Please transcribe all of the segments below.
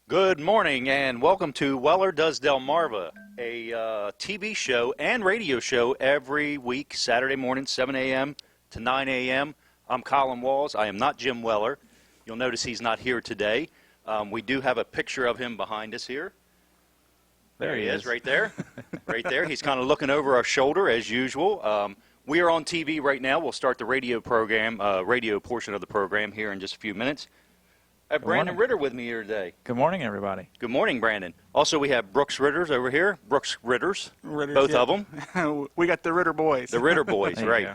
Good morning and welcome to Weller Does Delmarva, a TV show and radio show every week, Saturday morning, 7 a.m. to 9 a.m. I'm Colin Walls. I am not Jim Weller. You'll notice he's not here today. We do have a picture of him behind us here. There he is, right there. Right there. He's kind of looking over our shoulder as usual. We are on TV right now. We'll start the radio program, radio portion of the program here in just a few minutes. I have Brandon Ritter with me here today. Good morning, everybody. Good morning, Brandon. Also, we have Brooks Ritters over here. Brooks Ritters, both of them. We got the Ritter boys. The Ritter boys, right.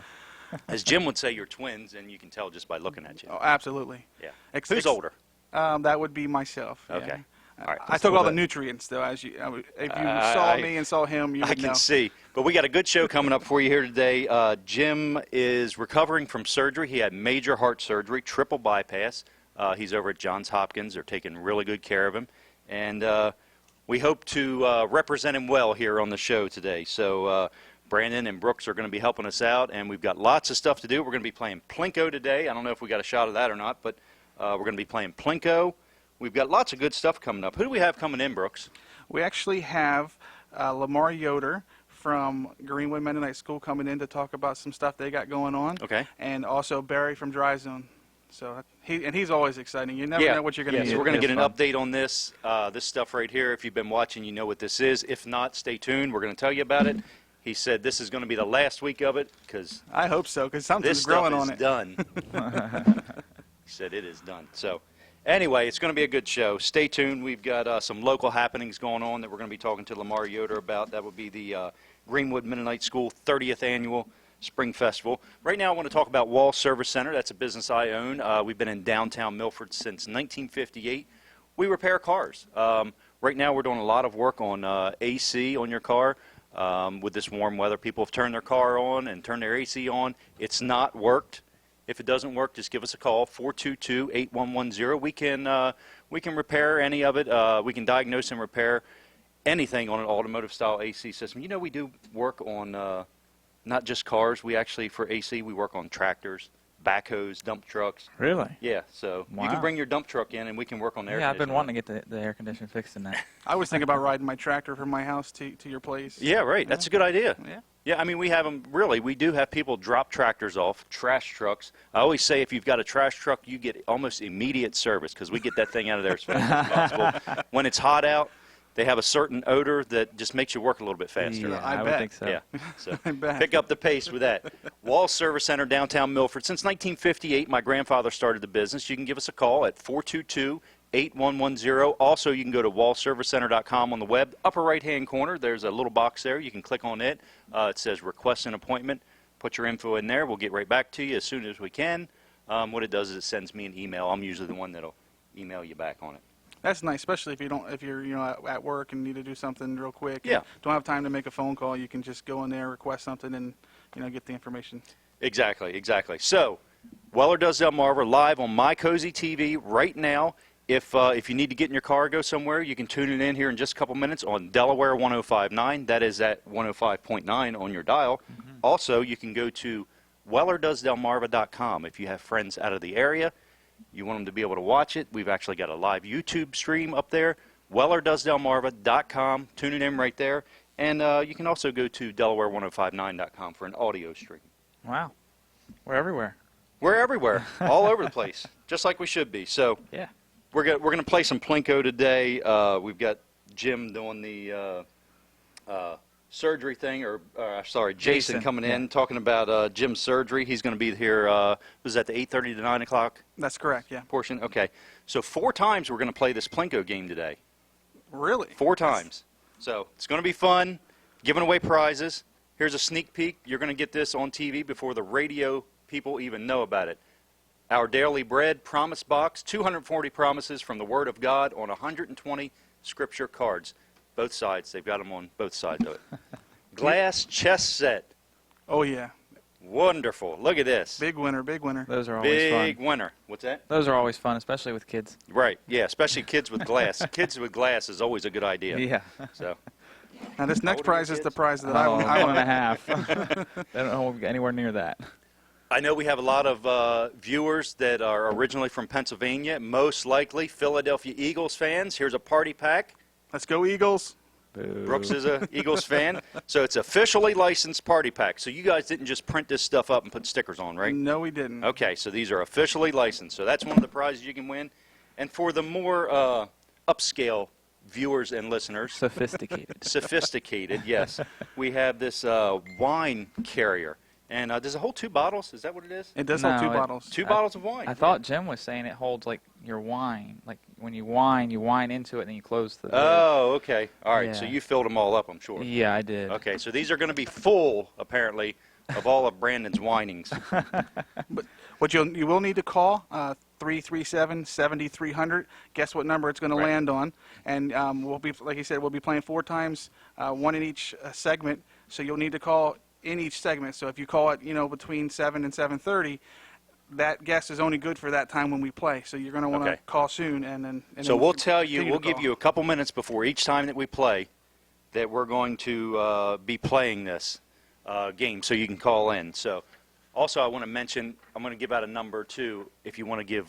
As Jim would say, you're twins, and you can tell just by looking at you. Oh, absolutely. Yeah. Who's older? That would be myself. Okay. Yeah. All right. I took all the nutrients, though. If you saw me and saw him, you would know. I can see. But we got a good show coming up for you here today. Jim is recovering from surgery. He had major heart surgery, triple bypass. He's over at Johns Hopkins. They're taking really good care of him. And we hope to represent him well here on the show today. So Brandon and Brooks are going to be helping us out, and we've got lots of stuff to do. We're going to be playing Plinko today. I don't know if we got a shot of that or not, but we're going to be playing Plinko. We've got lots of good stuff coming up. Who do we have coming in, Brooks? We actually have Lamar Yoder from Greenwood Mennonite School coming in to talk about some stuff they got going on. Okay. And also Barry from Dry Zone. So he's always exciting. You never know what you're going to get. So we're going to get an update on this this stuff right here. If you've been watching, you know what this is. If not, stay tuned. We're going to tell you about it. He said this is going to be the last week of it because I hope so, because something's growing on it. This stuff is done. He said it is done. So anyway, it's going to be a good show. Stay tuned. We've got some local happenings going on that we're going to be talking to Lamar Yoder about. That would be the Greenwood Mennonite School 30th Annual Spring Festival. Right now I want to talk about Wall Service Center. That's a business I own. We've been in downtown Milford since 1958. We repair cars. Right now we're doing a lot of work on AC on your car. With this warm weather, people have turned their car on and turned their AC on. It's not worked. If it doesn't work, just give us a call, 422-8110. We can repair any of it. We can diagnose and repair anything on an automotive style AC system. You know, we do work on not just cars. We actually, for AC, we work on tractors, backhoes, dump trucks. Really? Yeah, so you can bring your dump truck in and we can work on air conditioning. Yeah, I've been wanting to get the air conditioner fixed in that. I was thinking about riding my tractor from my house to your place. Yeah, right. That's a good idea. Yeah. Yeah, I mean, we have them, really, we do have people drop tractors off, trash trucks. I always say if you've got a trash truck, you get almost immediate service because we get that thing out of there as fast as possible. When it's hot out, they have a certain odor that just makes you work a little bit faster. Yeah, I would think so. Yeah, so I bet. pick up the pace with that. Wall Service Center, downtown Milford. Since 1958, my grandfather started the business. You can give us a call at 422-8110. Also, you can go to wallservicecenter.com on the web. Upper right-hand corner, there's a little box there. You can click on it. It says Request an Appointment. Put your info in there. We'll get right back to you as soon as we can. What it does is it sends me an email. I'm usually the one that'll email you back on it. That's nice, especially if you're at work and need to do something real quick. Yeah. Don't have time to make a phone call. You can just go in there, request something, and get the information. Exactly. So, Weller Does Delmarva live on My Cozy TV right now. If you need to get in your car or go somewhere, you can tune it in here in just a couple minutes on Delaware 105.9. That is at 105.9 on your dial. Mm-hmm. Also, you can go to WellerDoesDelmarva.com if you have friends out of the area. You want them to be able to watch it. We've actually got a live YouTube stream up there, WellerDoesDelmarva.com. Tune it in right there. And you can also go to Delaware1059.com for an audio stream. Wow. We're everywhere. We're everywhere, all over the place, just like we should be. So yeah, we're going to play some Plinko today. We've got Jim doing the surgery thing, Jason coming in, talking about Jim's surgery. He's going to be here, was that the 8:30 to 9 o'clock? That's correct, yeah. Portion? Okay. So 4 times we're going to play this Plinko game today. Really? 4 times. So it's going to be fun, giving away prizes. Here's a sneak peek. You're going to get this on TV before the radio people even know about it. Our Daily Bread Promise Box, 240 promises from the Word of God on 120 scripture cards. Both sides. They've got them on both sides of it. Glass chess set. Oh, yeah. Wonderful. Look at this. Big winner, big winner. Those are always fun. Big winner. What's that? Those are always fun, especially with kids. Right. Yeah, especially kids with glass. Kids with glass is always a good idea. Yeah. So. Now, this next prize is the prize that I one want. and a half. They don't hold anywhere near that. I know we have a lot of viewers that are originally from Pennsylvania, most likely Philadelphia Eagles fans. Here's a party pack. Let's go Eagles. Boo. Brooks is a Eagles fan. So it's officially licensed party pack. So you guys didn't just print this stuff up and put stickers on, right? No, we didn't. Okay, so these are officially licensed. So that's one of the prizes you can win. And for the more upscale viewers and listeners, sophisticated, yes, we have this wine carrier. And does it hold 2 bottles? Is that what it is? It does hold No, 2 bottles. 2 bottles of wine. I thought Jim was saying it holds like your wine. Like when you wine into it and then you close the lid. Oh, okay. All right, so Yeah. you filled them all up, I'm sure. Yeah, I did. Okay, so these are going to be full, apparently, of all of Brandon's whinings. What you will need to call 337-7300. Guess what number it's going to Right. land on, and we'll be, like you said, we'll be playing 4 times, 1 in each segment. So you'll need to call in each segment. So if you call it, between 7 and 7:30, that guess is only good for that time when we play. So you're going to want to Okay. call soon, and then. So we'll tell you, continue we'll to give call. you a couple minutes before each time that we play that we're going to be playing this game, so you can call in. So, also I want to mention, I'm going to give out a number too, if you want to give,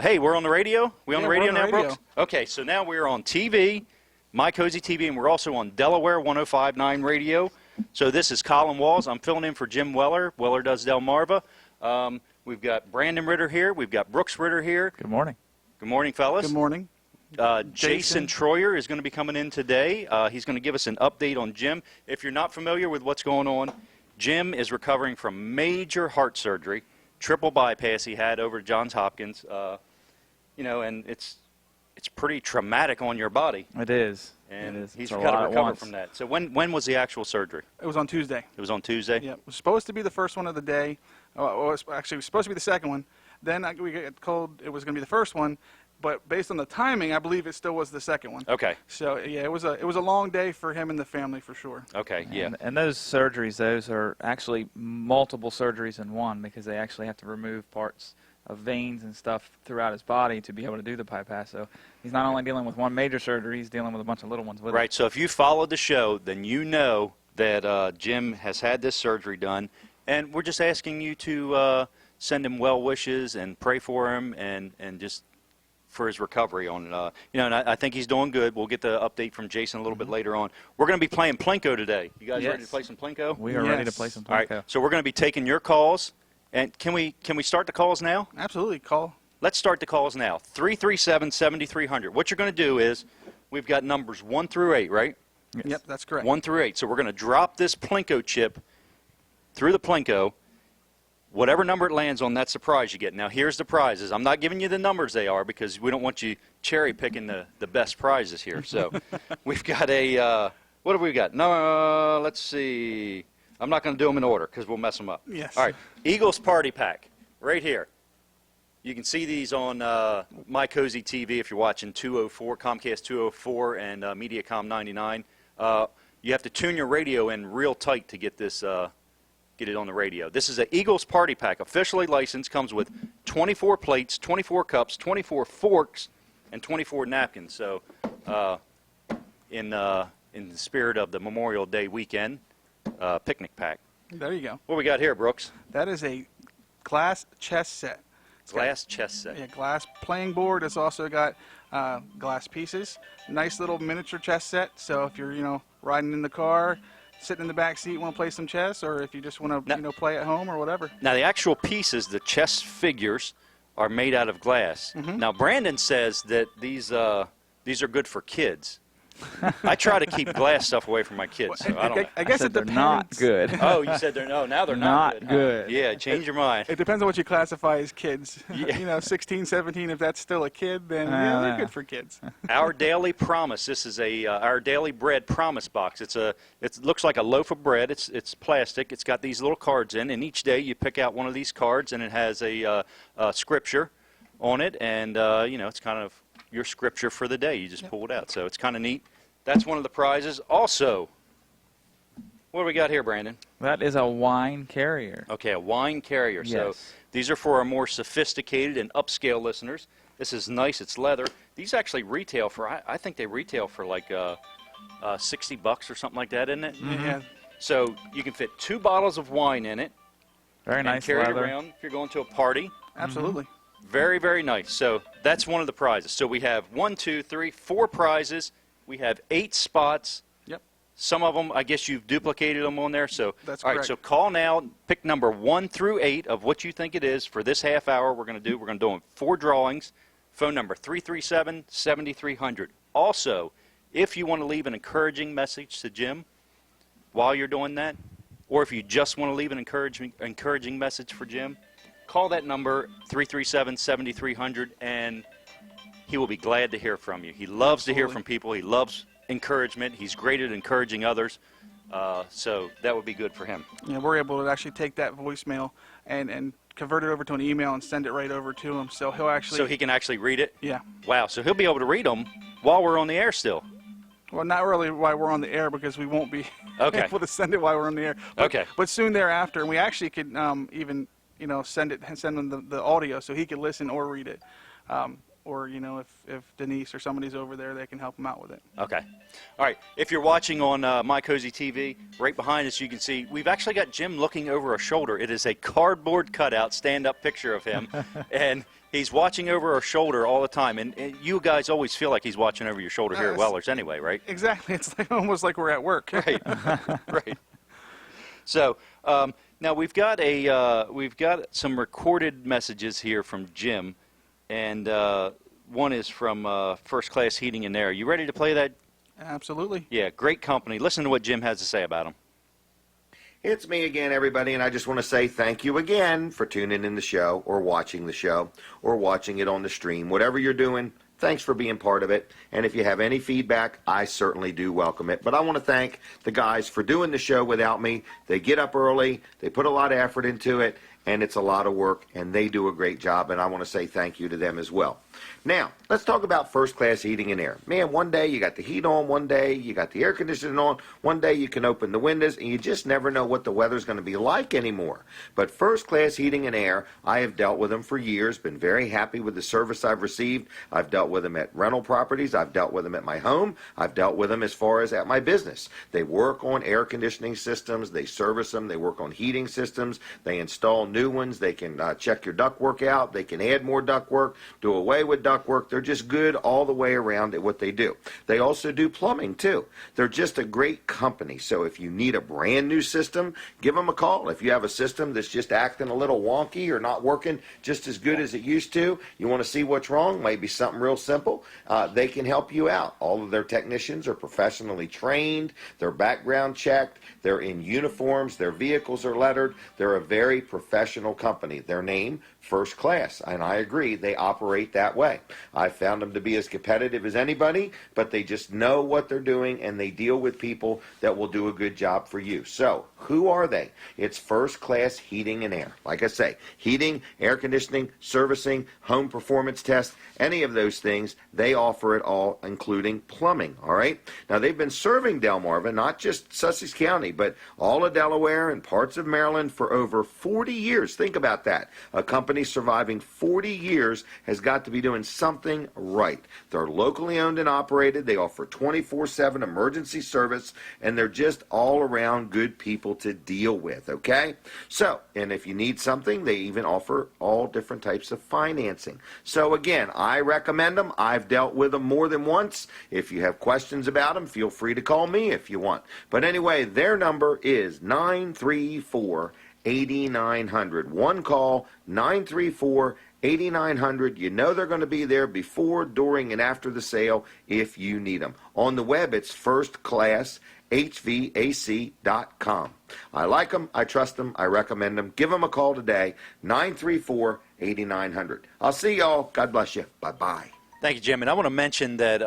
hey, we're on the radio? We on Yeah, the we're radio on the now, radio. Brooks? Okay, so now we're on TV, My Cozy TV, and we're also on Delaware 105.9 Radio. So this is Colin Walls. I'm filling in for Jim Weller. Weller does Delmarva. We've got Brandon Ritter here. We've got Brooks Ritter here. Good morning. Good morning, fellas. Good morning. Jason Troyer is going to be coming in today. He's going to give us an update on Jim. If you're not familiar with what's going on, Jim is recovering from major heart surgery, triple bypass he had over at Johns Hopkins. And it's pretty traumatic on your body, It is. and it is. he's It's a got lot to at recover once. from that. So when was the actual surgery? It was on Tuesday. It was on Tuesday? Yeah, it was supposed to be the first one of the day. It was supposed to be the second one. Then we got told it was going to be the first one, but based on the timing, I believe it still was the second one. Okay. So yeah, it was a long day for him and the family for sure. Okay, yeah. And those surgeries, those are actually multiple surgeries in one because they actually have to remove parts of veins and stuff throughout his body to be able to do the bypass. So he's not only dealing with one major surgery, he's dealing with a bunch of little ones with Right, it. so if you followed the show, then you know that Jim has had this surgery done, and we're just asking you to send him well wishes and pray for him and just for his recovery on and I think he's doing good. We'll get the update from Jason a little bit later on. We're going to be playing Plinko today. You guys ready to Yes. play some Plinko? We are ready to Yes. play some All right, Plinko. so we're going to be taking your calls, and can we start the calls now? Absolutely, call. Let's start the calls now. 337-7300. What you're going to do is we've got numbers 1 through 8, right? Yes. Yep, that's correct. 1 through 8. So we're going to drop this Plinko chip through the Plinko. Whatever number it lands on, that's the prize you get. Now, here's the prizes. I'm not giving you the numbers they are because we don't want you cherry picking the best prizes here. So we've got what have we got? No, let's see. I'm not going to do them in order because we'll mess them up. Yes. All right. Eagles Party Pack right here. You can see these on My Cozy TV if you're watching 204, Comcast 204 and Mediacom 99. You have to tune your radio in real tight to get this, get it on the radio. This is an Eagles Party Pack, officially licensed, comes with 24 plates, 24 cups, 24 forks, and 24 napkins. So in the spirit of the Memorial Day weekend, picnic pack. There you go. What we got here, Brooks? That is a glass chess set. It's got- Glass chess set. Yeah, glass playing board. It's also got glass pieces. Nice little miniature chess set. So if you're riding in the car, sitting in the back seat, want to play some chess, or if you just want to Now- play at home or whatever. Now, the actual pieces, the chess figures, are made out of glass. Now, Brandon says that these are good for kids. I try to keep glass stuff away from my kids, so I don't know. I guess said it they're depends. not good. Oh, you said they're now they're not, Not good. good. Yeah, change your mind. It depends on what you classify as kids. Yeah. 16, 17, if that's still a kid, then yeah, they're yeah. good for kids. Our Daily Promise. This is our Daily Bread Promise box. It looks like a loaf of bread. It's plastic. It's got these little cards in, and each day you pick out one of these cards, and it has a scripture on it, and it's kind of your scripture for the day. You just pull it out, so it's kind of neat. That's one of the prizes. Also, what do we got here, Brandon? That is a wine carrier. Okay, a wine carrier. So Yes. these are for our more sophisticated and upscale listeners. This is nice. It's leather. These actually retail for, I think they retail for like $60 or something like that, isn't it? Yeah. So you can fit 2 bottles of wine in it Very and nice carry it leather. around if you're going to a party. Absolutely. Very, very nice. So that's one of the prizes. So we have 1, 2, 3, 4 prizes. We have 8 spots. Yep. Some of them, I guess you've duplicated them on there. So That's all right. correct. So call now. Pick number 1 through 8 of what you think it is for this half hour. We're going to do 4 drawings. Phone number 337-7300. Also, if you want to leave an encouraging message to Jim while you're doing that, or if you just want to leave an encouraging message for Jim, call that number, 337-7300, and he will be glad to hear from you. He loves to hear Absolutely. from people. He loves encouragement. He's great at encouraging others. So that would be good for him. Yeah, we're able to actually take that voicemail and convert it over to an email and send it right over to him. So he'll actually. So he can actually read it? Yeah. Wow, so he'll be able to read them while we're on the air still. Well, not really while we're on the air because we won't be Okay. able to send it while we're on the air. But, Okay. But soon thereafter, and we actually could even send him the audio so he could listen or read it. Or if Denise or somebody's over there, they can help him out with it. Okay. All right. If you're watching on My Cozy TV, right behind us, you can see we've actually got Jim looking over a shoulder. It is a cardboard cutout, stand-up picture of him, and he's watching over our shoulder all the time. And you guys always feel like he's watching over your shoulder here at Yes. Wellers anyway, right? Exactly. It's almost like we're at work. Right. Right. So now we've got some recorded messages here from Jim, and one is from First Class Heating and Air. You ready to play that? Absolutely. Yeah, great company. Listen to what Jim has to say about them. It's me again, everybody, and I just want to say thank you again for tuning in the show or watching the show or watching it on the stream. Whatever you're doing, thanks for being part of it. And if you have any feedback, I certainly do welcome it. But I want to thank the guys for doing the show without me. They get up early, they put a lot of effort into it, and it's a lot of work, and they do a great job, and I want to say thank you to them as well. Now, let's talk about First Class Heating and Air. Man, one day you got the heat on, one day you got the air conditioning on, one day you can open the windows, and you just never know what the weather's going to be like anymore. But First Class Heating and Air, I have dealt with them for years, been very happy with the service I've received. I've dealt with them at rental properties, I've dealt with them at my home, I've dealt with them as far as at my business. They work on air conditioning systems, they service them, they work on heating systems, they install new ones, they can check your ductwork out, they can add more ductwork, do away with ductwork. They're just good all the way around at what they do. They also do plumbing too. They're just a great company. So if you need a brand new system, give them a call. If you have a system that's just acting a little wonky or not working just as good as it used to, you want to see what's wrong, maybe something real simple, they can help you out. All of their technicians are professionally trained, they're background checked, they're in uniforms, their vehicles are lettered. They're a very professional company. Their name, First Class, and I agree, they operate that way. I found them to be as competitive as anybody, but they just know what they're doing, and they deal with people that will do a good job for you. So, who are they? It's First Class Heating and Air. Like I say, heating, air conditioning, servicing, home performance tests, any of those things, they offer it all, including plumbing, all right? Now, they've been serving Delmarva, not just Sussex County, but all of Delaware and parts of Maryland for over 40 years. Think about that. A company surviving 40 years has got to be doing something right. They're locally owned and operated. They offer 24/7 emergency service, and they're just all around good people to deal with, okay? So, and if you need something, they even offer all different types of financing. So again, I recommend them. I've dealt with them more than once. If you have questions about them, feel free to call me if you want. But anyway, their number is 934-8900. One call, 934-8900. You know they're going to be there before, during, and after the sale if you need them. On the web, it's firstclasshvac.com. I like them. I trust them. I recommend them. Give them a call today, 934-8900. I'll see y'all. God bless you. Bye-bye. Thank you, Jim. And I want to mention that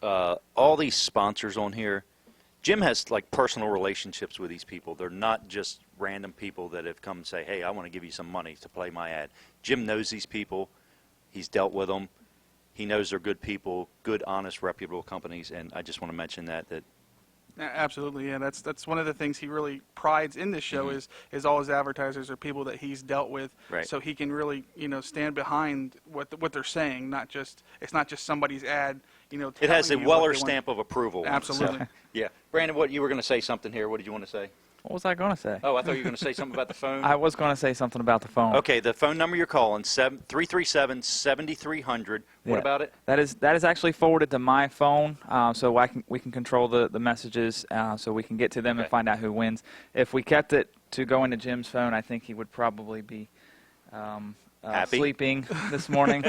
all these sponsors on here, Jim has like personal relationships with these people. They're not just random people that have come and say, hey, I want to give you some money to play my ad. Jim knows these people. He's dealt with them. He knows they're good people, good, honest, reputable companies. And I just want to mention that. Absolutely, yeah. That's one of the things he really prides in this show is all his advertisers are people that he's dealt with, Right. so he can really stand behind what they're saying. It's not just somebody's ad. It has a telling you what Weller they want. stamp of approval. Absolutely. So, yeah. Brandon, what you were going to say something here. What did you want to say? What was I going to say? Oh, I thought you were going to say something about the phone. I was going to say something about the phone. Okay, the phone number you're calling, 337-7300. What Yeah. about it? That is actually forwarded to my phone, so we can control the messages, so we can get to them and Okay. find out who wins. If we kept it to go into Jim's phone, I think he would probably be Happy? sleeping this morning,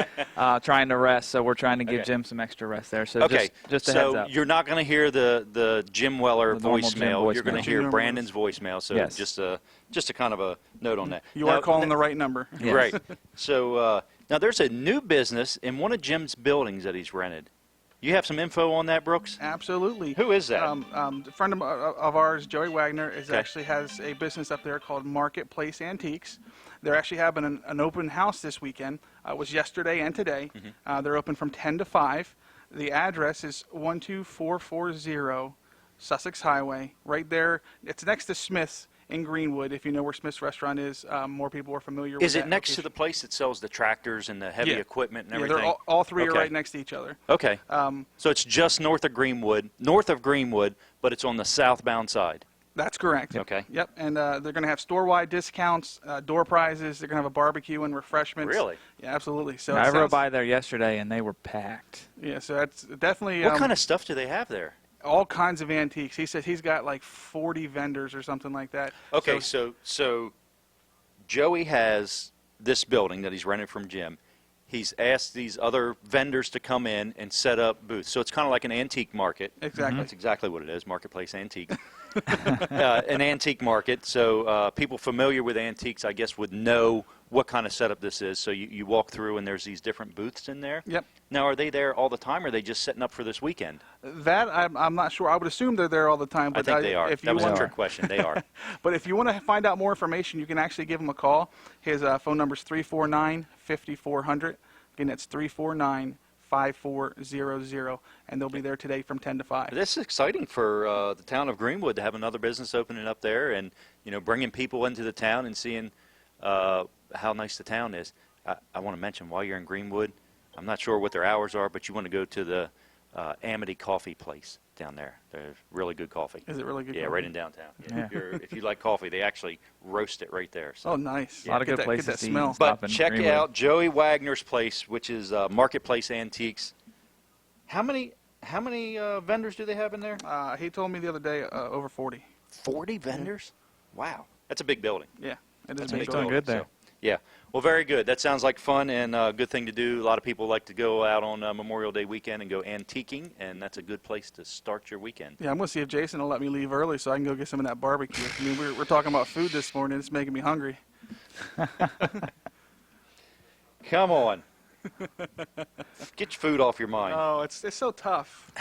trying to rest. So we're trying to give Okay. Jim some extra rest there. So Okay, just a heads so up. you're not going to hear the Jim Weller The normal Jim voicemail. You're going to voicemail. hear Jim Brandon's voicemail. So Yes. just a kind of a note on that. You Now- are calling the right number. Yes. Right. So now there's a new business in one of Jim's buildings that he's rented. You have some info on that, Brooks? Absolutely. Who is that? A friend of ours, Joey Wagner, Okay. actually has a business up there called Marketplace Antiques. They're actually having an open house this weekend. It was yesterday and today. Mm-hmm. They're open from 10 to 5. The address is 12440 Sussex Highway, right there. It's next to Smith's in Greenwood. If you know where Smith's restaurant is, more people are familiar with Is that it next to location. the place that sells the tractors and the heavy Yeah. equipment and Yeah, everything? they're all three are Okay. right next to each other. Okay. Um, So it's just north of Greenwood, but it's on the southbound side. That's correct. Okay. Yep, and they're going to have store-wide discounts, door prizes. They're going to have a barbecue and refreshments. Really? Yeah, absolutely. So I it rode sounds- by there yesterday, and they were packed. Yeah, so that's definitely What kind of stuff do they have there? all kinds of antiques. He says he's got like 40 vendors or something like that. Okay, So, so Joey has this building that he's rented from Jim. He's asked these other vendors to come in and set up booths. So it's kind of like an antique market. Exactly. That's exactly what it is, Marketplace Antique. An antique market. So people familiar with antiques, I guess, would know what kind of setup this is. So you walk through and there's these different booths in there. Yep. Now, are they there all the time, or are they just setting up for this weekend? that I'm not sure. I would assume they're there all the time. I But think they are. If That you was a want, trick question. They are. but if you want to find out more information, you can actually give him a call. His phone number is 349-5400. Again, that's 349-5400, and they'll be there today from 10 to 5. This is exciting for the town of Greenwood to have another business opening up there, and bringing people into the town and seeing how nice the town is. I want to mention, while you're in Greenwood, I'm not sure what their hours are, but you want to go to the Amity Coffee Place down there. They're really good coffee. Is it really good? Yeah, coffee? right in downtown. Yeah. If you like coffee, they actually roast it right there. So. Oh, nice. A lot of Get good that, places get that to eat. smell. Stop But in check Greenwood. out Joey Wagner's place, which is Marketplace Antiques. How many vendors do they have in there? He told me the other day over 40. 40 vendors? Wow, that's a big building. Yeah, it is That's a a big big doing building. good there. So, yeah, well, very good. That sounds like fun and a good thing to do. A lot of people like to go out on Memorial Day weekend and go antiquing, and that's a good place to start your weekend. Yeah, I'm going to see if Jason will let me leave early so I can go get some of that barbecue. I mean, we're talking about food this morning. It's making me hungry. Come on. Get your food off your mind. Oh, it's so tough.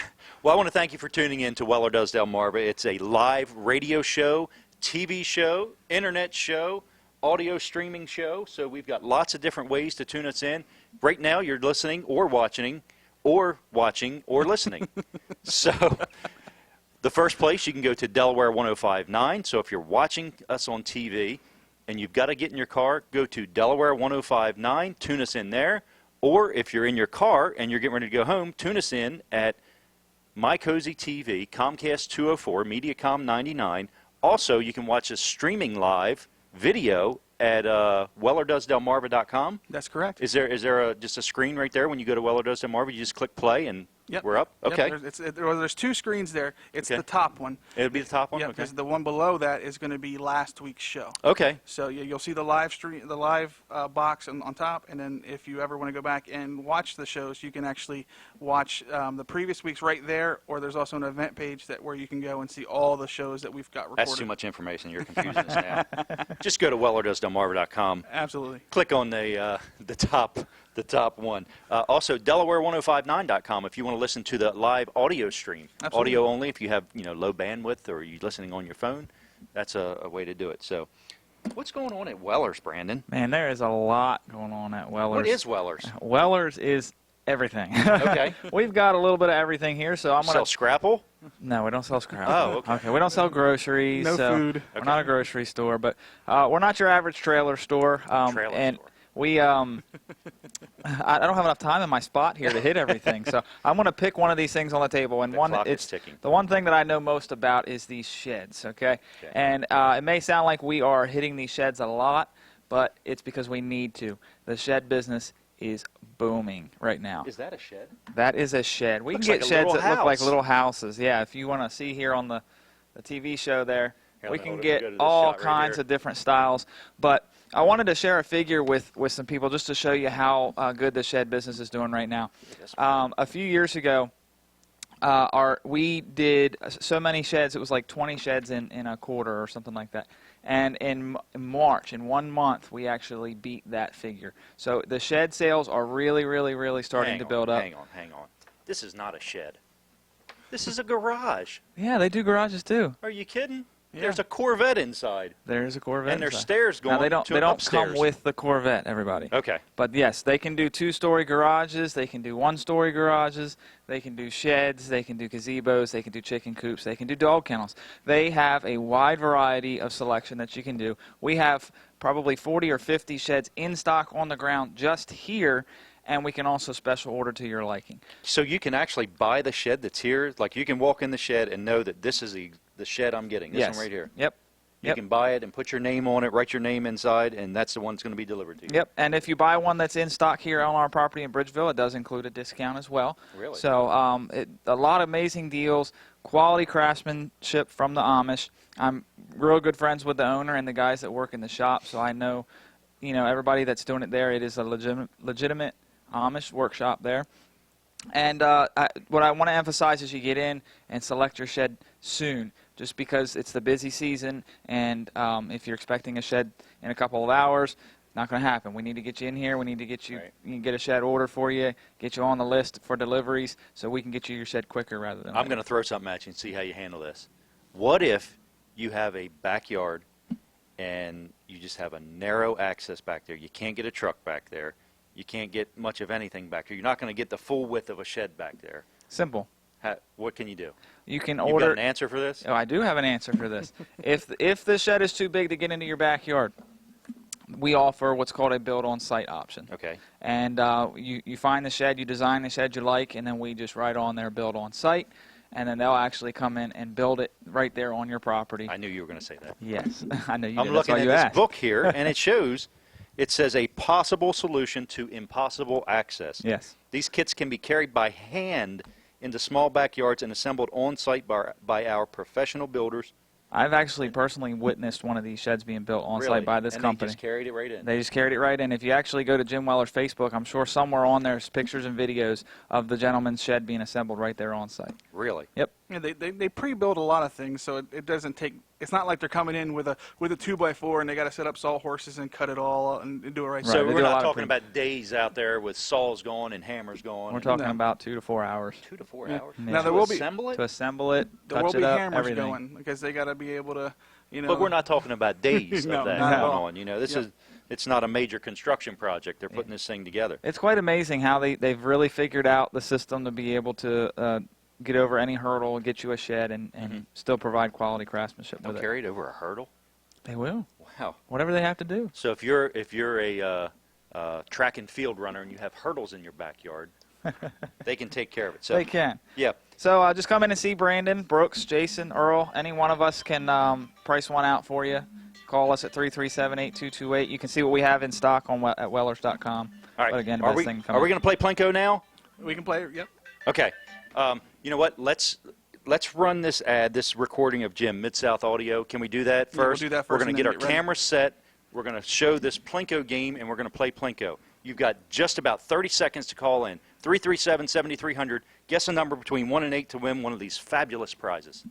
Well, I want to thank you for tuning in to Weller Does Delmarva. It's a live radio show, TV show, internet show, audio streaming show. So we've got lots of different ways to tune us in. Right now, you're listening or watching or listening. So the first place, you can go to Delaware 105.9. So if you're watching us on TV and you've got to get in your car, go to Delaware 105.9, tune us in there. Or if you're in your car and you're getting ready to go home, tune us in at My Cozy TV, Comcast 204, Mediacom 99. Also, you can watch us streaming live video at WellerDoesDelmarva.com. That's correct. Is there just a screen right there when you go to Weller Does Delmarva? You just click play and Yep. we're up? Yep, Okay. there's two screens there. It's Okay. the top one. It'll be the top one? Yeah, Okay. because the one below that is going to be last week's show. Okay. So you'll see the live stream, the live box on top, and then if you ever want to go back and watch the shows, you can actually watch the previous weeks right there. Or there's also an event page where you can go and see all the shows that we've got recorded. That's too much information. You're confusing us now. Just go to WellerDoesDelmarva.com. Absolutely. Click on the top one. Also, Delaware1059.com if you want to listen to the live audio stream. Absolutely. Audio only if you have low bandwidth or you're listening on your phone. That's a way to do it. So, what's going on at Weller's, Brandon? Man, there is a lot going on at Weller's. What is Weller's? Weller's is everything. Okay. We've got a little bit of everything here, so I'm Sell gonna. Scrapple? No, we don't sell scrap. Oh, okay. Okay, we don't sell groceries. No so food. We're Okay. not a grocery store, but we're not your average trailer store. Trailer and store. we I don't have enough time in my spot here to hit everything. So I'm going to pick one of these things on the table, and The clock is ticking. the one thing that I know most about is these sheds. Okay, Okay. and it may sound like we are hitting these sheds a lot, but it's because we need to. The shed business is booming right now. Is that a shed? That is a shed. We Looks can like get a sheds little that look like house. little houses. Yeah, if you want to see here on the TV show there, Here, we let me can hold it. get Go to this all shot right kinds here. of different styles. But I wanted to share a figure with some people just to show you how good the shed business is doing right now. Yes. A few years ago, we did so many sheds. It was like 20 sheds in a quarter or something like that. And in March, in 1 month, we actually beat that figure. So the shed sales are really, really, really starting to build up. Hang on. This is not a shed. This is a garage. Yeah, they do garages too. Are you kidding? Yeah. There's a Corvette inside, There's a Corvette. and there's inside. stairs going Now they don't to they don't upstairs. come with the Corvette, everybody. Okay. But yes, they can do 2-story garages, they can do 1-story garages, they can do sheds, they can do gazebos, they can do chicken coops, they can do dog kennels. They have a wide variety of selection that you can do. We have probably 40 or 50 sheds in stock on the ground just here, and we can also special order to your liking. So you can actually buy the shed that's here. Like you can walk in the shed and know that this is the shed I'm getting. This Yes. one right here. Yep. You Yep. can buy it and put your name on it, write your name inside, and that's the one that's going to be delivered to you. Yep, and if you buy one that's in stock here on our property in Bridgeville, it does include a discount as well. Really? So a lot of amazing deals, quality craftsmanship from the Amish. I'm real good friends with the owner and the guys that work in the shop, so I know, everybody that's doing it there. It is a legitimate Amish workshop there. And what I want to emphasize is you get in and select your shed soon, just because it's the busy season, and if you're expecting a shed in a couple of hours, not going to happen. We need to get you in here. We need to get you, Right. you can get a shed order for you, get you on the list for deliveries, so we can get you your shed quicker rather than I'm later. going to throw something at you and see how you handle this. What if you have a backyard and you just have a narrow access back there? You can't get a truck back there. You can't get much of anything back there. You're not going to get the full width of a shed back there. Simple. What can you do? You can You got order. an answer for this? Oh, I do have an answer for this. If the shed is too big to get into your backyard, we offer what's called a build-on-site option. Okay. And you find the shed, you design the shed you like, and then we just write on there build on site, and then they'll actually come in and build it right there on your property. I knew you were going to say that. Yes, I know you I'm did. That's looking why at you this asked. book here, and it shows, it says a possible solution to impossible access. Yes. These kits can be carried by hand into small backyards and assembled on site by our professional builders. I've actually personally witnessed one of these sheds being built on Really? site by this and company. They just carried it right in. They just carried it right in. If you actually go to Jim Weller's Facebook, I'm sure somewhere on there's pictures and videos of the gentleman's shed being assembled right there on site. Really? Yep. Yeah, they pre-build a lot of things, so it doesn't take. It's not like they're coming in with a 2x4 and they got to set up sawhorses and cut it all and do it right. Right, So they we're do a lot not of talking about days out there with saws going and hammers going. We're and talking No. about 2 to 4 hours 2 to 4 Yeah. hours. Now, To there will be- assemble it? to assemble it, There touch will be it up, hammers everything. going because they got to be able to, But we're not talking about days No, of that not at going all. on. This Yep. is it's not a major construction project. They're putting this thing together. It's quite amazing how they've really figured out the system to be able to get over any hurdle, get you a shed, and still provide quality craftsmanship They'll with it. carry it over a hurdle. They will. Wow. Whatever they have to do. So if you're a track and field runner and you have hurdles in your backyard, they can take care of it. So They can. yeah. So just come in and see Brandon, Brooks, Jason, Earl. Any one of us can price one out for you. Call us at 337-8228. You can see what we have in stock on at Wellers.com. All right. But again, the are best we thing are coming. we going to play Plinko now? We can play. Yep. Okay. You know what? Let's run this ad, this recording of Jim, Mid-South Audio. Can we do that Yeah, we'll first? do that We're first going and to get then our get ready. camera set. We're going to show this Plinko game, and we're going to play Plinko. You've got just about 30 seconds to call in. 337-7300. Guess a number between 1 and 8 to win one of these fabulous prizes.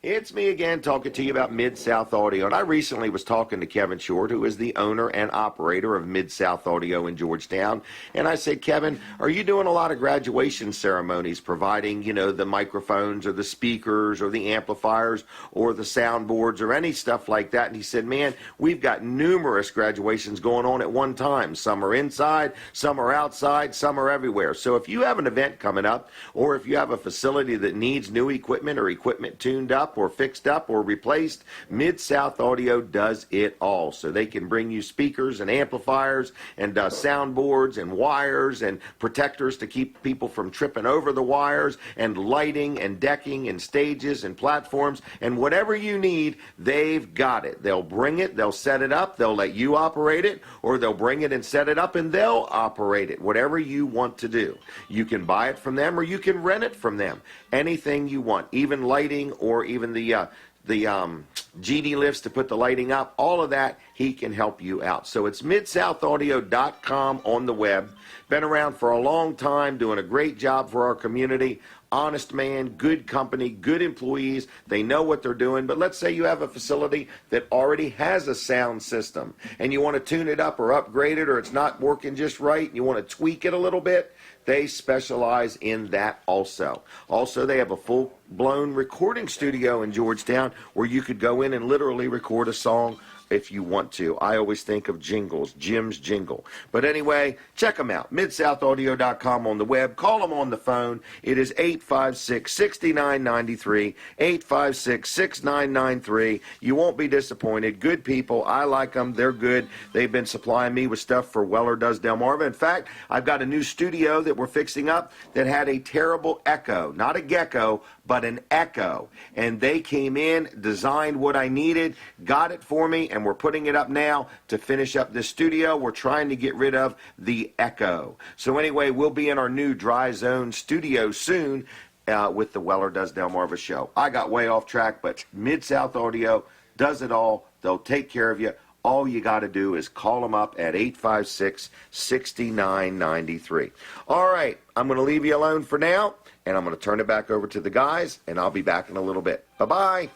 It's me again talking to you about Mid-South Audio. And I recently was talking to Kevin Short, who is the owner and operator of Mid-South Audio in Georgetown. And I said, Kevin, are you doing a lot of graduation ceremonies, providing, the microphones or the speakers or the amplifiers or the soundboards or any stuff like that? And he said, man, we've got numerous graduations going on at one time. Some are inside, some are outside, some are everywhere. So if you have an event coming up, or if you have a facility that needs new equipment or equipment tuned up, up or fixed up or replaced, Mid-South Audio does it all. So they can bring you speakers and amplifiers and soundboards and wires and protectors to keep people from tripping over the wires, and lighting and decking and stages and platforms, and whatever you need, they've got it. They'll bring it, they'll set it up, they'll let you operate it, or they'll bring it and set it up and they'll operate it. Whatever you want to do. You can buy it from them or you can rent it from them. Anything you want, even lighting or even the GD lifts to put the lighting up, all of that, he can help you out. So it's midsouthaudio.com on the web. Been around for a long time, doing a great job for our community. Honest man, good company, good employees. They know what they're doing. But let's say you have a facility that already has a sound system and you want to tune it up or upgrade it, or it's not working just right and you want to tweak it a little bit. They specialize in that also. Also, they have a full-blown recording studio in Georgetown where you could go in and literally record a song if you want to. I always think of jingles, Jim's Jingle. But anyway, check them out, midsouthaudio.com on the web. Call them on the phone. It is 856-6993, 856-6993. You won't be disappointed. Good people. I like them. They're good. They've been supplying me with stuff for Weller Does Delmarva. In fact, I've got a new studio that we're fixing up that had a terrible echo. Not a gecko, but an echo. And they came in, designed what I needed, got it for me, and we're putting it up now to finish up this studio. We're trying to get rid of the echo. So anyway, we'll be in our new Dry Zone studio soon with the Weller Does Delmarva show. I got way off track, but Mid-South Audio does it all. They'll take care of you. All you got to do is call them up at 856-6993. All right, I'm going to leave you alone for now, and I'm going to turn it back over to the guys, and I'll be back in a little bit. Bye-bye.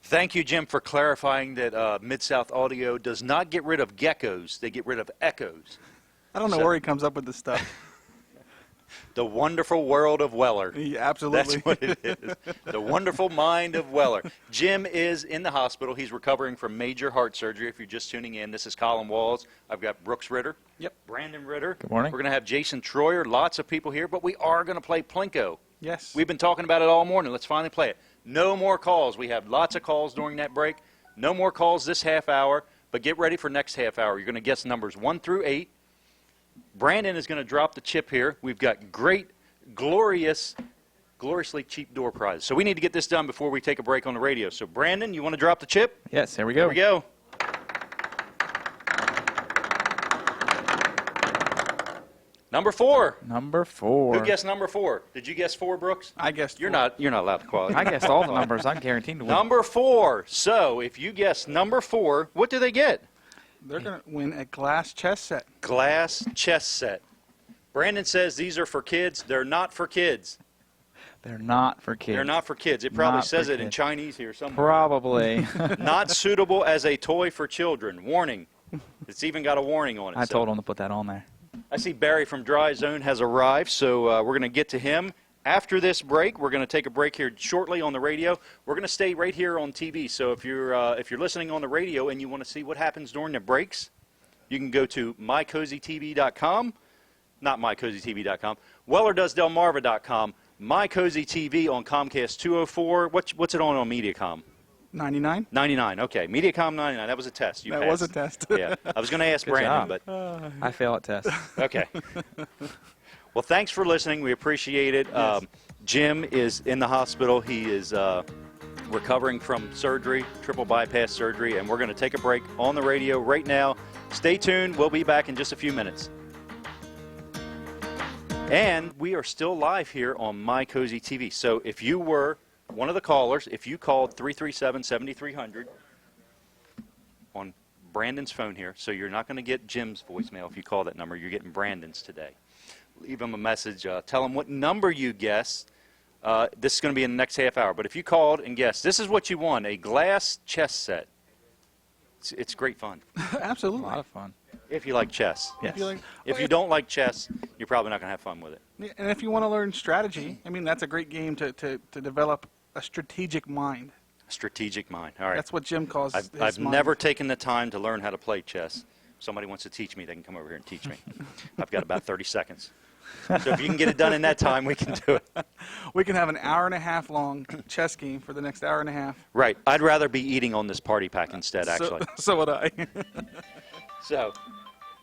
Thank you, Jim, for clarifying that Mid-South Audio does not get rid of geckos. They get rid of echoes. I don't know where he comes up with this stuff. The wonderful world of Weller. Yeah, absolutely. That's what it is. The wonderful mind of Weller. Jim is in the hospital. He's recovering from major heart surgery. If you're just tuning in, this is Colin Walls. I've got Brooks Ritter. Yep. Brandon Ritter. Good morning. We're going to have Jason Troyer. Lots of people here, but we are going to play Plinko. Yes. We've been talking about it all morning. Let's finally play it. No more calls. We have lots of calls during that break. No more calls this half hour, but get ready for next half hour. You're going to guess numbers 1 through 8. Brandon is going to drop the chip here. We've got great, gloriously cheap door prizes. So we need to get this done before we take a break on the radio. So Brandon, you want to drop the chip? Yes, here we go. Here we go. Number 4. Number 4. Who guessed number 4? Did you guess 4, Brooks? I guessed You're 4. not allowed to qualify. I guessed all the numbers. I'm guaranteed to win. Number 4. So if you guess number 4, what do they get? They're going to win a glass chess set. Glass chess set. Brandon says these are for kids. They're not for kids. They're not for kids. They're not for kids. It probably Not says for it in kids. Chinese here somewhere. Probably. Not suitable as a toy for children. Warning. It's even got a warning on it. I So told him to put that on there. I see Barry from Dry Zone has arrived, so we're going to get to him. After this break, we're going to take a break here shortly on the radio. We're going to stay right here on TV. So if you're listening on the radio and you want to see what happens during the breaks, you can go to mycozytv.com, not mycozytv.com, wellerdoesdelmarva.com, mycozytv on Comcast 204. What's it on Mediacom? 99? 99. Okay, Mediacom 99. That was a test. You That passed. was a test. Yeah, I was going to ask Good Brandon, job. but I fail at tests. okay. Well, thanks for listening. We appreciate it. Yes. Jim is in the hospital. He is recovering from surgery, triple bypass surgery, and we're going to take a break on the radio right now. Stay tuned. We'll be back in just a few minutes. And we are still live here on My Cozy TV. So if you were one of the callers, if you called 337-7300 on Brandon's phone here, so you're not going to get Jim's voicemail if you call that number. You're getting Brandon's today. Leave him a message. Tell him what number you guessed. This is going to be in the next half hour. But if you called and guessed, this is what you won, a glass chess set. It's great fun A Absolutely. lot of fun. if you like chess. Yes. If you like- If you don't like chess, you're probably not going to have fun with it. Yeah, and if you want to learn strategy, I mean, that's a great game to develop a strategic mind. Strategic mind. All right. That's what Jim calls his I've mind. never taken the time to learn how to play chess. If somebody wants to teach me, they can come over here and teach me. I've got about 30 seconds. So if you can get it done in that time, we can do it. We can have an hour and a half long chess game for the next hour and a half. Right. I'd rather be eating on this party pack instead, actually. So would I. So,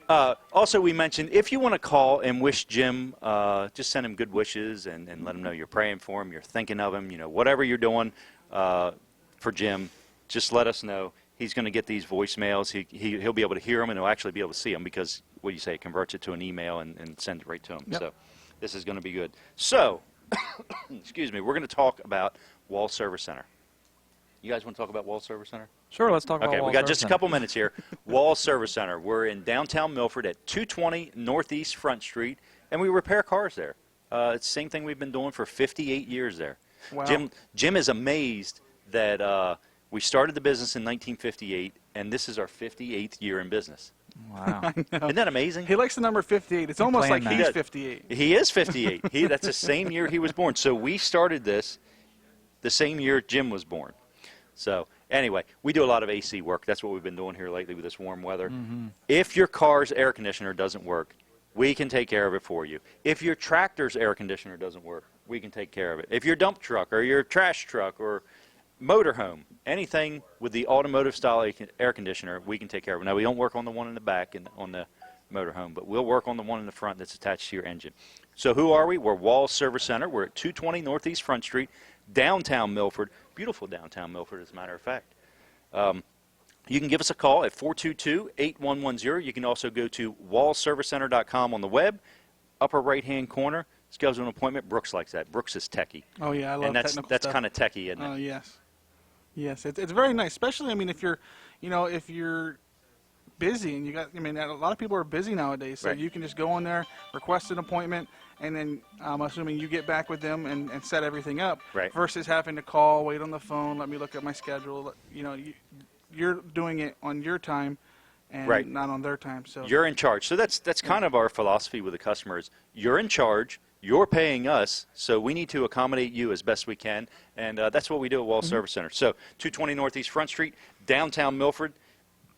also we mentioned if you want to call and wish Jim, just send him good wishes and let him know you're praying for him, you're thinking of him, whatever you're doing for Jim, just let us know. He's going to get these voicemails. He'll be able to hear them, and he'll actually be able to see them because, what do you say, it converts it to an email and sends it right to him. Yep. So this is going to be good. So, excuse me, we're going to talk about Wall Service Center. You guys want to talk about Wall Service Center? Sure, let's talk about Okay, Wall we got Service just a Center. couple minutes here. Wall Service Center. We're in downtown Milford at 220 Northeast Front Street, and we repair cars there. It's the same thing we've been doing for 58 years there. Wow. Jim is amazed that we started the business in 1958, and this is our 58th year in business. Wow. Isn't that amazing? He likes the number 58. It's almost like planned he's that. 58. He is 58. That's the same year he was born. So we started this the same year Jim was born. So anyway, we do a lot of AC work. That's what we've been doing here lately with this warm weather. Mm-hmm. If your car's air conditioner doesn't work, we can take care of it for you. If your tractor's air conditioner doesn't work, we can take care of it. If your dump truck or your trash truck or motorhome, anything with the automotive style air conditioner, we can take care of it. Now, we don't work on the one in the back and on the motorhome, but we'll work on the one in the front that's attached to your engine. So who are we? We're Wall Service Center. We're at 220 Northeast Front Street, downtown Milford. Beautiful downtown Milford, as a matter of fact. You can give us a call at 422-8110. You can also go to wallservicecenter.com on the web. Upper right-hand corner, schedule an appointment. Brooks likes that. Brooks is techie. Oh, yeah, I love And technical that's stuff. kind of techie, isn't it? Oh, yes. Yes, it's very nice, especially, I mean, if you're busy and a lot of people are busy nowadays, so Right. you can just go on there, request an appointment, and then I'm assuming you get back with them and set everything up. Right. Versus having to call, wait on the phone, let me look at my schedule. You're doing it on your time and Right. not on their time. So You're in charge. So that's kind of our philosophy with the customers. You're in charge. You're paying us, so we need to accommodate you as best we can, and that's what we do at Wall Service Center. So 220 Northeast Front Street, downtown Milford.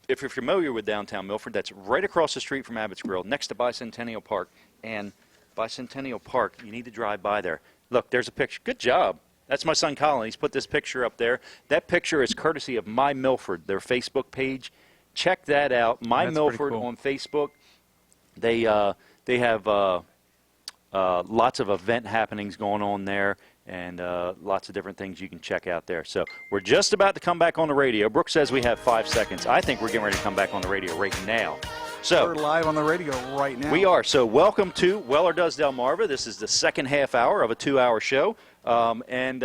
If you're familiar with downtown Milford, that's right across the street from Abbott's Grill, next to Bicentennial Park. And Bicentennial Park, you need to drive by there. Look, there's a picture. Good job. That's my son Colin. He's put this picture up there. That picture is courtesy of My Milford, their Facebook page. Check that out. My That's Milford pretty cool. on Facebook. They have lots of event happenings going on there, and lots of different things you can check out there. So we're just about to come back on the radio. Brooke says we have 5 seconds. I think we're getting ready to come back on the radio right now. So we're live on the radio right now. we are. So welcome to Weller Does Delmarva. This is the second half hour of a 2-hour show. And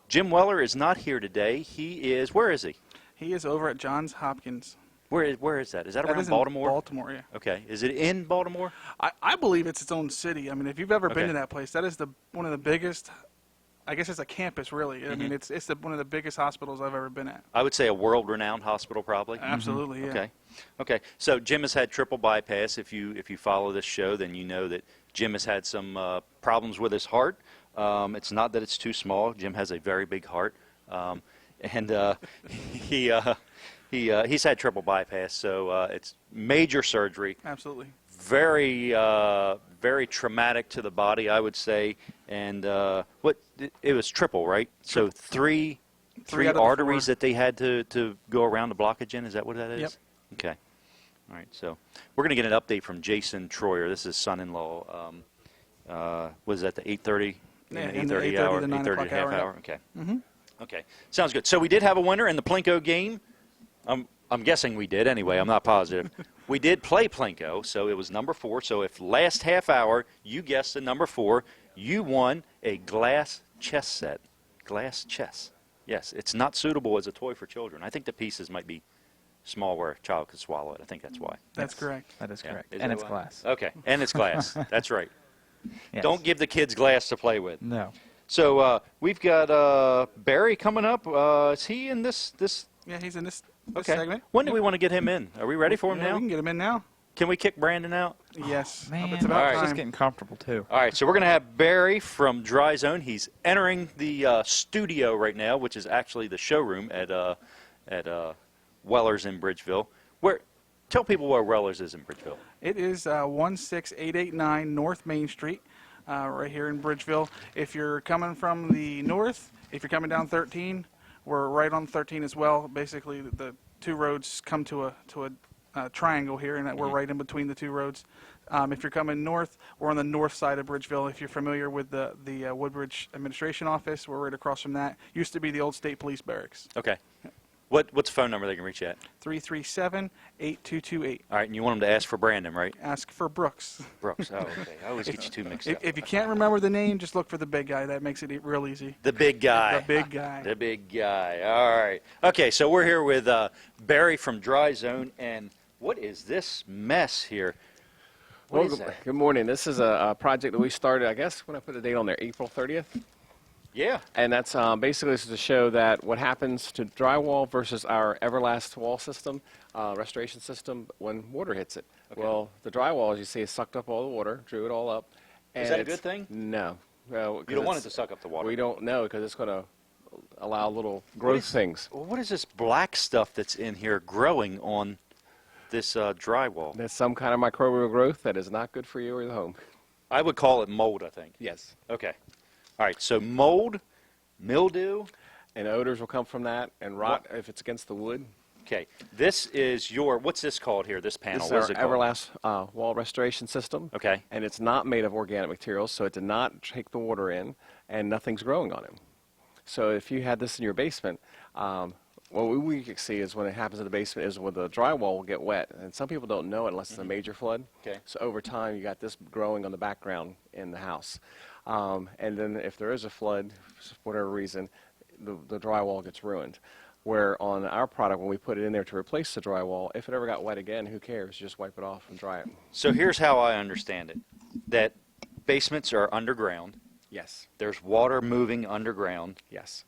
Jim Weller is not here today. He is, where is he? He is over at Johns Hopkins. Where is that? Is that That around is in Baltimore? Baltimore, yeah. Okay. Is it in Baltimore? I believe it's its own city. I mean, if you've ever Okay. been to that place, that is one of the biggest. I guess it's a campus, really. I mean, it's one of the biggest hospitals I've ever been at. I would say a world-renowned hospital, probably. Absolutely, yeah. Okay. So Jim has had triple bypass. If you follow this show, then you know that Jim has had some problems with his heart. It's not that it's too small. Jim has a very big heart, and he's had triple bypass. So it's major surgery. Absolutely. Very very traumatic to the body, I would say. And it was triple, right? So three Three out of the arteries four. that they had to go around the blockage in. Is that what that is? Yep. Okay. All right. So we're going to get an update from Jason Troyer. This is his son-in-law. Was that the 8:30? Yeah, In in the the 8:30 8:30 hour, to 9 8:30 o'clock half hour, yeah. hour. Okay. Okay. Sounds good. So we did have a winner in the Plinko game. I'm guessing we did anyway. I'm not positive. We did play Plinko, so it was number 4. So if last half hour you guessed the number 4, you won a glass chess set. Glass chess. Yes, it's not suitable as a toy for children. I think the pieces might be small where a child could swallow it. I think that's why. That's Yes. correct. That is Yeah. correct. Is And that it's why? glass. Okay, and it's glass. That's right. Yes. Don't give the kids glass to play with. No. So we've got Barry coming up. Is he in this? Yeah, he's in this Okay. segment. When do we want to get him in? Are we ready for him Yeah, now? we can get him in now. Can we kick Brandon out? Yes. Man, It's about All right. he's time. getting comfortable too. All right, so we're going to have Barry from Dry Zone. He's entering the studio right now, which is actually the showroom at Weller's in Bridgeville. Tell people where Reller's is in Bridgeville. It is 16889 North Main Street, right here in Bridgeville. If you're coming from the north, if you're coming down 13, we're right on 13 as well. Basically, the two roads come to a triangle here, and we're right in between the two roads. If you're coming north, we're on the north side of Bridgeville. If you're familiar with the Woodbridge Administration Office, we're right across from that. Used to be the old State Police Barracks. Okay. What's the phone number they can reach you at? 337-8228. All right, and you want them to ask for Brandon, right? Ask for Brooks. Brooks. Oh, okay. I always get you two mixed up. If you can't remember the name, just look for the big guy. That makes it real easy. The big guy. The big guy. The big guy. All right. Okay, so we're here with Barry from Dry Zone, and what is this mess here? What is that? Good morning. This is a project that we started, I guess, when I put the date on there, April 30th. Yeah. And that's basically this is to show that what happens to drywall versus our Everlast wall system, restoration system, when water hits it. Okay. Well, the drywall, as you see, has sucked up all the water, drew it all up. Is that a good thing? No. Well, You don't want it to suck up the water. We don't know because it's going to allow little growth things. Well, what is this black stuff that's in here growing on this drywall? There's some kind of microbial growth that is not good for you or the home. I would call it mold, I think. Yes. Okay. All right, so mold, mildew. And odors will come from that, and rot if it's against the wood. Okay, this is what's this called here, this panel? This What is is our it called? Everlast wall restoration system. Okay. And it's not made of organic materials, so it did not take the water in, and nothing's growing on it. So if you had this in your basement, what we can see is when it happens in the basement is when the drywall will get wet. And some people don't know it unless it's a major flood. Okay. So over time, you got this growing on the background in the house. And then if there is a flood, for whatever reason, the drywall gets ruined. Where on our product, when we put it in there to replace the drywall, if it ever got wet again, who cares? Just wipe it off and dry it. So here's how I understand it, that basements are underground. Yes. There's water moving underground. Yes.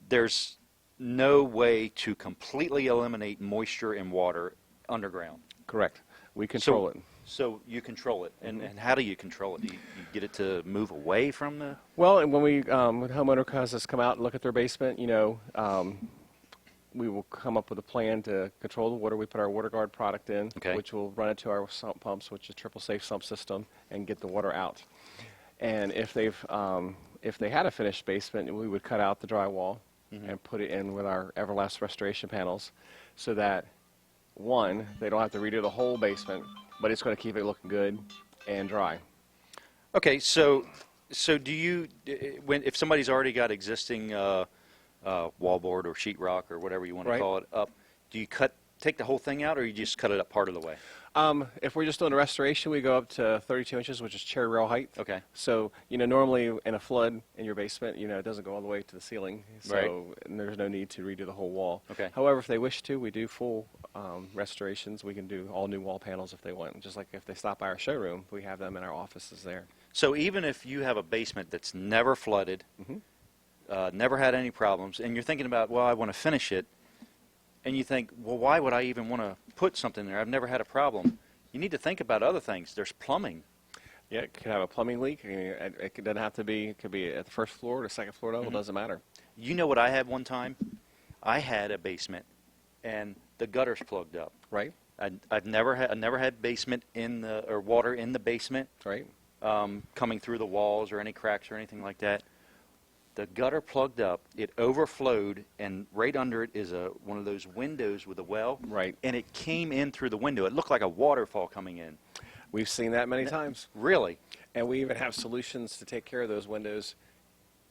There's no way to completely eliminate moisture and water underground. Correct. We control it. So you control it. And how do you control it? Do you get it to move away from the... Well, and when when homeowner cousins come out and look at their basement, we will come up with a plan to control the water. We put our WaterGuard product in, Okay. which will run it to our sump pumps, which is triple safe sump system, and get the water out. And if they had a finished basement, we would cut out the drywall and put it in with our Everlast restoration panels, so that one, they don't have to redo the whole basement, but it's going to keep it looking good and dry. Okay, so do you, if somebody's already got existing wallboard or sheetrock or whatever you want to Right. call it up, do you take the whole thing out, or you just cut it up part of the way? If we're just doing a restoration, we go up to 32 inches, which is cherry rail height. Okay. So, normally in a flood in your basement, it doesn't go all the way to the ceiling. So Right. and there's no need to redo the whole wall. Okay. However, if they wish to, we do full restorations. We can do all new wall panels if they want. Just like if they stop by our showroom, we have them in our offices there. So even if you have a basement that's never flooded, never had any problems, and you're thinking about, well, I want to finish it, and you think, well, why would I even want to put something there? I've never had a problem. You need to think about other things. There's plumbing. Yeah, it could have a plumbing leak. It doesn't have to be. It could be at the first floor or the second floor level. It doesn't matter. You know what I had one time? I had a basement, and the gutters plugged up. Right. I've never had basement or water in the basement Right. coming through the walls or any cracks or anything like that. The gutter plugged up, it overflowed, and right under it is one of those windows with a well. Right. And it came in through the window. It looked like a waterfall coming in. We've seen that many times. Really? And we even have solutions to take care of those windows.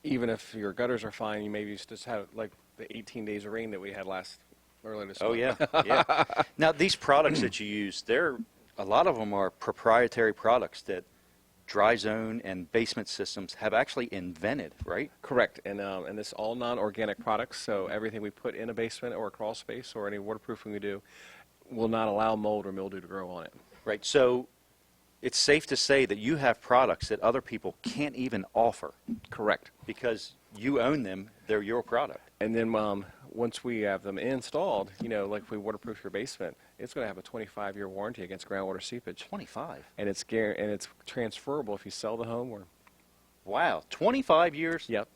Even if your gutters are fine, you maybe just have like the 18 days of rain that we had earlier this Oh, month. yeah. Yeah. Now, these products that you use, a lot of them are proprietary products that Dry Zone and basement systems have actually invented, right? Correct. And this is all non-organic products, so everything we put in a basement or a crawl space or any waterproofing we do will not allow mold or mildew to grow on it. Right. So it's safe to say that you have products that other people can't even offer Correct. because you own them. They're your product. And then once we have them installed, like if we waterproof your basement, it's going to have a 25-year warranty against groundwater seepage. 25. And it's transferable if you sell the home or... Wow. 25 years? Yep.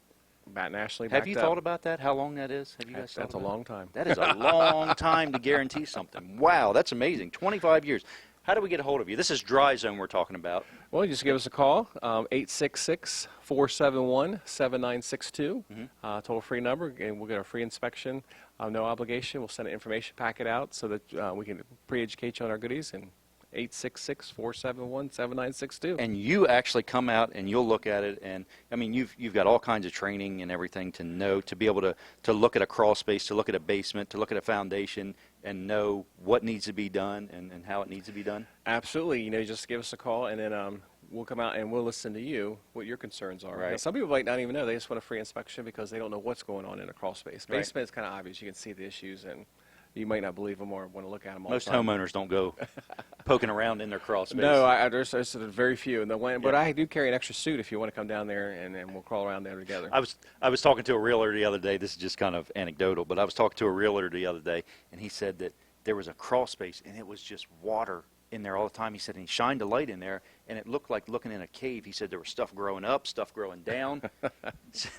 Bat nationally. Have backed you up. thought about that? How long that is? Have you guys That's thought a about long time. That is a long time to guarantee something. Wow, that's amazing. 25 years. How do we get a hold of you? This is Dry Zone we're talking about. Well, you just give us a call, 866-471-7962, toll-free number, and we'll get a free inspection, no obligation. We'll send an information packet out so that we can pre-educate you on our goodies, and 866-471-7962. And you actually come out and you'll look at it, and I mean you've got all kinds of training and everything to know, to be able to look at a crawl space, to look at a basement, to look at a foundation, and know what needs to be done and how it needs to be done. Absolutely. You know, just give us a call, and then we'll come out and we'll listen to you, what your concerns are. Right. Now, some people might not even know. They just want a free inspection because they don't know what's going on in a crawl space. Right. Basement is kind of obvious. You can see the issues, and you might not believe them or want to look at them all Most the time. homeowners don't go poking around in their crawl space. No, there's very few. But Yeah. I do carry an extra suit if you want to come down there, and we'll crawl around there together. I was talking to a realtor the other day. This is just kind of anecdotal, but I was talking to a realtor the other day, and he said that there was a crawl space, and it was just water in there all the time. He said, and he shined a light in there, and it looked like looking in a cave. He said there was stuff growing up, stuff growing down.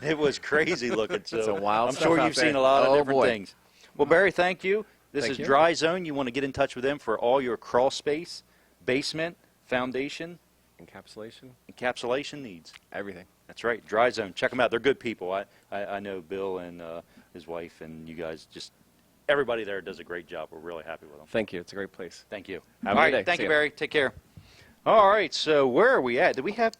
It was crazy looking. So It's a wild I'm stuff sure out you've there. seen a lot of Oh, different boy. things. Well, Barry, thank you. This Thank is you. Dry Zone. You want to get in touch with them for all your crawl space, basement, foundation, encapsulation needs. Everything. That's right, Dry Zone. Check them out. They're good people. I know Bill and his wife, and you guys just, everybody there does a great job. We're really happy with them. Thank you. It's a great place. Thank you. Have a All good right, day. thank See you, ya. Barry. Take care. All right, so where are we at? Do we have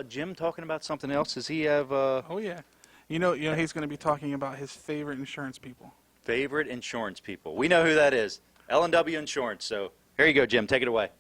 Jim talking about something else? Does he have Oh yeah, you know he's going to be talking about his favorite insurance people. favorite insurance people? We know who that is. L&W Insurance. So here you go, Jim. Take it away.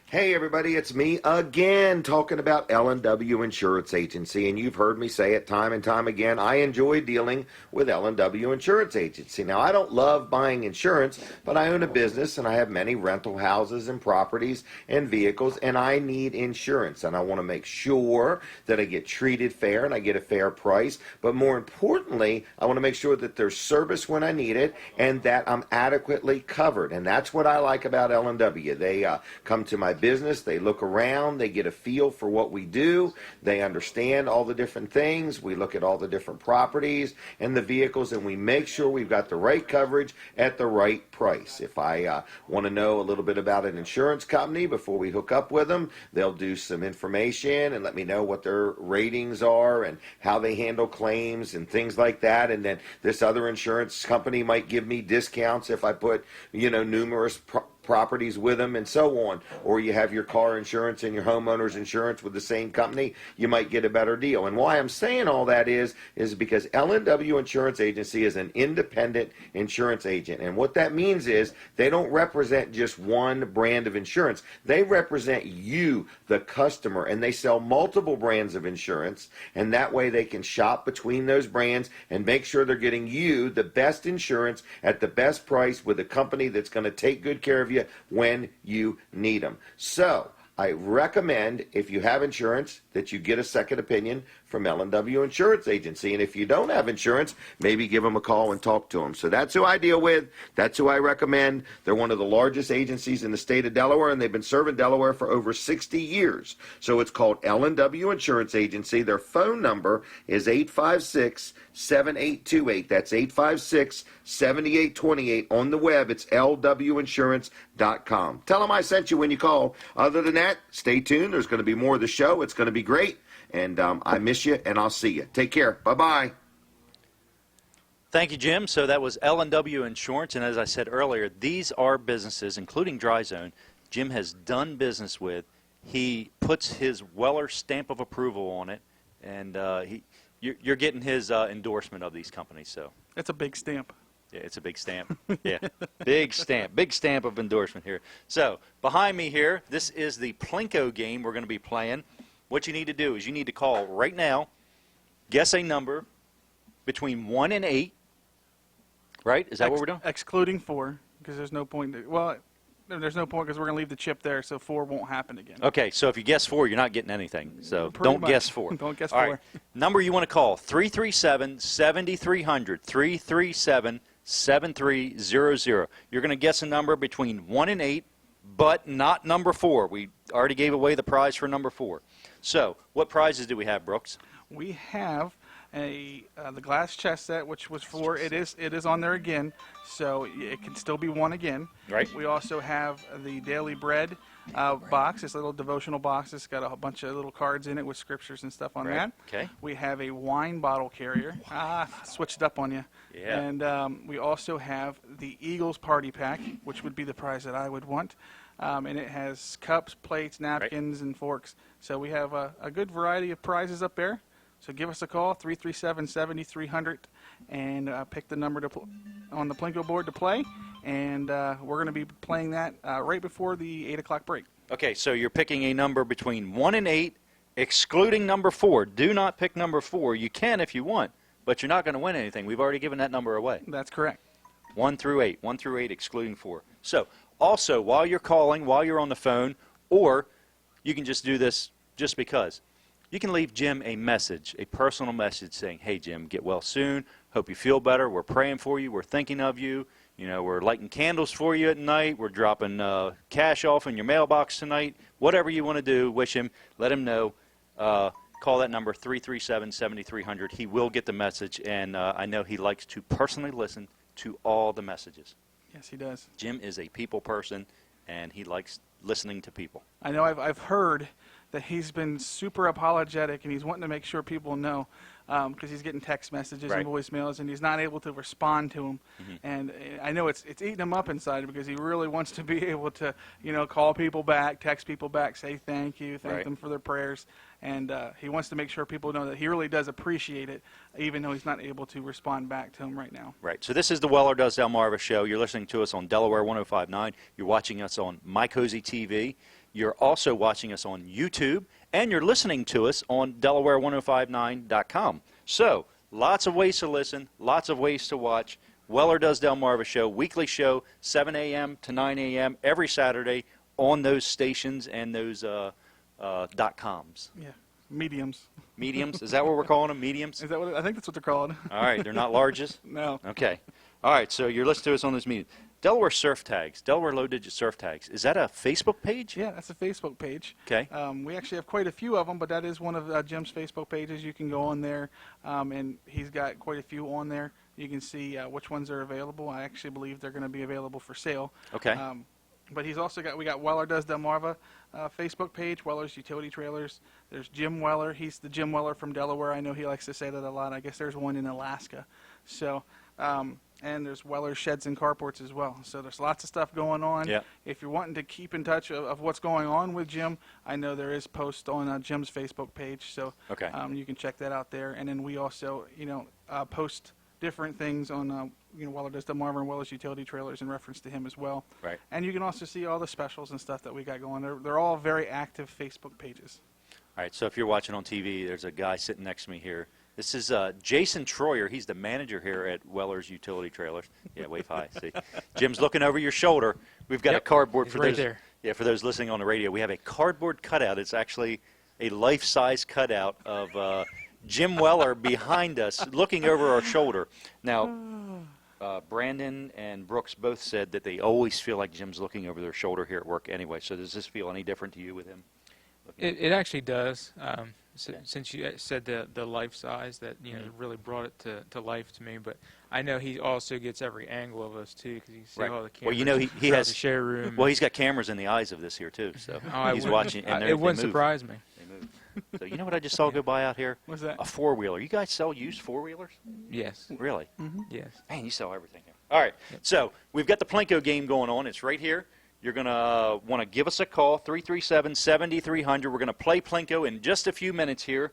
Hey everybody, it's me again talking about L&W Insurance Agency, and you've heard me say it time and time again. I enjoy dealing with L&W Insurance Agency. Now, I don't love buying insurance, but I own a business and I have many rental houses and properties and vehicles, and I need insurance, and I want to make sure that I get treated fair and I get a fair price, but more importantly, I want to make sure that there's service when I need it and that I'm adequately covered, and that's what I like about L&W. They come to my business, they look around, they get a feel for what we do, they understand all the different things, we look at all the different properties and the vehicles, and we make sure we've got the right coverage at the right price. If I want to know a little bit about an insurance company before we hook up with them, they'll do some information and let me know what their ratings are and how they handle claims and things like that, and then this other insurance company might give me discounts if I put, numerous properties with them and so on, or you have your car insurance and your homeowner's insurance with the same company, you might get a better deal. And why I'm saying all that is because L&W Insurance Agency is an independent insurance agent, and what that means is they don't represent just one brand of insurance. They represent you, the customer, and they sell multiple brands of insurance, and that way they can shop between those brands and make sure they're getting you the best insurance at the best price with a company that's going to take good care of you when you need them. So I recommend, if you have insurance, that you get a second opinion from L&W Insurance Agency. And if you don't have insurance, maybe give them a call and talk to them. So that's who I deal with. That's who I recommend. They're one of the largest agencies in the state of Delaware, and they've been serving Delaware for over 60 years. So it's called L&W Insurance Agency. Their phone number is 856-7828. That's 856-7828. On the web, it's lwinsurance.com. Tell them I sent you when you call. Other than that, stay tuned. There's going to be more of the show. It's going to be great. And I miss you, and I'll see you. Take care. Bye-bye. Thank you, Jim. So that was L&W Insurance, and as I said earlier, these are businesses, including Dry Zone, Jim has done business with. He puts his Weller stamp of approval on it, and you're getting his endorsement of these companies. So It's a big stamp. yeah, it's a big stamp. Yeah, big stamp of endorsement here. So behind me here, this is the Plinko game we're going to be playing. What you need to do is you need to call right now, guess a number between 1 and 8, right? Is that what we're doing? Excluding 4, because there's no point. There's no point because we're going to leave the chip there, so 4 won't happen again. Okay, so if you guess 4, you're not getting anything. So Pretty don't much. guess 4. Don't guess All 4. right. Number you want to call, 337-7300, 337-7300. You're going to guess a number between 1 and 8, but not number 4. We already gave away the prize for number 4. So what prizes do we have, Brooks? We have the glass chess set, which was for it is on there again, so it can still be won again. Right. We also have the Daily Bread box. This little devotional box. It's got a bunch of little cards in it with scriptures and stuff on Right. that. Okay. We have a wine bottle carrier. Switched up on you. Yeah. And we also have the Eagles Party Pack, which would be the prize that I would want. And it has cups, plates, napkins, and forks. So we have a good variety of prizes up there. So give us a call, 337-7300, and pick the number on the Plinko board to play. And we're going to be playing that right before the 8 o'clock break. Okay, so you're picking a number between 1 and 8, excluding number 4. Do not pick number 4. You can if you want, but you're not going to win anything. We've already given that number away. That's correct. 1 through 8. 1 through 8, excluding 4. So, also, while you're calling, while you're on the phone, or you can just do this just because, you can leave Jim a message, a personal message saying, hey, Jim, get well soon. Hope you feel better. We're praying for you. We're thinking of you. You know, we're lighting candles for you at night. We're dropping cash off in your mailbox tonight. Whatever you want to do, wish him. Let him know. Call that number, 337-7300. He will get the message, and I know he likes to personally listen to all the messages. Yes, he does. Jim is a people person, and he likes listening to people. I know I've heard that he's been super apologetic, and he's wanting to make sure people know, because he's getting text messages Right. and voicemails, and he's not able to respond to them. Mm-hmm. And I know it's eating him up inside because he really wants to be able to, call people back, text people back, say thank you, thank Right. them for their prayers. And he wants to make sure people know that he really does appreciate it, even though he's not able to respond back to them right now. Right. So this is the Weller Does Delmarva show. You're listening to us on Delaware 105.9. You're watching us on My Cozy TV. You're also watching us on YouTube, and you're listening to us on Delaware1059.com. So, lots of ways to listen, lots of ways to watch. Weller Does Delmarva show, weekly show, 7 a.m. to 9 a.m. every Saturday on those stations and those .coms. Yeah, mediums. Mediums? Is that what we're calling them? Mediums? Is that what I think that's what they're called? All right. They're not larges? No. Okay. All right. So you're listening to us on this medium. Delaware Surf Tags, Delaware Low Digit Surf Tags. Is that a Facebook page? Yeah, that's a Facebook page. Okay. We actually have quite a few of them, but that is one of Jim's Facebook pages. You can go on there, and he's got quite a few on there. You can see which ones are available. I actually believe they're going to be available for sale. Okay. But he's also we got Weller Does Delmarva Facebook page, Weller's Utility Trailers. There's Jim Weller. He's the Jim Weller from Delaware. I know he likes to say that a lot. I guess there's one in Alaska. So, and there's Weller's Sheds and Carports as well. So there's lots of stuff going on. Yeah. If you're wanting to keep in touch of what's going on with Jim, I know there is posts on Jim's Facebook page. So Okay. you can check that out there. And then we also, post different things on Weller Does Delmarva and Weller's Utility Trailers in reference to him as well. Right. And you can also see all the specials and stuff that we got going. They're all very active Facebook pages. All right. So if you're watching on TV, there's a guy sitting next to me here. This is Jason Troyer. He's the manager here at Weller's Utility Trailers. Yeah, wave high. See, Jim's looking over your shoulder. We've got a Yep, cardboard he's for right those. there. Yeah, for those listening on the radio, we have a cardboard cutout. It's actually a life-size cutout of Jim Weller behind us, looking over our shoulder. Now, Brandon and Brooks both said that they always feel like Jim's looking over their shoulder here at work anyway. So does this feel any different to you with him? It actually does. Okay. Since you said the life size, that really brought it to life to me. But I know he also gets every angle of us too, because you see Right. all the cameras. Well, you know, he throughout has the showroom. Well, he's got cameras in the eyes of this here too. So I he's wouldn't- watching, and it wouldn't they move. surprise me. They move. So you know what I just saw go by out here? What's that? A four-wheeler. You guys sell used four-wheelers? Yes. Really? Yes. Man, you sell everything here. All right. So we've got the Plinko game going on. It's right here. You're going to want to give us a call, 337-7300. We're going to play Plinko in just a few minutes here.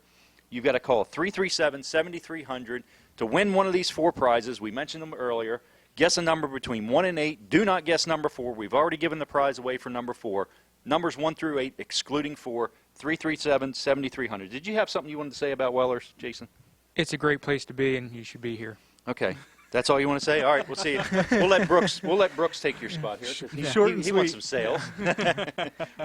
You've got to call 337-7300 to win one of these 4 prizes. We mentioned them earlier. Guess a number between 1 and 8. Do not guess number 4. We've already given the prize away for number 4. Numbers 1 through 8, excluding 4, 337-7300. Did you have something you wanted to say about Weller's, Jason? It's a great place to be, and you should be here. Okay. That's all you want to say? All right, we'll see you. We'll let Brooks take your spot here. 'Cause Short and he wants sweet. some sales.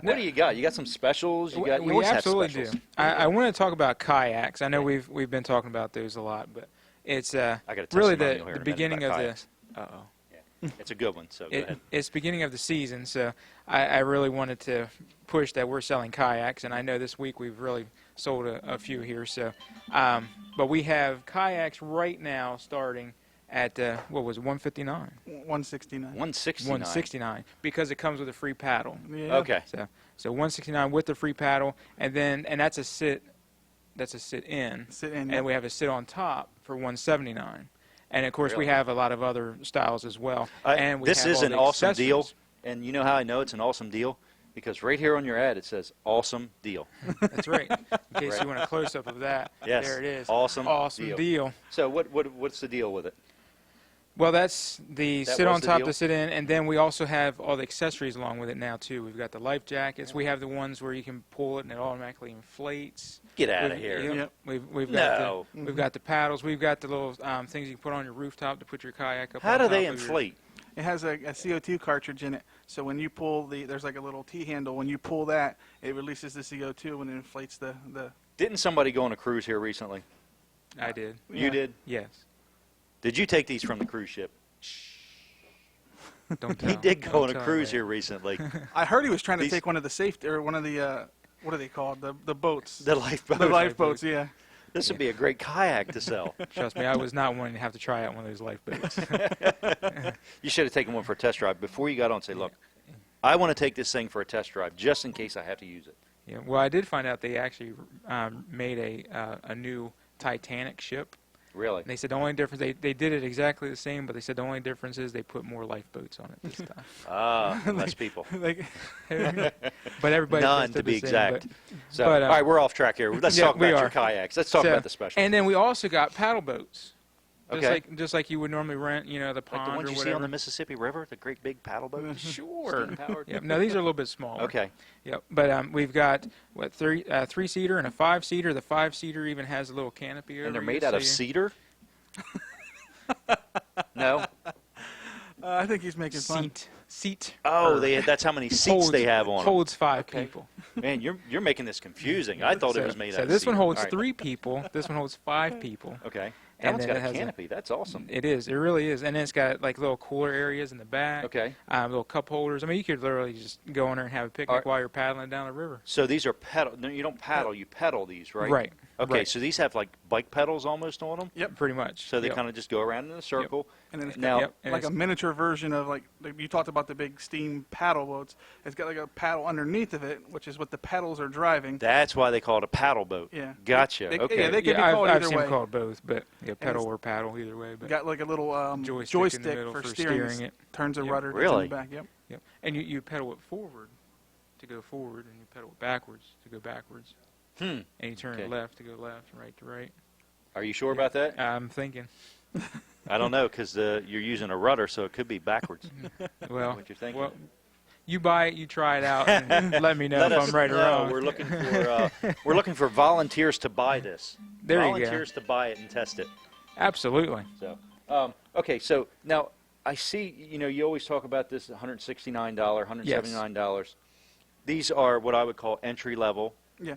What do you got? You got some specials? You We always have absolutely specials. do. I want to talk about kayaks. I know we've been talking about those a lot, but it's I got a really testimonial here in a the minute beginning about of kayaks. the. Uh-oh. It's a good one, so go ahead. It's beginning of the season, so I really wanted to push that we're selling kayaks, and I know this week we've really sold a few here. So, but we have kayaks right now starting at what was it, 159? 169. 169. 169 because it comes with a free paddle. Yeah. Okay. So 169 with the free paddle, and that's a sit. That's a sit in. Sit in. And we have a sit on top for 179. And of course, we Really? have a lot of other styles as well. And we This have is all an the awesome deal, accessories. and you know how I know it's an awesome deal? Because right here on your ad it says awesome deal. That's right. In case Right. you want a close up of that, Yes. there it is. Awesome Awesome deal. So what's the deal with it? Well, that's the That sit was on the top deal? to sit in, and then we also have all the accessories along with it now too. We've got the life jackets. We have the ones where you can pull it and it automatically inflates. Get out of We've- here. Yep. Yep. We've No. got we've got the paddles. We've got the little things you can put on your rooftop to put your kayak up. How on do top they of your- inflate? It has a CO2 cartridge in it, so when you pull there's like a little T-handle. When you pull that, it releases the CO2 and it inflates the. Didn't somebody go on a cruise here recently? I did. You did? Yes. Did you take these from the cruise ship? Don't tell. He did go Don't on a tell cruise that. here recently. I heard he was trying to These- take one of the safety or one of the what are they called? The boats. The lifeboat. The lifeboats. Yeah. This would be a great kayak to sell. Trust me, I was not wanting to have to try out one of those lifeboats. You should have taken one for a test drive before you got on. Say, look, I want to take this thing for a test drive just in case I have to use it. Yeah. Well, I did find out they actually made a new Titanic ship. Really? And they said the only difference they did it exactly the same, but they said the only difference is they put more lifeboats on it this time. Ah, less people. Like, But everybody None, said to the be same, exact. So, but, all right, we're off track here. Let's yeah, talk we about your are. kayaks. Let's talk So- about the special. And then we also got paddle boats. Okay. Just like you would normally rent, the Like pond the ones or you see whatever. on the Mississippi River, the great big paddle boats? Sure. Steam-powered? Yep. No, these are a little bit smaller. Okay. Yep. But we've got three-seater and a five-seater. The five-seater even has a little canopy over And they're you, made out so of you- cedar? No? I think he's making fun. Seat. Oh, that's how many seats they have on them. Holds five Okay. people. Man, you're making this confusing. I thought it was made out So of this one cedar. holds All right. 3 people. This one holds 5 people. Okay. That And one's then got it a has a- canopy. That's awesome. It is. It really is. And then it's got like little cooler areas in the back. Okay. Little cup holders. I mean, you could literally just go in there and have a picnic Are- while you're paddling down the river. So these are pedal. No, you don't paddle. You pedal these, right? Right. Okay. Right. So these have like bike pedals almost on them. Yep. Pretty much. So they Yep. kind of just go around in a circle. And then it's got Now, Yep. And like a it's- miniature version of like you talked about the big steam paddle boats. It's got like a paddle underneath of it, which is what the pedals are driving. that's why they call it a paddle boat. Yeah. Gotcha. They- Okay. yeah, they can be I've, called I've either seen way. them called both, but yeah, pedal it's- or paddle either way. But Got like a little joystick in the middle for for steering. steering it. Turns a Yep. rudder. that's Really? In the back. Yep. Yep. And you pedal it forward to go forward, and you pedal it backwards to go backwards, and you turn Okay. it left to go left, and right to right. Are you sure about that? I'm thinking. I don't know because you're using a rudder, so it could be backwards. Well, What you're thinking? well, you buy it, you try it out, and let me know Let if us I'm right or know. wrong. We're looking for volunteers to buy this. There you go. volunteers to buy it and test it. Absolutely. So, okay. So now I see. You always talk about this $169, $179. These are what I would call entry level. Yeah.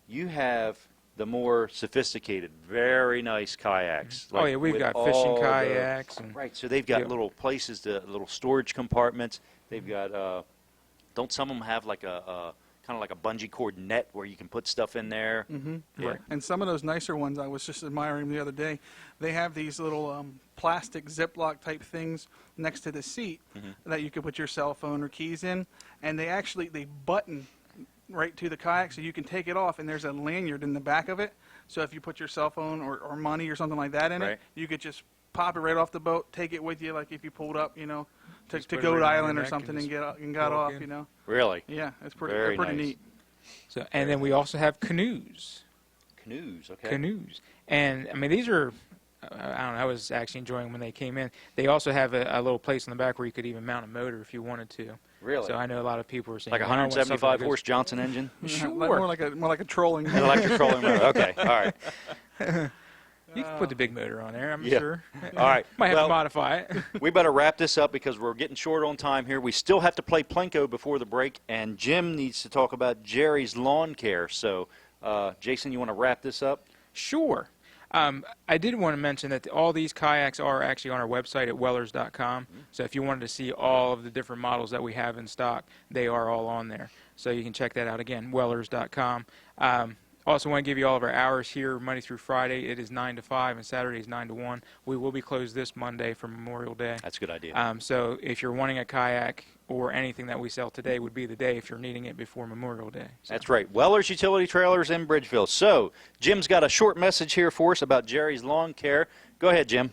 You have the more sophisticated, very nice kayaks. Oh, yeah, we've with got all fishing the- kayaks and- right. So they've got Yep. little places, little storage compartments. They've got. Don't some of them have like a kind of like a bungee cord net where you can put stuff in there? Mm-hmm. Yeah. Right. And some of those nicer ones I was just admiring the other day, they have these little plastic Ziploc type things next to the seat that you can put your cell phone or keys in, and they button right to the kayak so you can take it off, and there's a lanyard in the back of it. So if you put your cell phone or money or something like that in Right. it, you could just pop it right off the boat, take it with you, like if you pulled up, to Just put it Goat right on your Island or neck something and and got walk off, in. Really? Yeah, it's pretty, Very they're pretty nice. neat. So, and then we also have canoes. Canoes. Okay. Canoes. And I mean, these are, I don't know, I was actually enjoying when they came in. They also have a little place in the back where you could even mount a motor if you wanted to. Really? So I know a lot of people are saying, Like a "Well, I want something 175 that goes-" horse Johnson engine? Sure. More like a trolling. An electric trolling motor. Okay. All right. You can put the big motor on there, I'm Yeah. sure. All right. Might have Well, to modify it. we better wrap this up because we're getting short on time here. We still have to play Plinko before the break, and Jim needs to talk about Jerry's lawn care. So, Jason, you want to wrap this up? Sure. I did want to mention that all these kayaks are actually on our website at wellers.com. So if you wanted to see all of the different models that we have in stock, they are all on there. So you can check that out again, wellers.com. Also want to give you all of our hours here, Monday through Friday. It is 9 to 5, and Saturday is 9 to 1. We will be closed this Monday for Memorial Day. That's a good idea. So if you're wanting a kayak or anything that we sell today would be the day if you're needing it before Memorial Day. So. That's right. Weller's Utility Trailers in Bridgeville. So Jim's got a short message here for us about Jerry's Lawn Care. Go ahead, Jim.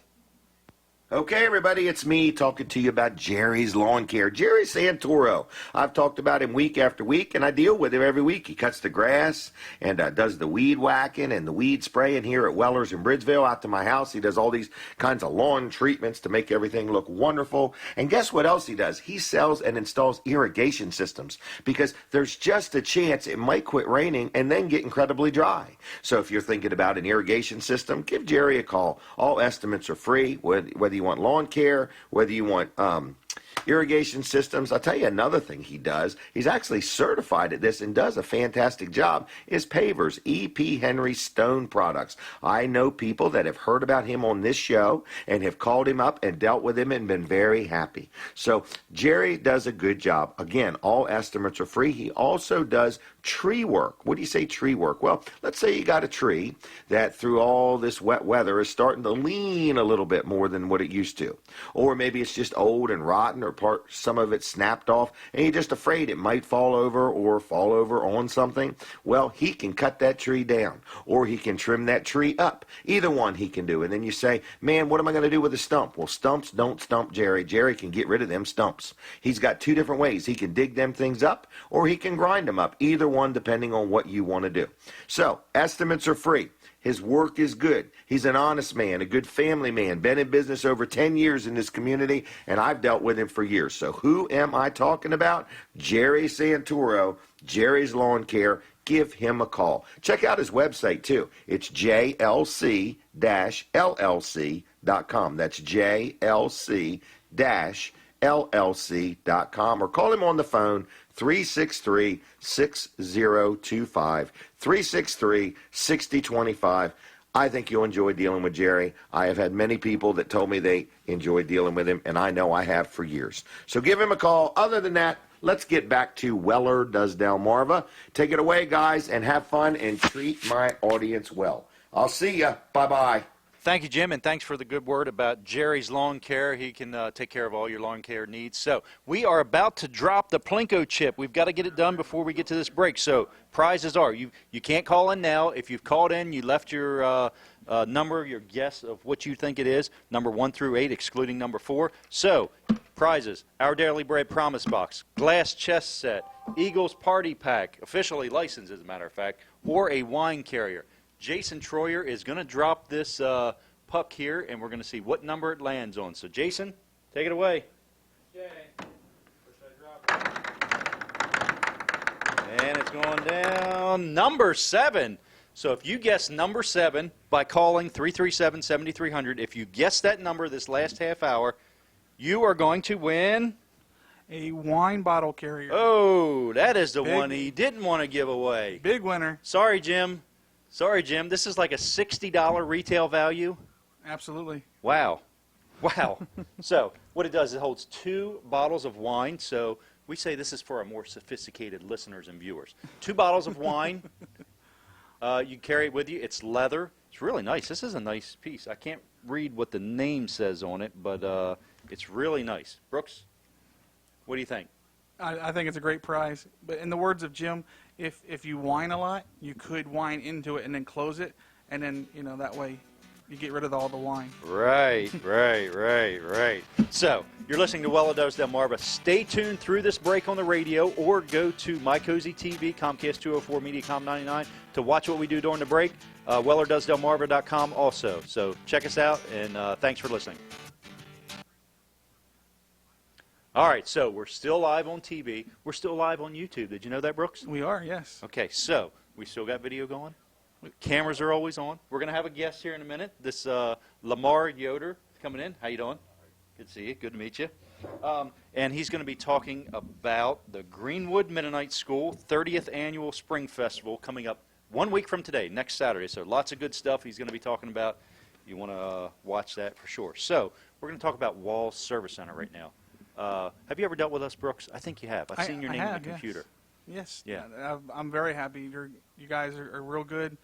Okay, everybody, it's me talking to you about Jerry's Lawn Care. Jerry Santoro. I've talked about him week after week, and I deal with him every week. He cuts the grass and does the weed whacking and the weed spraying here at Weller's in Bridgeville out to my house. He does all these kinds of lawn treatments to make everything look wonderful. And guess what else he does? He sells and installs irrigation systems because there's just a chance it might quit raining and then get incredibly dry. So if you're thinking about an irrigation system, give Jerry a call. All estimates are free, whether you want lawn care, whether you want irrigation systems. I'll tell you another thing he does. He's actually certified at this and does a fantastic job, is pavers, E.P. Henry Stone products. I know people that have heard about him on this show and have called him up and dealt with him and been very happy. So Jerry does a good job. Again, all estimates are free. He also does tree work. What do you say tree work? Well, let's say you got a tree that through all this wet weather is starting to lean a little bit more than what it used to. Or maybe it's just old and rotten or some of it snapped off and you're just afraid it might fall over or fall over on something. Well, he can cut that tree down or he can trim that tree up. Either one he can do. And then you say, man, what am I going to do with a stump? Well, stumps don't stump Jerry. Jerry can get rid of them stumps. He's got two different ways. He can dig them things up or he can grind them up. Either one depending on what you want to do. So, estimates are free. His work is good. He's an honest man, a good family man, been in business over 10 years in this community, and I've dealt with him for years. So who am I talking about? Jerry Santoro, Jerry's Lawn Care. Give him a call. Check out his website, too. It's jlc-llc.com. That's jlc-llc.com. Or call him on the phone, 363-6025, 363-6025. I think you'll enjoy dealing with Jerry. I have had many people that told me they enjoyed dealing with him, and I know I have for years. So give him a call. Other than that, let's get back to Weller Does Delmarva. Take it away, guys, and have fun and treat my audience well. I'll see ya. Bye-bye. Thank you, Jim, and thanks for the good word about Jerry's Lawn Care. He can take care of all your lawn care needs. So we are about to drop the Plinko chip. We've got to get it done before we get to this break. So prizes are, you can't call in now. If you've called in, you left your number, your guess of what you think it is, number 1 through 8, excluding number 4. So prizes, Our Daily Bread Promise Box, glass chess set, Eagles Party Pack, officially licensed as a matter of fact, or a wine carrier. Jason Troyer is going to drop this puck here, and we're going to see what number it lands on. So, Jason, take it away. Okay. Where should I drop it? And it's going down number 7. So if you guess number 7 by calling 337-7300, if you guess that number this last half hour, you are going to win A wine bottle carrier. Oh, that is the Big- one he didn't want to give away. Big winner. Sorry, Jim. This is like a $60 retail value. Absolutely. Wow. So what it does, it holds 2 bottles of wine. So we say this is for our more sophisticated listeners and viewers. 2 bottles of wine. You carry it with you. It's leather. It's really nice. This is a nice piece. I can't read what the name says on it, but it's really nice. Brooks, what do you think? I think it's a great prize. But in the words of Jim, if you whine a lot, you could whine into it and then close it, and then, that way you get rid of all the wine. Right. So, you're listening to Weller Does Delmarva. Stay tuned through this break on the radio or go to My Cozy TV, Comcast 204, Mediacom 99 to watch what we do during the break. WellerDoesDelmarva.com also. So, check us out, and thanks for listening. All right, so we're still live on TV. We're still live on YouTube. Did you know that, Brooks? We are, yes. Okay, so we still got video going. Cameras are always on. We're going to have a guest here in a minute. This Lamar Yoder coming in. How you doing? Good to see you. Good to meet you. And he's going to be talking about the Greenwood Mennonite School 30th Annual Spring Festival coming up 1 week from today, next Saturday. So lots of good stuff he's going to be talking about. You want to watch that for sure. So we're going to talk about Wall Service Center right now. Have you ever dealt with us, Brooks? I think you have. I've seen your name on the computer. Yes. Yeah. I'm very happy. You guys are real good.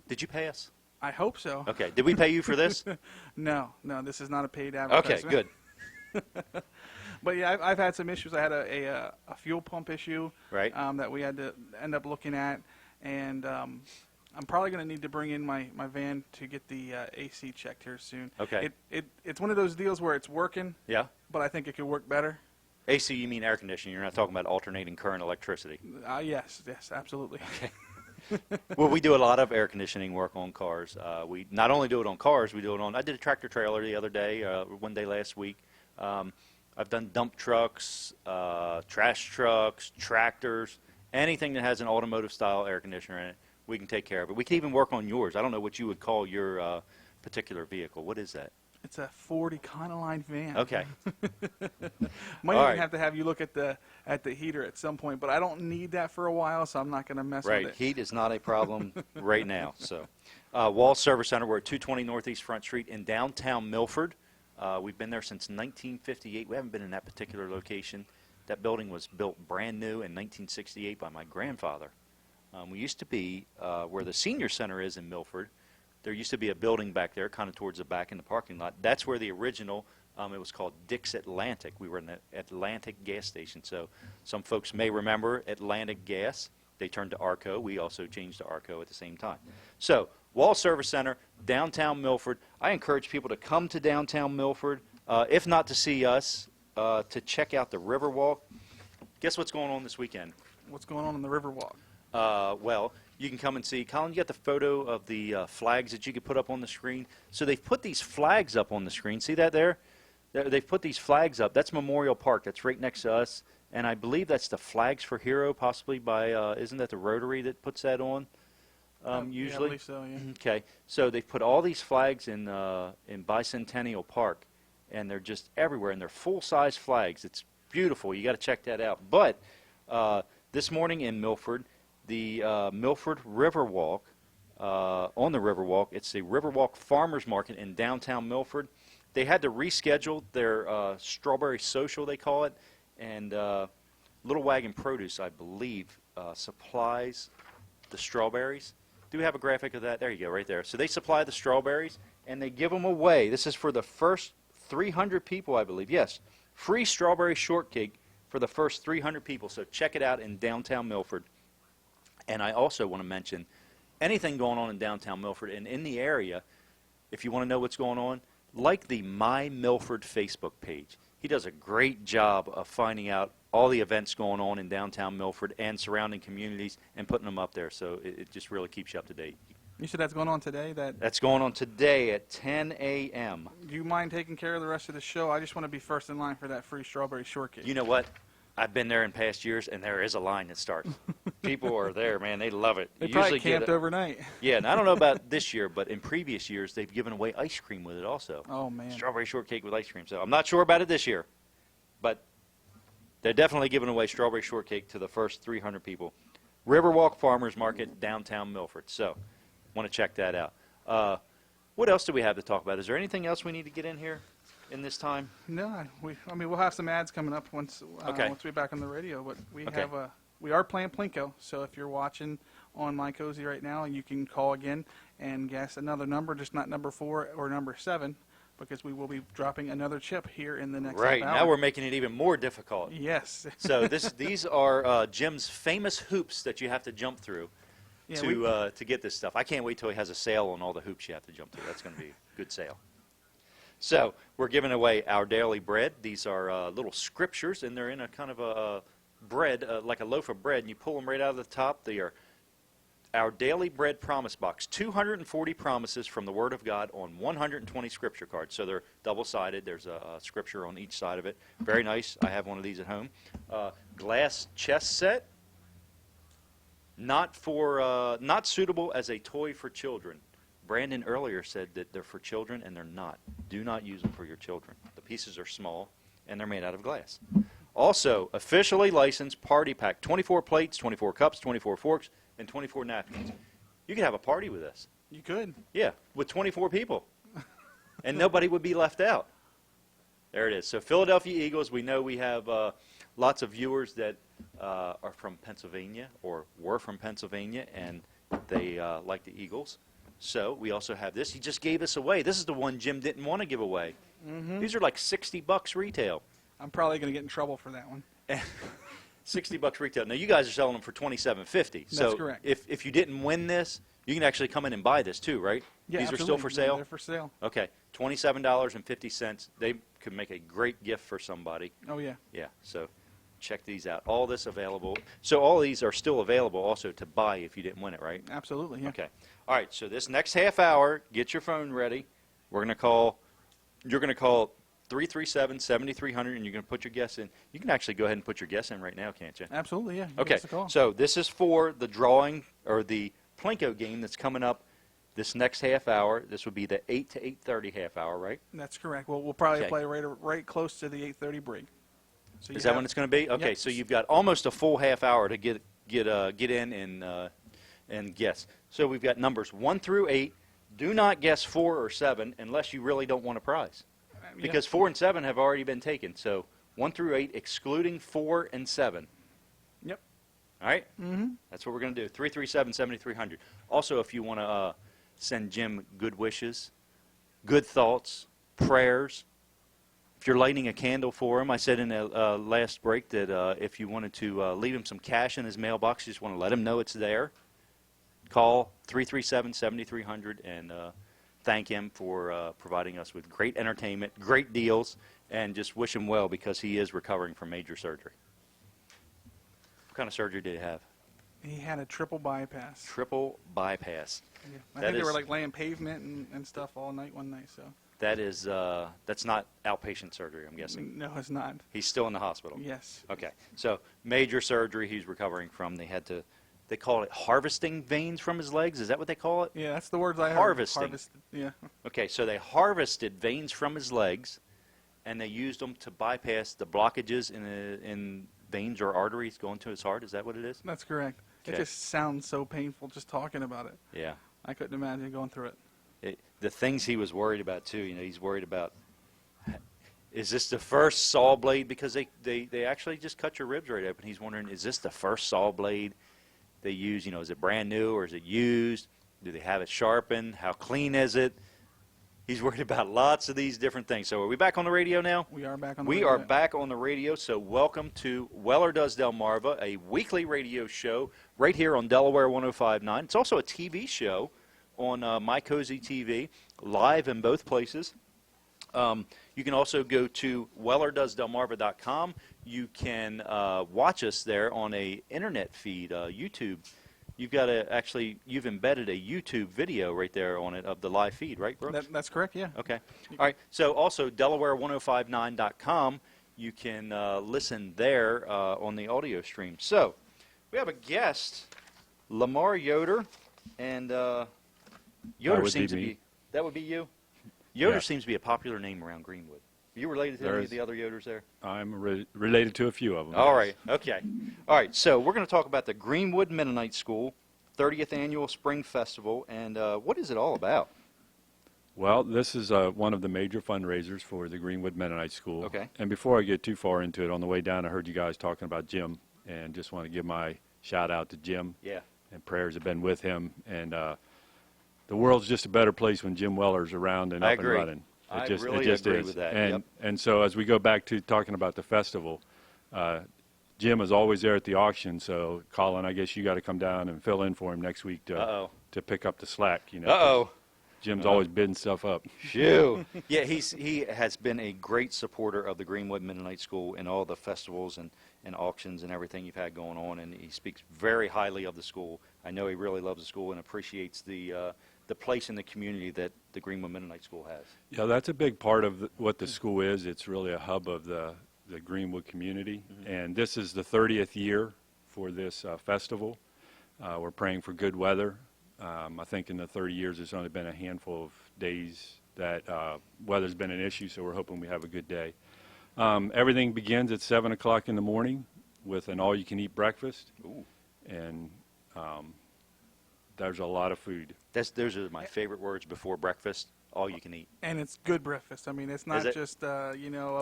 Did you pay us? I hope so. Okay. Did we pay you for this? No, this is not a paid Okay, advertisement. good. But yeah, I've had some issues. I had a fuel pump issue Right. that we had to end up looking at, and I'm probably going to need to bring in my van to get the AC checked here soon. Okay. It's one of those deals where it's working, Yeah. but I think it could work better. AC, you mean air conditioning. You're not talking about alternating current electricity. Yes, absolutely. Well, we do a lot of air conditioning work on cars. We not only do it on cars, we do it on. I did a tractor trailer the other day, one day last week. I've done dump trucks, trash trucks, tractors, anything that has an automotive style air conditioner in it. We can take care of it. We can even work on yours. I don't know what you would call your particular vehicle. What is that? It's a Ford Econoline van. Okay. Might All even right. have to have you look at the heater at some point, but I don't need that for a while, so I'm not going to mess Right. with it. Heat is not a problem right now. So, Wall Service Center, we're at 220 Northeast Front Street in downtown Milford. We've been there since 1958. We haven't been in that particular location. That building was built brand new in 1968 by my grandfather. We used to be where the senior center is in Milford. There used to be a building back there, kind of towards the back in the parking lot. That's where the original, it was called Dick's Atlantic. We were in the Atlantic gas station. So some folks may remember Atlantic Gas. They turned to Arco. We also changed to Arco at the same time. So Wall Service Center, downtown Milford. I encourage people to come to downtown Milford, if not to see us, to check out the Riverwalk. Guess what's going on this weekend? What's going on in the Riverwalk? Well, you can come and see. Colin, you got the photo of the flags that you could put up on the screen. So they've put these flags up on the screen. See that there? They've put these flags up. That's Memorial Park. That's right next to us. And I believe that's the Flags for Hero, possibly by, isn't that the Rotary that puts that on usually? Yeah, I believe so, yeah. Okay. So they've put all these flags in Bicentennial Park, and they're just everywhere, and they're full-size flags. It's beautiful. You got to check that out. But this morning in Milford, the Milford Riverwalk, on the Riverwalk, it's the Riverwalk Farmers Market in downtown Milford. They had to reschedule their Strawberry Social, they call it, and Little Wagon Produce, I believe, supplies the strawberries. Do we have a graphic of that? There you go, right there. So they supply the strawberries, and they give them away. This is for the first 300 people, I believe. Yes, free strawberry shortcake for the first 300 people. So check it out in downtown Milford. And I also want to mention anything going on in downtown Milford and in the area, if you want to know what's going on, like the My Milford Facebook page. He does a great job of finding out all the events going on in downtown Milford and surrounding communities and putting them up there. So it just really keeps you up to date. You said that's going on today? That's going on today at 10 a.m. Do you mind taking care of the rest of the show? I just want to be first in line for that free strawberry shortcake. You know what? I've been there in past years, and there is a line that starts. People are there, man. They love it. They You probably usually get camped overnight. Yeah, and I don't know about this year, but in previous years, they've given away ice cream with it also. Oh, man. Strawberry shortcake with ice cream. So I'm not sure about it this year, but they're definitely giving away strawberry shortcake to the first 300 people. Riverwalk Farmers Market, downtown Milford. So want to check that out. What else do we have to talk about? Is there anything else we need to get in here in this time? No, we'll have some ads coming up once Okay. once we're back on the radio. But Okay. we are playing Plinko. So if you're watching on My Cozy right now, you can call again and guess another number, just not number 4 or number 7, because we will be dropping another chip here in the next Right. half hour. Now we're making it even more difficult. Yes. So these are Jim's famous hoops that you have to jump through Yeah, to get this stuff. I can't wait till he has a sale on all the hoops you have to jump through. That's going to be a good sale. So we're giving away our daily bread. These are little scriptures, and they're in a kind of a bread, like a loaf of bread, and you pull them right out of the top. They are our daily bread promise box, 240 promises from the Word of God on 120 scripture cards. So they're double-sided. There's a scripture on each side of it. Very nice. I have one of these at home. Glass chess set. Not suitable as a toy for children. Brandon earlier said that they're for children, and they're not. Do not use them for your children. The pieces are small, and they're made out of glass. Also, officially licensed party pack, 24 plates, 24 cups, 24 forks, and 24 napkins. You could have a party with this. You could. Yeah, with 24 people. And nobody would be left out. There it is. So Philadelphia Eagles, we know we have lots of viewers that are from Pennsylvania or were from Pennsylvania, and they like the Eagles. So we also have this. He just gave this away. This is the one Jim didn't want to give away. These are like $60 retail. I'm probably going to get in trouble for that one. $60 retail. Now you guys are selling them for $27.50. So That's correct. if you didn't win this, you can actually come in and buy this too, right? Yeah, These are still absolutely. for sale? They're for sale. Okay, $27.50. They could make a great gift for somebody. Oh, yeah. Yeah, so check these out. All this available. So all these are still available also to buy if you didn't win it, right? Absolutely, yeah. Okay. All right, so this next half hour, get your phone ready. You're going to call 337-7300, and you're going to put your guess in. You can actually go ahead and put your guess in right now, can't you? Absolutely, yeah. Give Okay, us a call. so this is for the drawing or the Plinko game that's coming up this next half hour. This would be the 8 to 8:30 half hour, right? That's correct. Well, we'll probably Okay. play right close to the 8:30 break. So Is that when it's going to be? Okay, Yep. so you've got almost a full half hour to get in and guess. So we've got numbers 1 through 8. Do not guess 4 or 7 unless you really don't want a prize, because 4 and 7 have already been taken. So 1 through 8, excluding 4 and 7. Yep. All right? Mm-hmm. That's what we're going to do. 337-7300. Also, if you want to send Jim good wishes, good thoughts, prayers, if you're lighting a candle for him, I said in the last break that if you wanted to leave him some cash in his mailbox, you just want to let him know it's there, call 337-7300 and thank him for providing us with great entertainment, great deals, and just wish him well because he is recovering from major surgery. What kind of surgery did he have? He had a triple bypass. Triple bypass. Yeah. I That think they were is- like laying pavement and stuff all night one night. So That is that's not outpatient surgery, I'm guessing. no, it's not. He's still in the hospital. Yes. Okay. So major surgery he's recovering from. They call it harvesting veins from his legs. Is that what they call it? Yeah, that's the words I heard. Harvesting. Harvested. Yeah. Okay, so they harvested veins from his legs, and they used them to bypass the blockages in veins or arteries going to his heart. Is that what it is? That's correct. Okay. It just sounds so painful just talking about it. Yeah. I couldn't imagine going through it. The things he was worried about too. He's worried about. Is this the first saw blade? Because they actually just cut your ribs right open. He's wondering, is this the first saw blade they use? Is it brand new or is it used? Do they have it sharpened? How clean is it? He's worried about lots of these different things. So are we back on the radio now? We are back on the We radio. are back on the radio, so welcome to Weller Does Delmarva, a weekly radio show right here on Delaware 105.9. It's also a TV show on My Cozy TV, live in both places. You can also go to WellerDoesDelmarva.com. You can watch us there on a internet feed, YouTube. You've embedded a YouTube video right there on it of the live feed, right, Brooks? That's correct, yeah. Okay. All right. So also Delaware1059.com. You can listen there on the audio stream. So we have a guest, Lamar Yoder, and Yoder would seems be to me. be. That would be you. Yoder Yeah. seems to be a popular name around Greenwood. Are you related to There any of is. the other Yoders there? I'm related to a few of them. All right. Okay. All right. So we're going to talk about the Greenwood Mennonite School 30th Annual Spring Festival, and what is it all about? Well, this is one of the major fundraisers for the Greenwood Mennonite School. Okay. And before I get too far into it, on the way down, I heard you guys talking about Jim, and just want to give my shout out to Jim. Yeah. And prayers have been with him, and the world's just a better place when Jim Weller's around and I up agree. and running. I It really just agree is. with that, And yep. and so as we go back to talking about the festival, Jim is always there at the auction. So Colin, I guess you got to come down and fill in for him next week Uh-oh. to pick up the slack. Uh-oh. Jim's always bidding stuff up. Phew. Yeah, he has been a great supporter of the Greenwood Mennonite School in all the festivals and auctions and everything you've had going on, and he speaks very highly of the school. I know he really loves the school and appreciates the place in the community that the Greenwood Mennonite School has. Yeah, that's a big part of what the school is. It's really a hub of the Greenwood community. And this is the 30th year for this festival. We're praying for good weather. I think in the 30 years, there's only been a handful of days that weather's been an issue, so we're hoping we have a good day. Everything begins at 7 o'clock in the morning with an all-you-can-eat breakfast. Ooh. And there's a lot of food. Those are my favorite words before breakfast. All you can eat. And it's good breakfast. I mean, it's not it? just a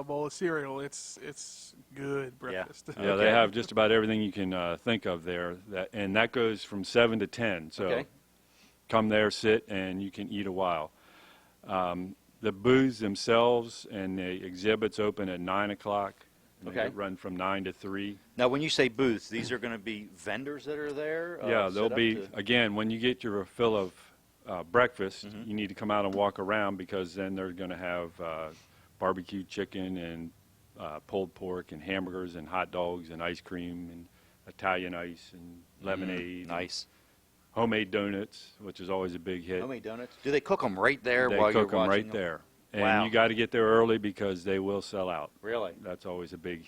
bowl of cereal. It's good breakfast. Yeah, Okay. they have just about everything you can think of there, and that goes from 7 to 10. So Okay. come there, sit, and you can eat a while. The booths themselves and the exhibits open at 9 o'clock. And Okay. They run from 9 to 3. Now, when you say booths, these are going to be vendors that are there? Yeah, set they'll up be, to- again, when you get your fill of breakfast, Mhm. you need to come out and walk around because then they're going to have barbecued chicken and pulled pork and hamburgers and hot dogs and ice cream and Italian ice and lemonade. and Nice. homemade donuts, which is always a big hit. Homemade donuts. Do they cook them right there They while you're cook them watching right them? there. And Wow. you got to get there early because they will sell out. Really? That's always a big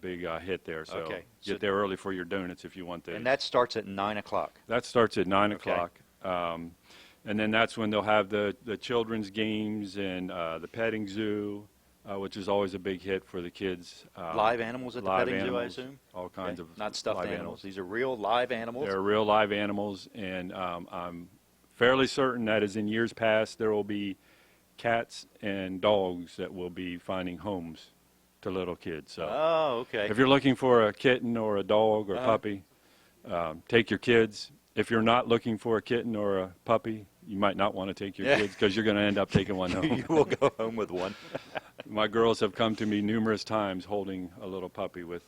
hit there. So Okay. get So- there early for your donuts if you want those. And that starts at 9 o'clock. That starts at 9 Okay. o'clock. And then that's when they'll have the children's games and the petting zoo, which is always a big hit for the kids. Live animals at the live petting zoo, I animals, assume? all kinds Okay. of Not stuffed live animals. These are real live animals. They're real live animals, and I'm fairly certain that as in years past, there will be cats and dogs that will be finding homes to little kids. So Oh, okay. if you're looking for a kitten or a dog or Uh-huh. puppy, take your kids. If you're not looking for a kitten or a puppy, you might not want to take your Yeah. kids because you're going to end up taking one home. You will go home with one. My girls have come to me numerous times holding a little puppy with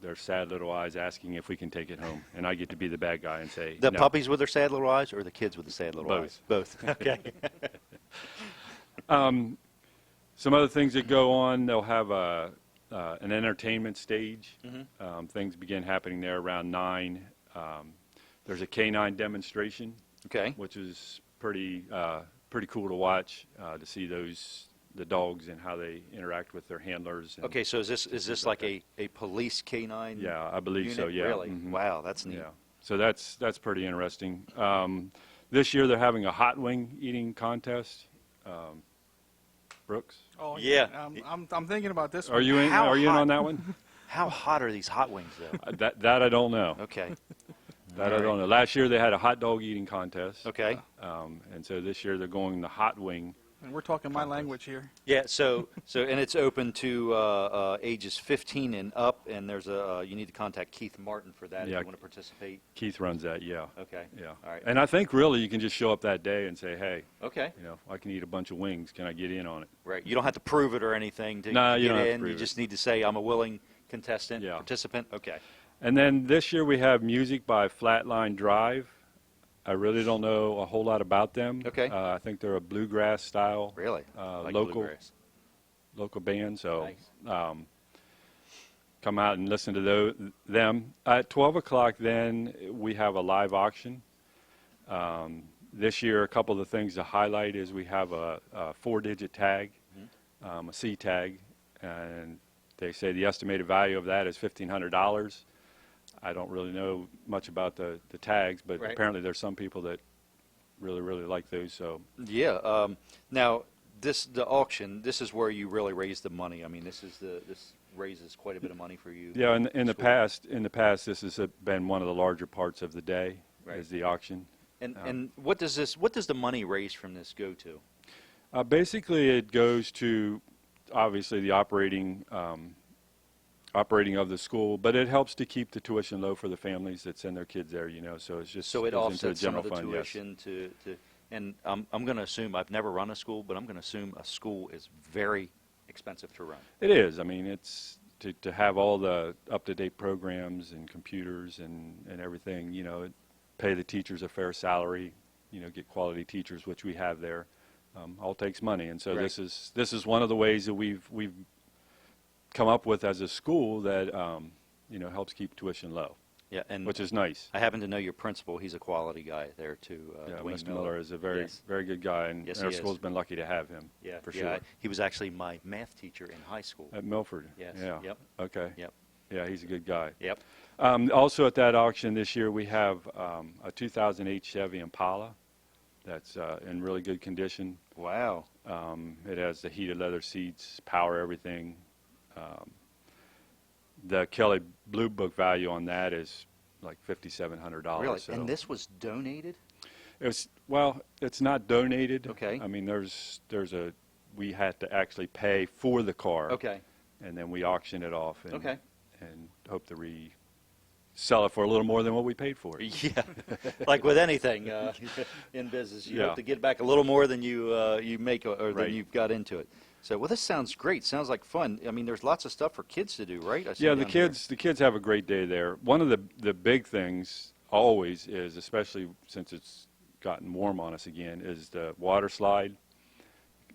their sad little eyes asking if we can take it home. And I get to be the bad guy and say, The no. puppies with their sad little eyes or the kids with the sad little Both. eyes? Both. Okay. Some other things that go on, they'll have an entertainment stage. Mhm. Things begin happening there around 9. There's a canine demonstration, Okay. which is pretty cool to watch, to see the dogs and how they interact with their handlers. And, Okay, so is this like a police canine Yeah, I believe unit? so, yeah. Really? Mhm. Wow, that's neat. Yeah. So that's pretty interesting. This year they're having a hot wing eating contest. Brooks, Oh Yeah. I'm thinking about this are one. you in? How Are you in hot? on that one? How hot are these hot wings, though? That I don't know. Okay. That I don't know. Last year they had a hot dog eating contest. Okay. And so this year they're going the hot wing. And we're talking my language here. Yeah. So and it's open to ages 15 and up, and there's you need to contact Keith Martin for that Yeah. if you want to participate. Keith runs that, yeah. Okay. Yeah. All right. And I think really you can just show up that day and say, hey, Okay. I can eat a bunch of wings. Can I get in on it? Right. You don't have to prove it or anything to No, you get don't have to in. prove You it. just need to say I'm a willing contestant, Yeah. participant. Okay. And then this year we have music by Flatline Drive. I really don't know a whole lot about them. Okay. I think they're a bluegrass style Really? I like local bluegrass. local band. So Nice. come out and listen to them. At 12 o'clock then we have a live auction. This year a couple of the things to highlight is we have a 4-digit tag, a C tag, and they say the estimated value of that is $1,500. I don't really know much about the tags, but Right. apparently there's some people that really, really like those. So Yeah. Now, the auction. This is where you really raise the money. I mean, this raises quite a bit of money for you. yeah, in the School. past, this has been one of the larger parts of the day, Right. is the auction. And what does the money raised from this go to? Basically, it goes to obviously the operating of the school, but it helps to keep the tuition low for the families that send their kids there. So it's just So it goes into offsets some of the general fund, yes. tuition to and I'm going to assume, I've never run a school, but I'm going to assume a school is very expensive to run. It is. I mean, it's to have all the up-to-date programs and computers and everything, pay the teachers a fair salary, get quality teachers, which we have there, all takes money. And so Right. this is one of the ways that we've come up with as a school that, helps keep tuition low, Yeah, and which is nice. I happen to know your principal. He's a quality guy there too. Yeah, Dwayne Mr. Miller is a very, Yes. very good guy, and Yes, our he is. school's been lucky to have him, Yeah, for yeah, sure. he was actually my math teacher in high school. At Milford. Yes. Yeah. Yep. Okay. Yep. Yeah, he's a good guy. Yep. Also at that auction this year, we have a 2008 Chevy Impala that's in really good condition. Wow. It has the heated leather seats, power everything. The Kelly Blue Book value on that is like $5,700. Really? So And this was donated? It's not donated. Okay. I mean, we had to actually pay for the car. Okay. And then we auction it off. And, Okay. And hope to sell it for a little more than what we paid for it. Yeah, like with anything in business, you Yeah. hope to get back a little more than you make or Right. than you've got into it. So, well, this sounds great. Sounds like fun. I mean, there's lots of stuff for kids to do, right? I see Yeah, down here. the kids have a great day there. One of the big things always is, especially since it's gotten warm on us again, is the water slide.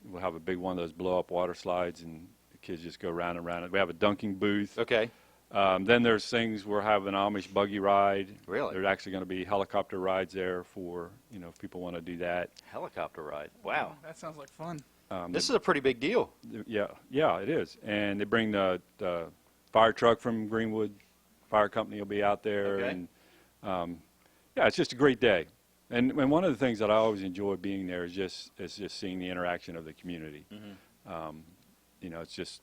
We'll have a big one of those blow up water slides, and the kids just go round and round it. We have a dunking booth. Okay. Then there's things, we're having an Amish buggy ride. Really? There's actually going to be helicopter rides there for, if people want to do that. Helicopter ride. Wow. That sounds like fun. This is a pretty big deal. Yeah, it is. And they bring the fire truck from Greenwood Fire Company will be out there. Okay. And yeah, it's just a great day. And one of the things that I always enjoy being there is just seeing the interaction of the community. Mm-hmm. It's just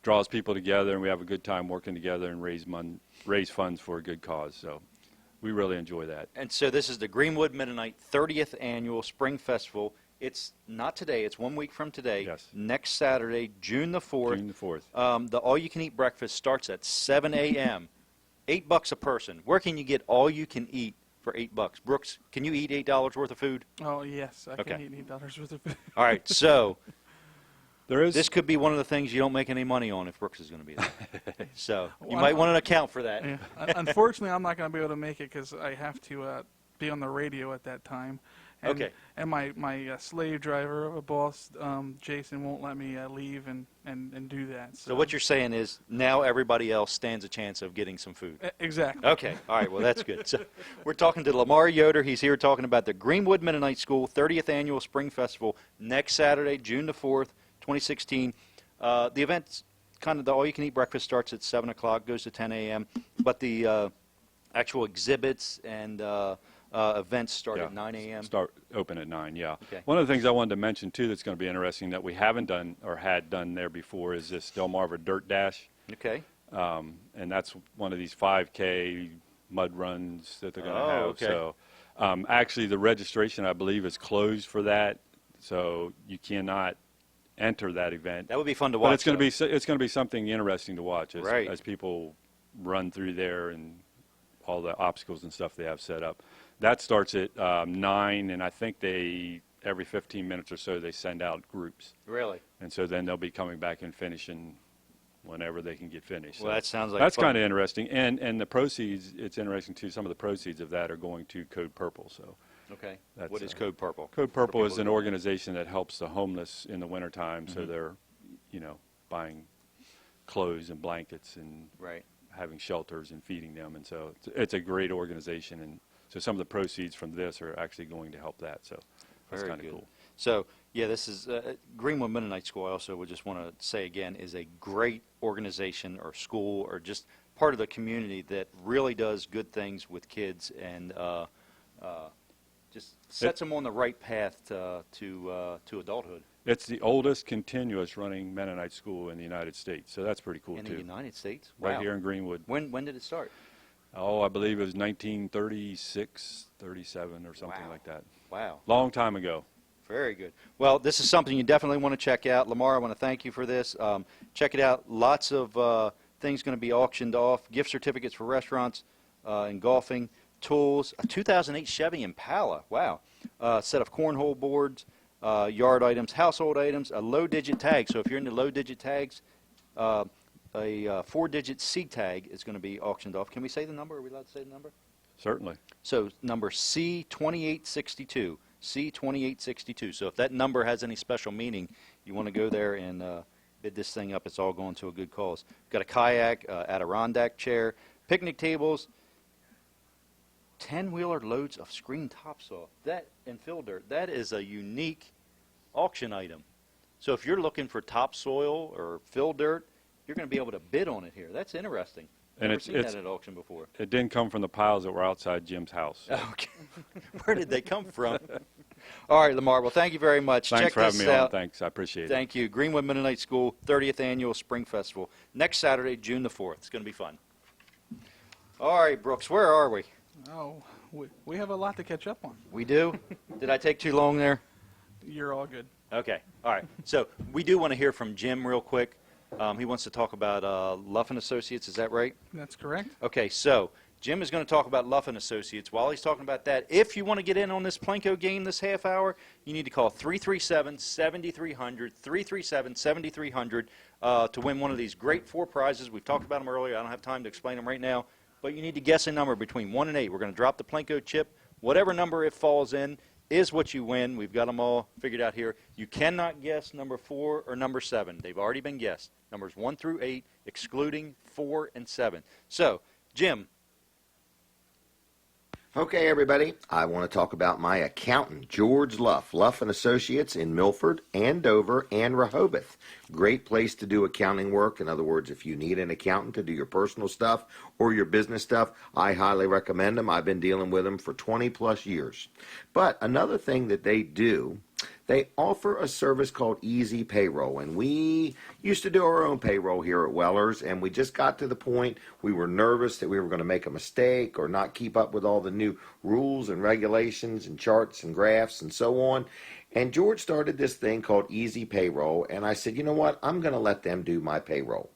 draws people together, and we have a good time working together and raise funds for a good cause. So we really enjoy that. And so this is the Greenwood Mennonite 30th Annual Spring Festival. It's not today. It's 1 week from today. Yes. Next Saturday, June the 4th. June the 4th. The all-you-can-eat breakfast starts at 7 a.m. $8 a person. Where can you get all-you-can-eat for $8? Brooks, can you eat $8 worth of food? Oh, yes. I Okay. can eat $8 worth of food. All right, so This this could be one of the things you don't make any money on if Brooks is going to be there. So you Well, might want to account for that. Yeah. Unfortunately, I'm not going to be able to make it because I have to be on the radio at that time. And, Okay. And my slave driver, boss, Jason, won't let me leave and do that. So what you're saying is now everybody else stands a chance of getting some food. Exactly. Okay. All right. Well, that's good. So we're talking to Lamar Yoder. He's here talking about the Greenwood Mennonite School 30th Annual Spring Festival next Saturday, June the 4th, 2016. The event's kind of the all-you-can-eat breakfast starts at 7 o'clock, goes to 10 a.m., but the actual exhibits and events start at 9 a.m. Start open at 9, yeah. Okay. One of the things I wanted to mention, too, that's going to be interesting that we haven't done or had done there before is this Delmarva Dirt Dash. Okay. And that's one of these 5K mud runs that they're going to Oh, have. okay. So actually, the registration, I believe, is closed for that, so you cannot enter that event. That would be fun to watch. But it's going though. to be something interesting to watch Right. as people run through there and all the obstacles and stuff they have set up. That starts at 9, and I think every 15 minutes or so they send out groups, Really? and so then they'll be coming back and finishing whenever they can get finished. Well, So that sounds like that's fun. kind of interesting, and the proceeds. It's interesting too. Some of the proceeds of that are going to Code Purple. So Okay. That's, What is Code Purple? Code For Purple people is who an don't know. organization that helps the homeless in the wintertime, so they're, buying clothes and blankets and Right. having shelters and feeding them, and so it's a great organization, and so some of the proceeds from this are actually going to help that, so that's Very kind of good. cool. So, yeah, this is Greenwood Mennonite School. I also would just want to say again is a great organization or school or just part of the community that really does good things with kids and just sets them on the right path to adulthood It's the oldest continuous running Mennonite school in the United States, so that's pretty cool in too. the United States. Right Wow. here in Greenwood. When did it start? Oh, I believe it was 1936, 37 or something Wow. like that. Wow. Long time ago. Very good. Well, this is something you definitely want to check out. Lamar, I want to thank you for this. Check it out. Lots of things going to be auctioned off. Gift certificates for restaurants and golfing. Tools. A 2008 Chevy Impala. Wow. A set of cornhole boards. Yard items. Household items. A low-digit tag. So if you're into low-digit tags, a 4-digit C tag is going to be auctioned off. Can we say the number? Are we allowed to say the number? Certainly. So number C2862. C2862. So if that number has any special meaning, you want to go there and bid this thing up. It's all going to a good cause. We've got a kayak, Adirondack chair, picnic tables, 10-wheeler loads of screen topsoil. That and fill dirt. That is a unique auction item. So if you're looking for topsoil or fill dirt, you're going to be able to bid on it here. That's interesting. And Never it's- seen it's- that at auction before. It didn't come from the piles that were outside Jim's house. Okay. Where did they come from? All right, Lamar. Well, thank you very much. Thanks Check for having this me on. out. Thanks. I appreciate it. Thank you. Greenwood Mennonite School 30th Annual Spring Festival. Next Saturday, June the 4th. It's going to be fun. All right, Brooks, where are we? Oh, We have a lot to catch up on. We do? Did I take too long there? You're all good. Okay. All right. So we do want to hear from Jim real quick. He wants to talk about Luff and Associates. Is that right? That's correct. Okay. So Jim is going to talk about Luff and Associates. While he's talking about that, if you want to get in on this Plinko game this half hour, you need to call 337-7300, 337-7300 to win one of these great 4 prizes. We've talked about them earlier. I don't have time to explain them right now. But you need to guess a number between 1 and 8. We're going to drop the Plinko chip. Whatever number it falls in is what you win. We've got them all figured out here. You cannot guess number 4 or number 7. They've already been guessed. Numbers 1 through 8, excluding 4 and 7. So, Jim. Okay, everybody, I want to talk about my accountant, George Luff, Luff & Associates in Milford and Dover and Rehoboth. Great place to do accounting work. In other words, if you need an accountant to do your personal stuff or your business stuff, I highly recommend them. I've been dealing with them for 20-plus years. But another thing that they do, they offer a service called Easy Payroll, and we used to do our own payroll here at Weller's, and we just got to the point we were nervous that we were going to make a mistake or not keep up with all the new rules and regulations and charts and graphs and so on. And George started this thing called Easy Payroll, and I said, you know what, I'm going to let them do my payroll.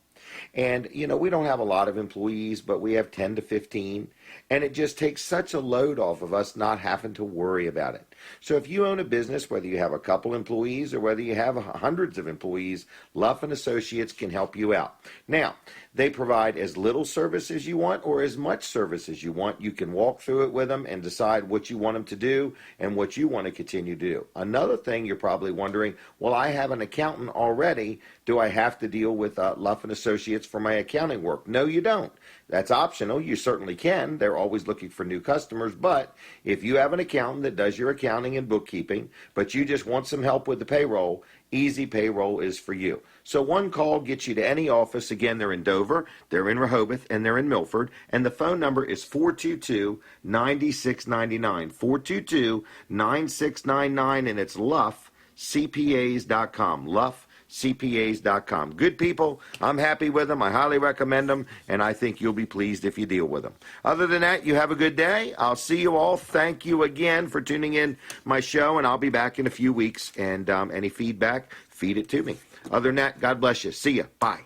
And, you know, we don't have a lot of employees, but we have 10 to 15, and it just takes such a load off of us not having to worry about it. So if you own a business, whether you have a couple employees or whether you have hundreds of employees, Luff & Associates can help you out. Now, they provide as little service as you want or as much service as you want. You can walk through it with them and decide what you want them to do and what you want to continue to do. Another thing you're probably wondering, well, I have an accountant already. Do I have to deal with Luff & Associates for my accounting work? No, you don't. That's optional. You certainly can. They're always looking for new customers. But if you have an accountant that does your accounting and bookkeeping, but you just want some help with the payroll, Easy Payroll is for you. So one call gets you to any office. Again, they're in Dover, they're in Rehoboth, and they're in Milford. And the phone number is 422-9699. 422-9699, and it's LuffCPAs.com. LuffCPAs.com. Good people. I'm happy with them. I highly recommend them, and I think you'll be pleased if you deal with them. Other than that, you have a good day. I'll see you all. Thank you again for tuning in my show, and I'll be back in a few weeks. And any feedback, feed it to me. Other than that, God bless you. See ya. Bye.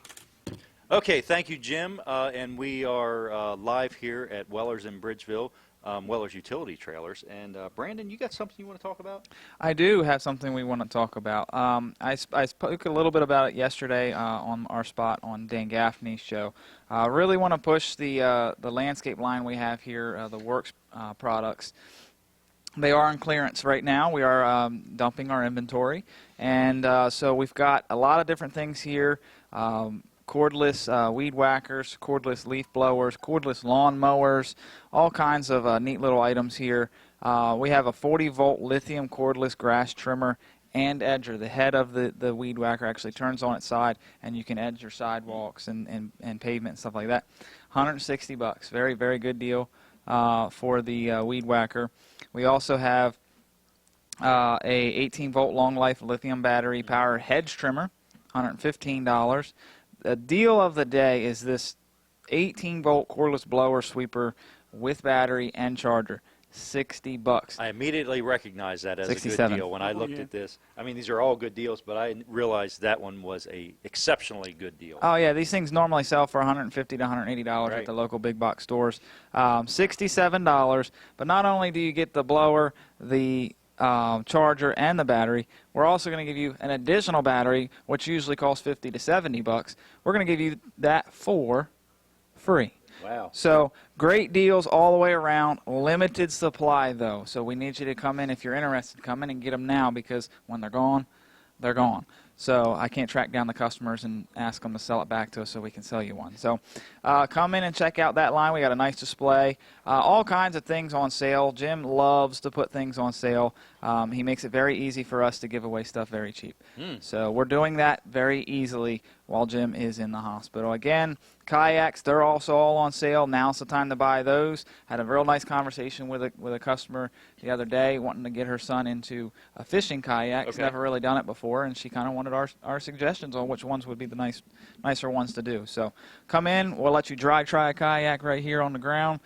Okay, thank you, Jim. And we are live here at Weller's in Bridgeville. Weller's Utility Trailers. And Brandon, you got something you want to talk about? I do have something we want to talk about. I spoke a little bit about it yesterday on our spot on Dan Gaffney's show. I really want to push the landscape line we have here, the Works products. They are on clearance right now. We are dumping our inventory. And so we've got a lot of different things here. Cordless weed whackers, cordless leaf blowers, cordless lawn mowers, all kinds of neat little items here. We have a 40-volt lithium cordless grass trimmer and edger. The head of the weed whacker actually turns on its side, and you can edge your sidewalks and pavement and stuff like that. $160. Very, very good deal for the weed whacker. We also have a 18-volt long-life lithium battery powered hedge trimmer, $115. The deal of the day is this 18-volt cordless blower sweeper with battery and charger, $60. I immediately recognized that as a good 67. deal when I looked at this. I mean, these are all good deals, but I realized that one was a exceptionally good deal. Oh, yeah, these things normally sell for $150 to $180 Right. at the local big box stores. $67, but not only do you get the blower, the charger, and the battery, we're also going to give you an additional battery, which usually costs $50 to $70. We're going to give you that for free. Wow. So great deals all the way around. Limited supply, though. So we need you to come in if you're interested. Come in and get them now, because when they're gone, they're gone. So I can't track down the customers and ask them to sell it back to us so we can sell you one. So come in and check out that line. We got a nice display. All kinds of things on sale. Jim loves to put things on sale. He makes it very easy for us to give away stuff very cheap. So we're doing that very easily while Jim is in the hospital. Again, kayaks, they're also all on sale. Now's the time to buy those. Had a real nice conversation with a customer the other day wanting to get her son into a fishing kayak. He's Okay. never really done it before, and she kind of wanted our suggestions on which ones would be the nicer ones to do. So come in. We'll let you try a kayak right here on the ground,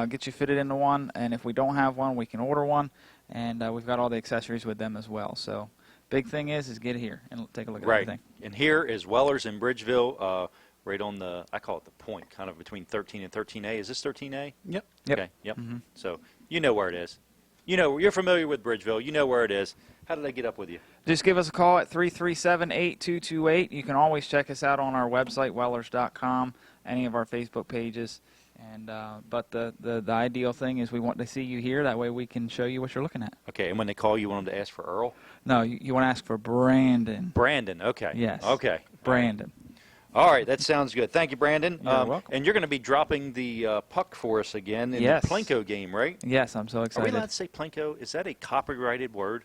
get you fitted into one, and if we don't have one, we can order one, and we've got all the accessories with them as well. So big thing is get here and take a look at Right. everything. And here is Weller's in Bridgeville, right on I call it the point, kind of between 13 and 13A. Is this 13A? Yep. Yep. Okay, yep. Mhm. So you know where it is. You know, you're familiar with Bridgeville. You know where it is. How did I get up with you? Just give us a call at 337-8228. You can always check us out on our website, wellers.com, any of our Facebook pages. And but the ideal thing is we want to see you here. That way we can show you what you're looking at. Okay, and when they call, you want them to ask for Earl? No, you want to ask for Brandon. Brandon, okay. Yes. Okay. Brandon. All right, that sounds good. Thank you, Brandon. You're welcome. And you're going to be dropping the puck for us again in Yes. the Plinko game, right? Yes, I'm so Are we excited. allowed to say Plinko? Is that a copyrighted word?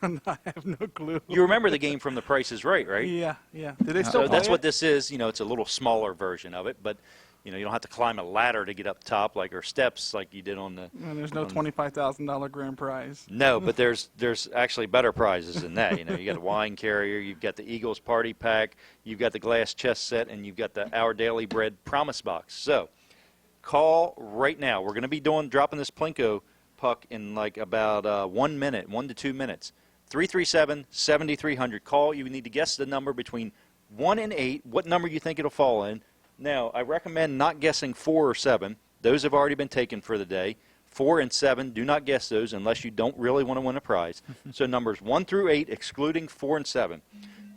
I have no clue. You remember the game from The Price is Right, right? Yeah, yeah. Do they still So play that's what it? this is. You know, it's a little smaller version of it, but you know, you don't have to climb a ladder to get up top or steps like you did on the. And there's no $25,000 grand prize. No, but there's actually better prizes than that. You know, you got a wine carrier, you've got the Eagles party pack, you've got the glass chess set, and you've got the Our Daily Bread promise box. So, call right now. We're going to be dropping this Plinko puck in like about 1 minute, 1 to 2 minutes. 337-7300. Call. You need to guess the number between 1 and 8. What number you think it'll fall in? Now, I recommend not guessing 4 or 7. Those have already been taken for the day. 4 and 7, do not guess those unless you don't really want to win a prize. So numbers 1 through 8, excluding 4 and 7.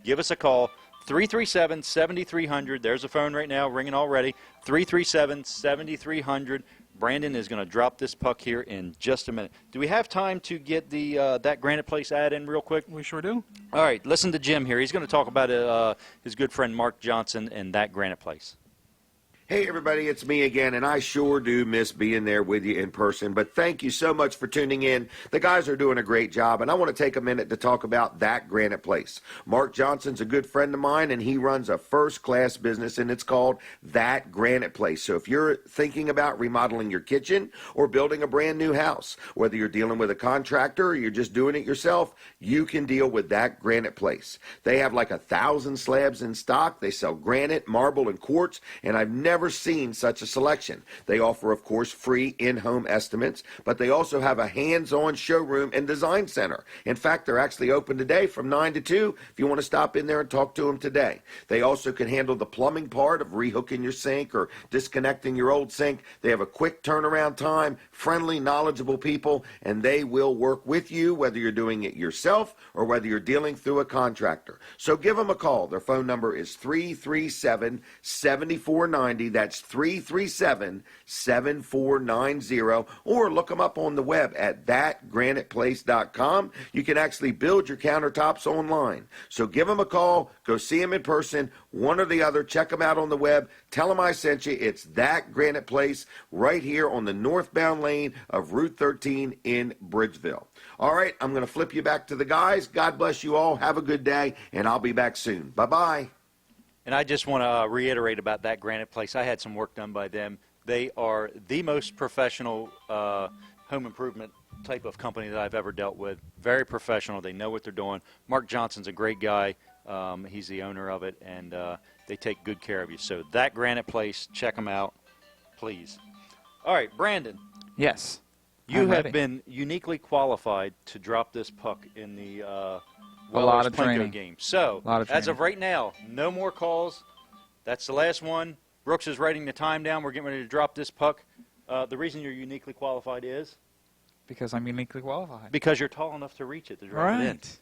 Give us a call, 337-7300. There's a phone right now ringing already, 337-7300. Brandon is going to drop this puck here in just a minute. Do we have time to get the that Granite Place ad in real quick? We sure do. All right, listen to Jim here. He's going to talk about his good friend Mark Johnson and that Granite Place. Hey everybody, it's me again, and I sure do miss being there with you in person, but thank you so much for tuning in. The guys are doing a great job, and I want to take a minute to talk about that Granite Place. Mark Johnson's a good friend of mine, and he runs a first-class business, and it's called That Granite Place. So if you're thinking about remodeling your kitchen or building a brand new house, whether you're dealing with a contractor or you're just doing it yourself, you can deal with That Granite Place. They have like 1,000 slabs in stock. They sell granite, marble, and quartz, and I've never seen such a selection. They offer, of course, free in-home estimates, but they also have a hands-on showroom and design center. In fact, they're actually open today from 9 to 2 if you want to stop in there and talk to them today. They also can handle the plumbing part of rehooking your sink or disconnecting your old sink. They have a quick turnaround time, friendly, knowledgeable people, and they will work with you whether you're doing it yourself or whether you're dealing through a contractor. So give them a call. Their phone number is 337-7490. That's 337-7490. Or look them up on the web at thatgraniteplace.com. You can actually build your countertops online. So give them a call. Go see them in person. One or the other. Check them out on the web. Tell them I sent you. It's That Granite Place right here on the northbound lane of Route 13 in Bridgeville. All right, I'm going to flip you back to the guys. God bless you all. Have a good day, and I'll be back soon. Bye-bye. And I just want to reiterate about that Granite Place. I had some work done by them. They are the most professional home improvement type of company that I've ever dealt with. Very professional. They know what they're doing. Mark Johnson's a great guy. He's the owner of it, and they take good care of you. So that Granite Place, check them out, please. All right, Brandon. Yes. You I'm have ready. been uniquely qualified to drop this puck in the lot Wellers of Plinko training. game. So, A lot of as of training. right now, no more calls. That's the last one. Brooks is writing the time down. We're getting ready to drop this puck. The reason you're uniquely qualified is Because I'm uniquely qualified. because you're tall enough to reach it, to drop it in. Right.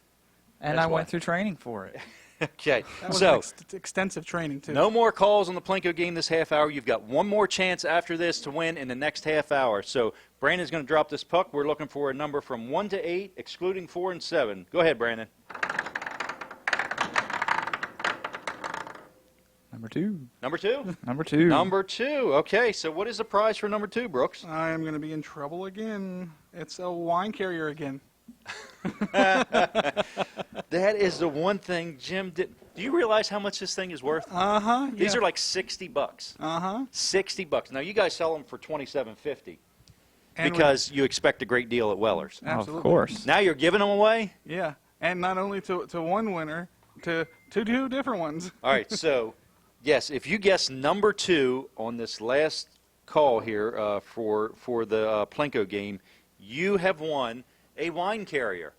And That's I went why. through training for it. Okay, That was so extensive training, too. no more calls on the Plinko game this half hour. You've got one more chance after this to win in the next half hour. So Brandon's going to drop this puck. We're looking for a number from 1 to 8, excluding 4 and 7. Go ahead, Brandon. Number 2. Number 2? Number 2. Number 2. Okay, so what is the prize for number 2, Brooks? I am going to be in trouble again. It's a wine carrier again. That is the one thing Jim did. Do you realize how much this thing is worth? Uh-huh. These are like $60. Uh-huh. $60. Now you guys sell them for $27.50 And because you expect a great deal at Weller's. Absolutely. Of course. Now you're giving them away? Yeah. And not only to one winner, to two different ones. All right, so, yes, if you guess number 2 on this last call here for the Plinko game, you have won a wine carrier.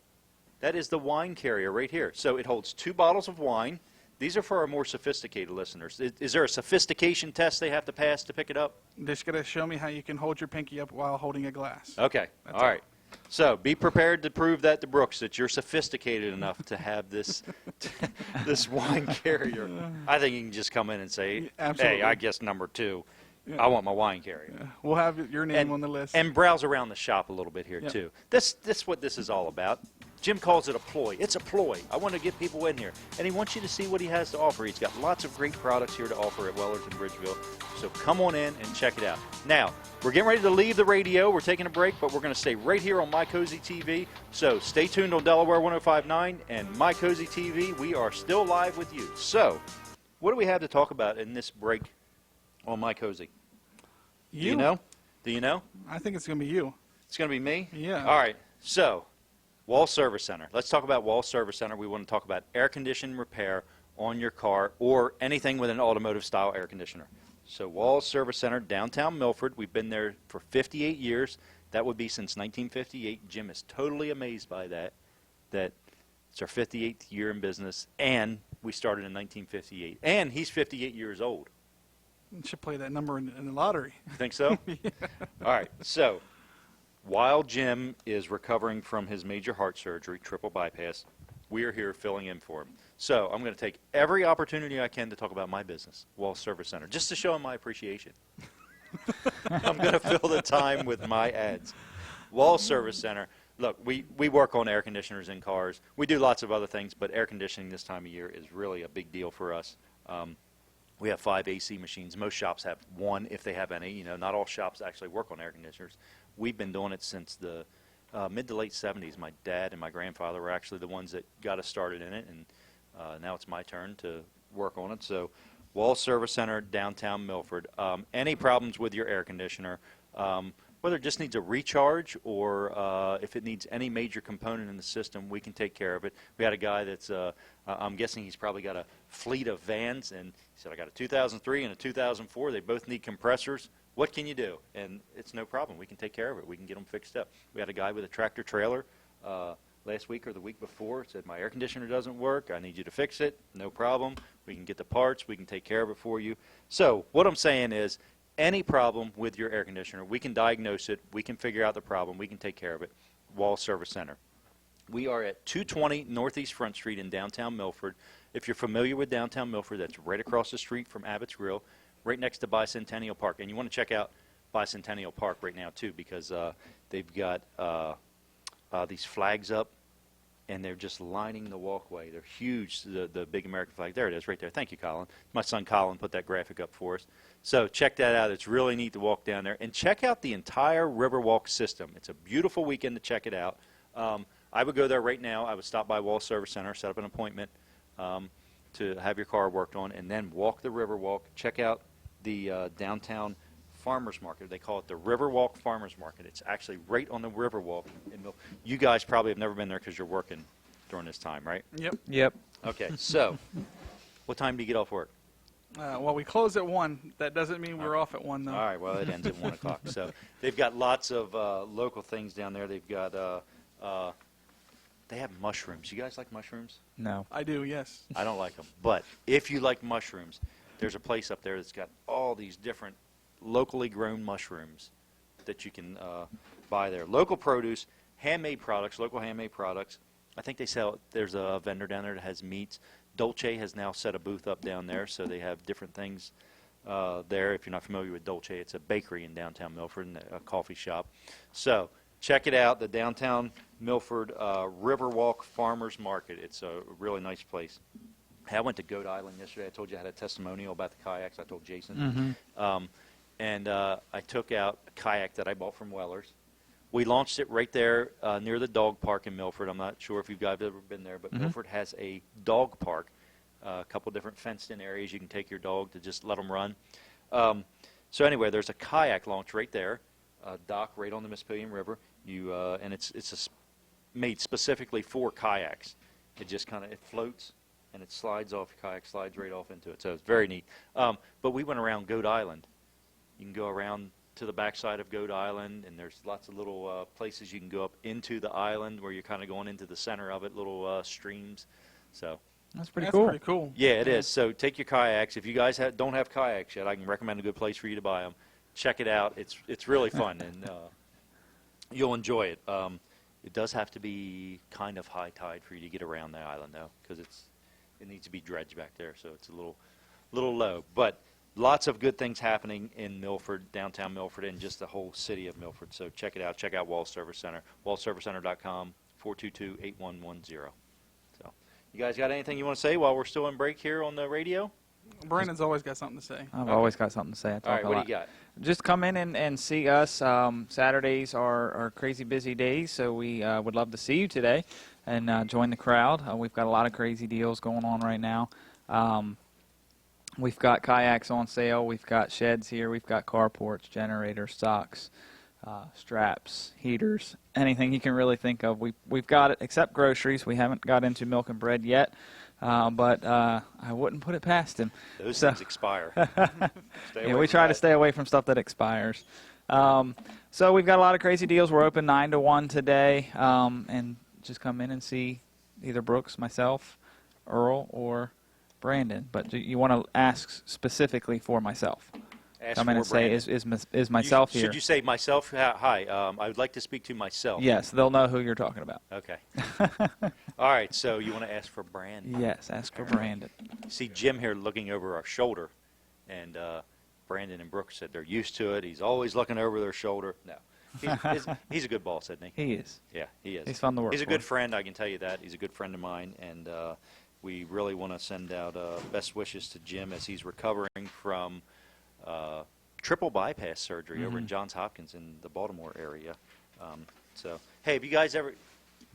That is the wine carrier right here. So it holds 2 bottles of wine. These are for our more sophisticated listeners. Is there a sophistication test they have to pass to pick it up? Just got to show me how you can hold your pinky up while holding a glass. Okay, all right. So be prepared to prove that to Brooks that you're sophisticated enough to have this this wine carrier. I think you can just come in and say, Absolutely. hey, I guess number 2. I want my wine carrier. We'll have your name on the list. And browse around the shop a little bit here, Yeah. too. This what this is all about. Jim calls it a ploy. It's a ploy. I want to get people in here. And he wants you to see what he has to offer. He's got lots of great products here to offer at Weller's in Bridgeville. So come on in and check it out. Now, we're getting ready to leave the radio. We're taking a break, but we're going to stay right here on My Cozy TV. So stay tuned on Delaware 105.9 and My Cozy TV. We are still live with you. So what do we have to talk about in this break on My Cozy? Do you know? Do you know? I think it's going to be you. It's going to be me? Yeah. All right. So, Wall Service Center. Let's talk about Wall Service Center. We want to talk about air conditioning repair on your car or anything with an automotive style air conditioner. So, Wall Service Center, downtown Milford. We've been there for 58 years. That would be since 1958. Jim is totally amazed by that it's our 58th year in business, and we started in 1958. And he's 58 years old. You should play that number in the lottery. You think so? All right. So, while Jim is recovering from his major heart surgery, triple bypass, we are here filling in for him. So, I'm going to take every opportunity I can to talk about my business, Wall Service Center, just to show him my appreciation. I'm going to fill the time with my ads. Wall Service Center. Look, we work on air conditioners in cars. We do lots of other things, but air conditioning this time of year is really a big deal for us. We have 5 AC machines. Most shops have 1 if they have any. You know, not all shops actually work on air conditioners. We've been doing it since the mid to late 70s. My dad and my grandfather were actually the ones that got us started in it, and now it's my turn to work on it. So, Wall Service Center, downtown Milford. Any problems with your air conditioner, whether it just needs a recharge or if it needs any major component in the system, we can take care of it. We had a guy that's, I'm guessing he's probably got a fleet of vans, and he said, I got a 2003 and a 2004. They both need compressors. What can you do? And it's no problem. We can take care of it. We can get them fixed up. We had a guy with a tractor trailer last week or the week before. Said, my air conditioner doesn't work. I need you to fix it. No problem. We can get the parts. We can take care of it for you. So what I'm saying is, any problem with your air conditioner, we can diagnose it, we can figure out the problem, we can take care of it. Wall Service Center. We are at 220 Northeast Front Street in downtown Milford. If you're familiar with downtown Milford, that's right across the street from Abbott's Grill, right next to Bicentennial Park. And you want to check out Bicentennial Park right now, too, because they've got these flags up, and they're just lining the walkway. They're huge, the big American flag. There it is, right there. Thank you, Colin. My son Colin put that graphic up for us. So check that out. It's really neat to walk down there. And check out the entire Riverwalk system. It's a beautiful weekend to check it out. I would go there right now. I would stop by Wall Service Center, set up an appointment to have your car worked on, and then walk the Riverwalk. Check out the downtown Farmers Market. They call it the Riverwalk Farmers Market. It's actually right on the Riverwalk. You guys probably have never been there because you're working during this time, right? Yep. Yep. Okay, so what time do you get off work? Well, we close at 1. That doesn't mean we're off at 1, though. All right, well, it ends at 1 o'clock. So they've got lots of local things down there. They've got, they have mushrooms. You guys like mushrooms? No. I do, yes. I don't like them. But if you like mushrooms, there's a place up there that's got all these different locally grown mushrooms that you can buy there. Local produce, handmade products, local handmade products. I think they sell, there's a vendor down there that has meats. Dolce has now set a booth up down there, so they have different things there. If you're not familiar with Dolce, it's a bakery in downtown Milford and a coffee shop. So check it out, the downtown Milford Riverwalk Farmers Market. It's a really nice place. Hey, I went to Goat Island yesterday. I told you I had a testimonial about the kayaks. I told Jason. And I took out a kayak that I bought from Weller's. We launched it right there near the dog park in Milford. I'm not sure if you guys have ever been there, but Milford has a dog park a couple different fenced-in areas you can take your dog to just let them run. So anyway, there's a kayak launch right there, a dock right on the Mississippi River. And it's made specifically for kayaks. It just kind of floats and it slides off. Your kayak slides right off into it. So it's very neat. But we went around Goat Island. You can go around to the backside of Goat Island, and there's lots of little places you can go up into the island where you're kind of going into the center of it, little streams. So That's pretty That's cool. pretty cool. yeah, it is. So take your kayaks. If you guys don't have kayaks yet, I can recommend a good place for you to buy them. Check it out. It's really fun, and you'll enjoy it. It does have to be kind of high tide for you to get around the island, though, because it needs to be dredged back there, so it's a little low. But lots of good things happening in Milford, downtown Milford, and just the whole city of Milford. So check it out. Check out Wall Service Center, wallservicecenter.com, 422-8110. So you guys got anything you want to say while we're still in break here on the radio? Brandon's always got something to say. I've always got something to say. I All talk right, a what lot. do you got? Just come in and see us. Saturdays are crazy busy days, so we would love to see you today and join the crowd. We've got a lot of crazy deals going on right now. We've got kayaks on sale. We've got sheds here. We've got carports, generators, socks, straps, heaters, anything you can really think of. We've got it, except groceries. We haven't got into milk and bread yet, but I wouldn't put it past him. Those So- things expire. Stay Yeah, away we from try to that. stay away from stuff that expires. So we've got a lot of crazy deals. We're open 9 to 1 today, and just come in and see either Brooks, myself, Earl, or Brandon. But you want to ask specifically for myself. Ask Come in for and say, Brandon. is myself here? Should you say myself? Hi, I would like to speak to myself. Yes, they'll know who you're talking about. Okay. All right, so you want to ask for Brandon. Yes, ask for Brandon. See Jim here looking over our shoulder, and Brandon and Brooke said they're used to it. He's always looking over their shoulder. No. He's a good boss, isn't he? He is. Yeah, he is. He's fun to work He's a for. good friend, I can tell you that. He's a good friend of mine, and we really want to send out best wishes to Jim as he's recovering from triple bypass surgery over at Johns Hopkins in the Baltimore area. So, hey, have you guys ever...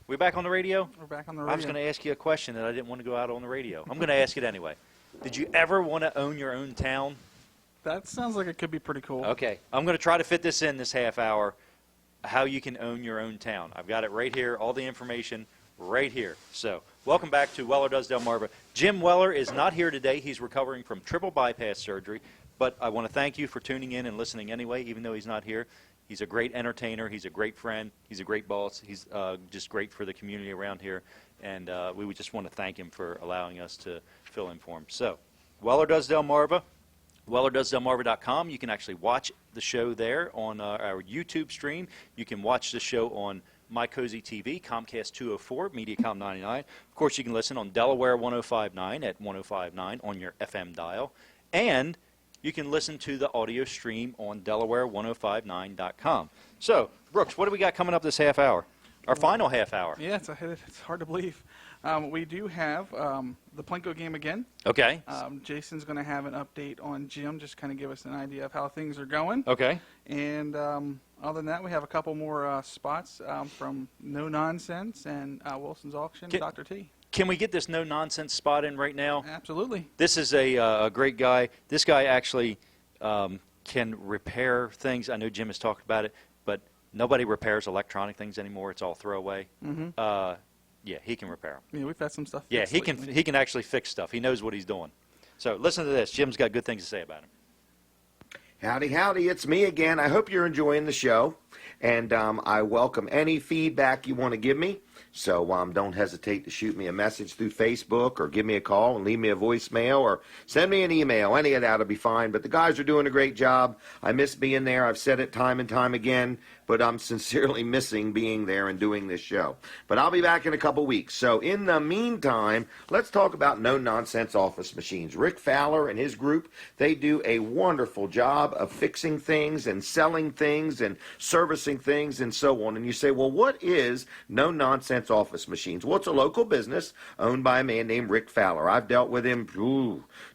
We back on the radio? We're back on the I radio. was going to ask you a question that I didn't want to go out on the radio. I'm going to ask it anyway. Did you ever want to own your own town? That sounds like it could be pretty cool. Okay, I'm going to try to fit this in this half hour, how you can own your own town. I've got it right here, all the information right here. So, welcome back to Weller Does Delmarva. Jim Weller is not here today. He's recovering from triple bypass surgery, but I want to thank you for tuning in and listening anyway, even though he's not here. He's a great entertainer. He's a great friend. He's a great boss. He's just great for the community around here, and we would just want to thank him for allowing us to fill in for him. So, Weller Does Delmarva. WellerDoesDelmarva.com. You can actually watch the show there on our YouTube stream. You can watch the show on My Cozy TV, Comcast 204, Mediacom 99. Of course, you can listen on Delaware 105.9 at 105.9 on your FM dial. And you can listen to the audio stream on Delaware1059.com. So, Brooks, what do we got coming up this half hour? Our final half hour. Yeah, it's hard to believe. We do have the Plinko game again. Okay. Jason's going to have an update on Jim, just kind of give us an idea of how things are going. Okay. And other than that, we have a couple more spots from No Nonsense and Wilson's Auction, Can- Dr. T. Can we get this no-nonsense spot in right now? Absolutely. This is a great guy. This guy actually can repair things. I know Jim has talked about it, but nobody repairs electronic things anymore. It's all throwaway. Yeah, he can repair them. Yeah, we've had some stuff. Yeah, fixed he lately. can actually fix stuff. He knows what he's doing. So listen to this. Jim's got good things to say about him. Howdy, howdy, it's me again. I hope you're enjoying the show, and I welcome any feedback you want to give me. So don't hesitate to shoot me a message through Facebook or give me a call and leave me a voicemail or send me an email. Any of that will be fine. But the guys are doing a great job. I miss being there. I've said it time and time again, but I'm sincerely missing being there and doing this show. But I'll be back in a couple weeks. So in the meantime, let's talk about no-nonsense office machines. Rick Fowler and his group, they do a wonderful job of fixing things and selling things and servicing things and so on. And you say, well, what is no-nonsense Nonsense Office Machines. Well, it's a local business owned by a man named Rick Fowler. I've dealt with him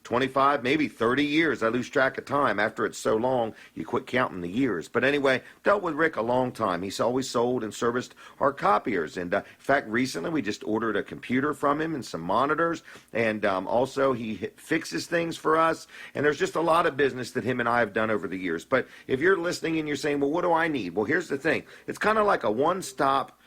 25, maybe 30 years. I lose track of time. After it's so long, you quit counting the years. But anyway, dealt with Rick a long time. He's always sold and serviced our copiers. And in fact, recently we just ordered a computer from him and some monitors. And also he fixes things for us. And there's just a lot of business that him and I have done over the years. But if you're listening and you're saying, well, what do I need? Well, here's the thing. It's kind of like a one-stop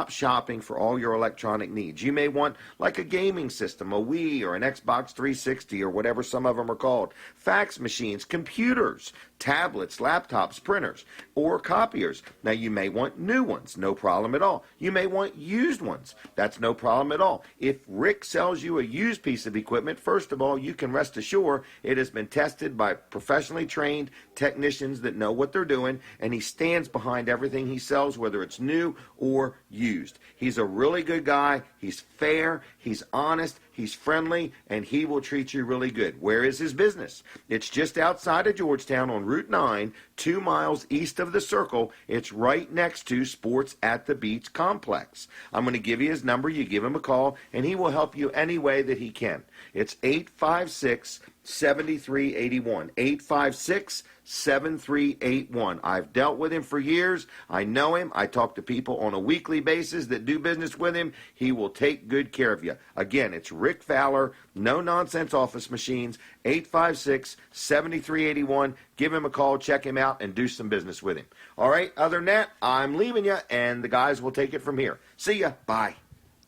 shopping for all your electronic needs. You may want like a gaming system, a Wii or an Xbox 360 or whatever some of them are called, fax machines, computers, tablets, laptops, printers, or copiers. Now, you may want new ones, no problem at all. You may want used ones. That's no problem at all. If Rick sells you a used piece of equipment, first of all, you can rest assured it has been tested by professionally trained technicians that know what they're doing, and he stands behind everything he sells, whether it's new or used. He's a really good guy. He's fair. He's honest. He's friendly, and he will treat you really good. Where is his business? It's just outside of Georgetown on Route 9, 2 miles east of the Circle. It's right next to Sports at the Beach Complex. I'm going to give you his number. You give him a call, and he will help you any way that he can. It's 856-7381. 856-7381. I've dealt with him for years. I know him. I talk to people on a weekly basis that do business with him. He will take good care of you. Again, it's Rick Fowler, No Nonsense Office Machines, 856-7381. Give him a call, check him out, and do some business with him. All right, other than that, I'm leaving you, and the guys will take it from here. See ya. Bye.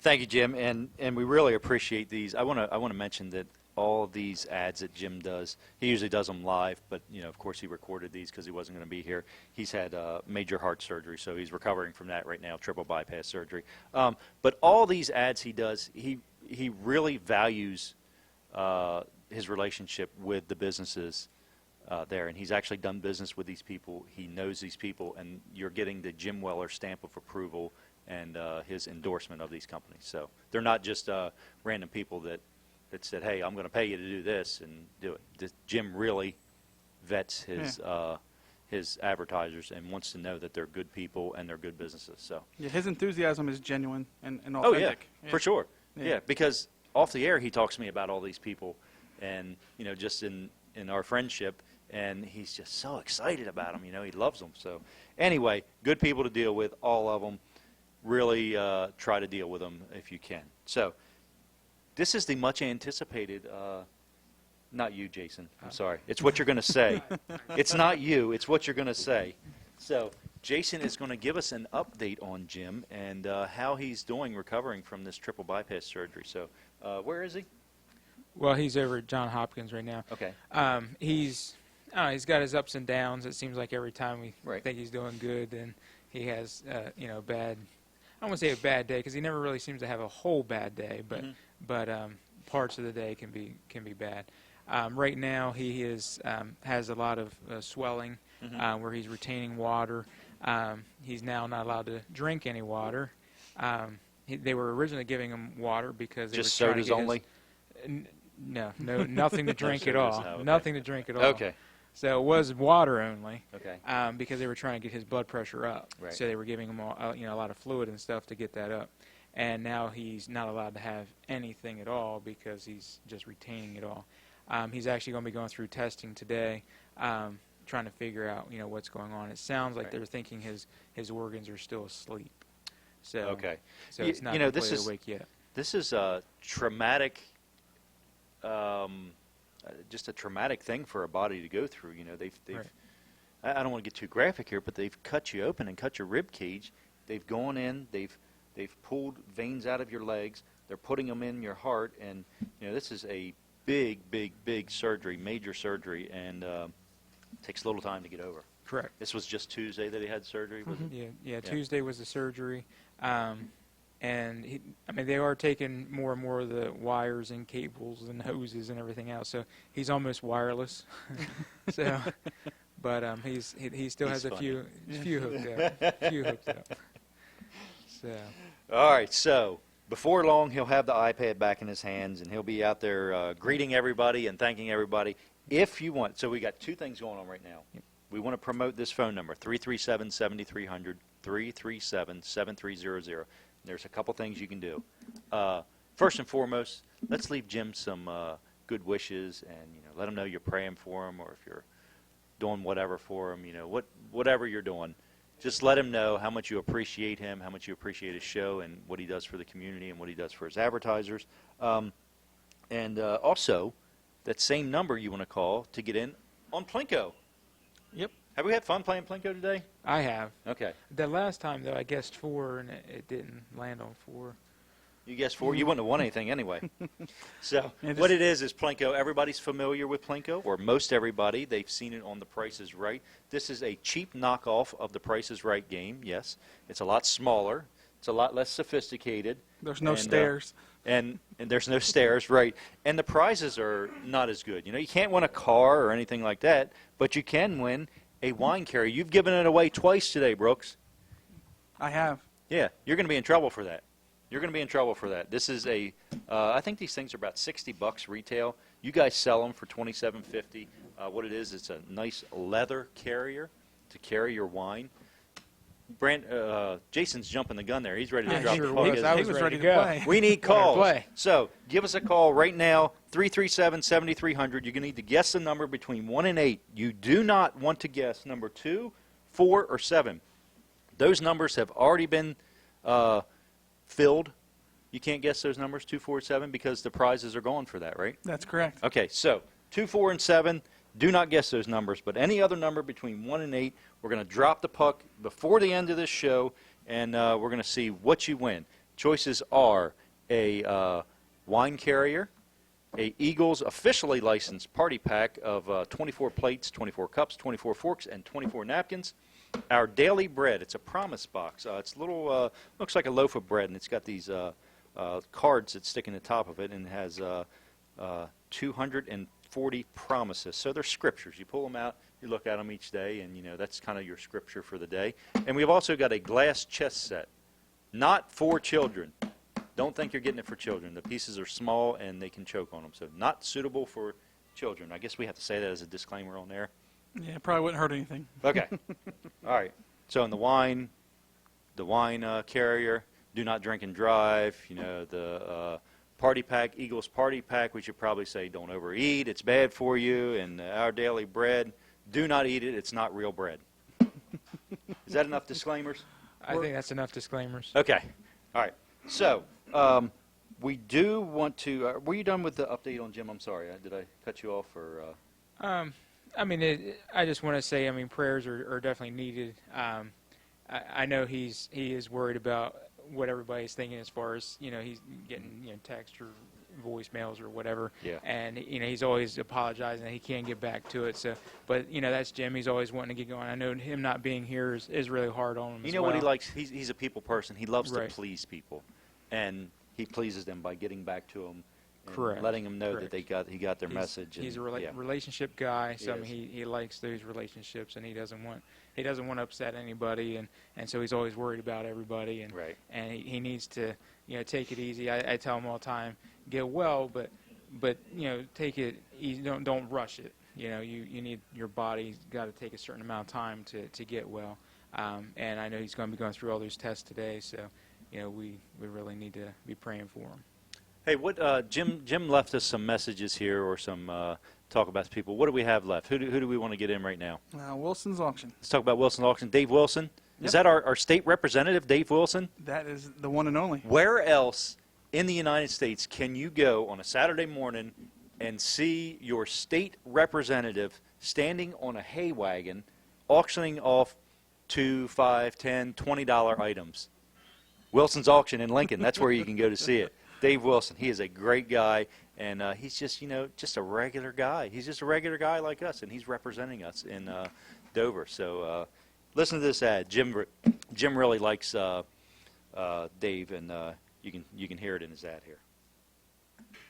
Thank you, Jim, and we really appreciate these. I want to mention that all of these ads that Jim does, he usually does them live, but of course he recorded these because he wasn't going to be here. He's had major heart surgery, so he's recovering from that right now, triple bypass surgery. But all these ads he does, he really values his relationship with the businesses there, and he's actually done business with these people. He knows these people, and you're getting the Jim Weller stamp of approval and his endorsement of these companies. So they're not just random people that said, hey, I'm going to pay you to do this and do it. Jim really vets his advertisers and wants to know that they're good people and they're good businesses. So Yeah, his enthusiasm is genuine and oh, authentic. yeah, for sure. Yeah, because off the air he talks to me about all these people and, just in our friendship, and he's just so excited about them. He loves them. So anyway, good people to deal with, all of them. Really try to deal with them if you can. So this is the much anticipated, not you, Jason. I'm sorry. It's what you're going to say. It's not you. It's what you're going to say. So Jason is going to give us an update on Jim and how he's doing recovering from this triple bypass surgery. So where is he? Well, he's over at Johns Hopkins right now. Okay. He's got his ups and downs. It seems like every time we Right. think he's doing good, then he has bad. I don't want to say a bad day because he never really seems to have a whole bad day, but parts of the day can be bad. Right now, he has a lot of swelling where he's retaining water. He's now not allowed to drink any water. They were originally giving him water because they Just were trying sodas to get only? No, nothing to drink at all. No, okay. Nothing to drink at all. Okay. So it was water only. Okay. Because they were trying to get his blood pressure up. Right. So they were giving him a lot of fluid and stuff to get that up. And now he's not allowed to have anything at all because he's just retaining it all. He's actually going to be going through testing today, trying to figure out what's going on. It sounds like Right. they're thinking his organs are still asleep. So Okay. So it's not completely awake yet. This is a traumatic, just a traumatic thing for a body to go through. They've Right. I don't want to get too graphic here, but they've cut you open and cut your rib cage. They've gone in, they've pulled veins out of your legs. They're putting them in your heart, and this is a big surgery, major surgery, and takes a little time to get over. Correct. This was just Tuesday that he had surgery, was it? Yeah. Tuesday was the surgery, and they are taking more and more of the wires and cables and hoses and everything else. So he's almost wireless. So, but he still He's has funny. a few hooked up. So All right, so before long, he'll have the iPad back in his hands, and he'll be out there greeting everybody and thanking everybody. If you want, so we got two things going on right now. Yep. We want to promote this phone number, 337-7300, 337-7300. There's a couple things you can do. First and foremost, let's leave Jim some good wishes, and let him know you're praying for him, or if you're doing whatever for him, whatever you're doing, just let him know how much you appreciate him, how much you appreciate his show, and what he does for the community and what he does for his advertisers. And also, that same number you want to call to get in on Plinko. Yep. Have we had fun playing Plinko today? I have. Okay. The last time, though, I guessed 4, and it didn't land on 4. You guessed 4. You wouldn't have won anything anyway. So Yeah, just- what it is Plinko. Everybody's familiar with Plinko, or most everybody. They've seen it on The Price is Right. This is a cheap knockoff of The Price is Right game, yes. It's a lot smaller. It's a lot less sophisticated. There's no And, stairs. And there's no stairs, right. And the prizes are not as good. You can't win a car or anything like that, but you can win a wine carrier. You've given it away twice today, Brooks. I have. Yeah, you're going to be in trouble for that. You're going to be in trouble for that. This is I think these things are about $60 retail. You guys sell them for $27.50. What it is, it's a nice leather carrier to carry your wine. Jason's jumping the gun there. He's ready to I drop sure the was. puck. I He was was ready ready to to go. play. We need Ready to calls. play. So give us a call right now, 337-7300. You're going to need to guess the number between 1 and 8. You do not want to guess number 2, 4, or 7. Those numbers have already been filled. You can't guess those numbers, 2, 4, 7, because the prizes are gone for that, right? That's correct. Okay, so 2, 4, and 7. Do not guess those numbers, but any other number between 1 and 8, we're going to drop the puck before the end of this show, and we're going to see what you win. Choices are a wine carrier, a Eagles officially licensed party pack of 24 plates, 24 cups, 24 forks, and 24 napkins. Our daily bread, it's a promise box. It's a little, looks like a loaf of bread, and it's got these cards that stick in the top of it, and it has 240 promises. So they're scriptures. You pull them out, you look at them each day, and that's kind of your scripture for the day. And we've also got a glass chess set, not for children. Don't think you're getting it for children. The pieces are small and they can choke on them, so not suitable for children. I guess we have to say that as a disclaimer on there. Yeah, it probably wouldn't hurt anything. Okay. All right. So in the wine carrier, do not drink and drive. The party pack, Eagles party pack, we should probably say don't overeat. It's bad for you. And our daily bread, do not eat it. It's not real bread. Is that enough disclaimers? I think that's enough disclaimers. Okay. All right. So we do want to. Were you done with the update on Jim? I'm sorry. Did I cut you off? Or I mean, I just want to say, prayers are definitely needed. I know he is worried about what everybody's thinking as far as he's getting text or voicemails or whatever. Yeah. And he's always apologizing that he can't get back to it. So, but that's Jim. He's always wanting to get going. I know him not being here is really hard on him. You as know what he well. likes? He's a people person. He loves Right. to please people, and he pleases them by getting back to them, and Correct. letting them know Correct. that he got their message. He's a and, yeah. relationship guy, so He is. he likes those relationships, and he doesn't want to upset anybody, and so he's always worried about everybody, and Right. and he needs to take it easy. I tell him all the time, get well, but take it easy. Don't rush it. You need your body's got to take a certain amount of time to get well, and I know he's going to be going through all those tests today, so we really need to be praying for him. Hey, what Jim left us some messages here, or some talk about people. What do we have left? Who do we want to get in right now? Wilson's auction. Let's talk about Wilson's auction. Dave Wilson. Yep. Is that our state representative, Dave Wilson? That is the one and only. Where else in the United States can you go on a Saturday morning and see your state representative standing on a hay wagon auctioning off $2, $5, $10, $20 items? Wilson's Auction in Lincoln. That's where you can go to see it. Dave Wilson. He is a great guy, and he's just just a regular guy. He's just a regular guy like us, and he's representing us in Dover. So listen to this ad. Jim really likes Dave, and you can hear it in his ad here.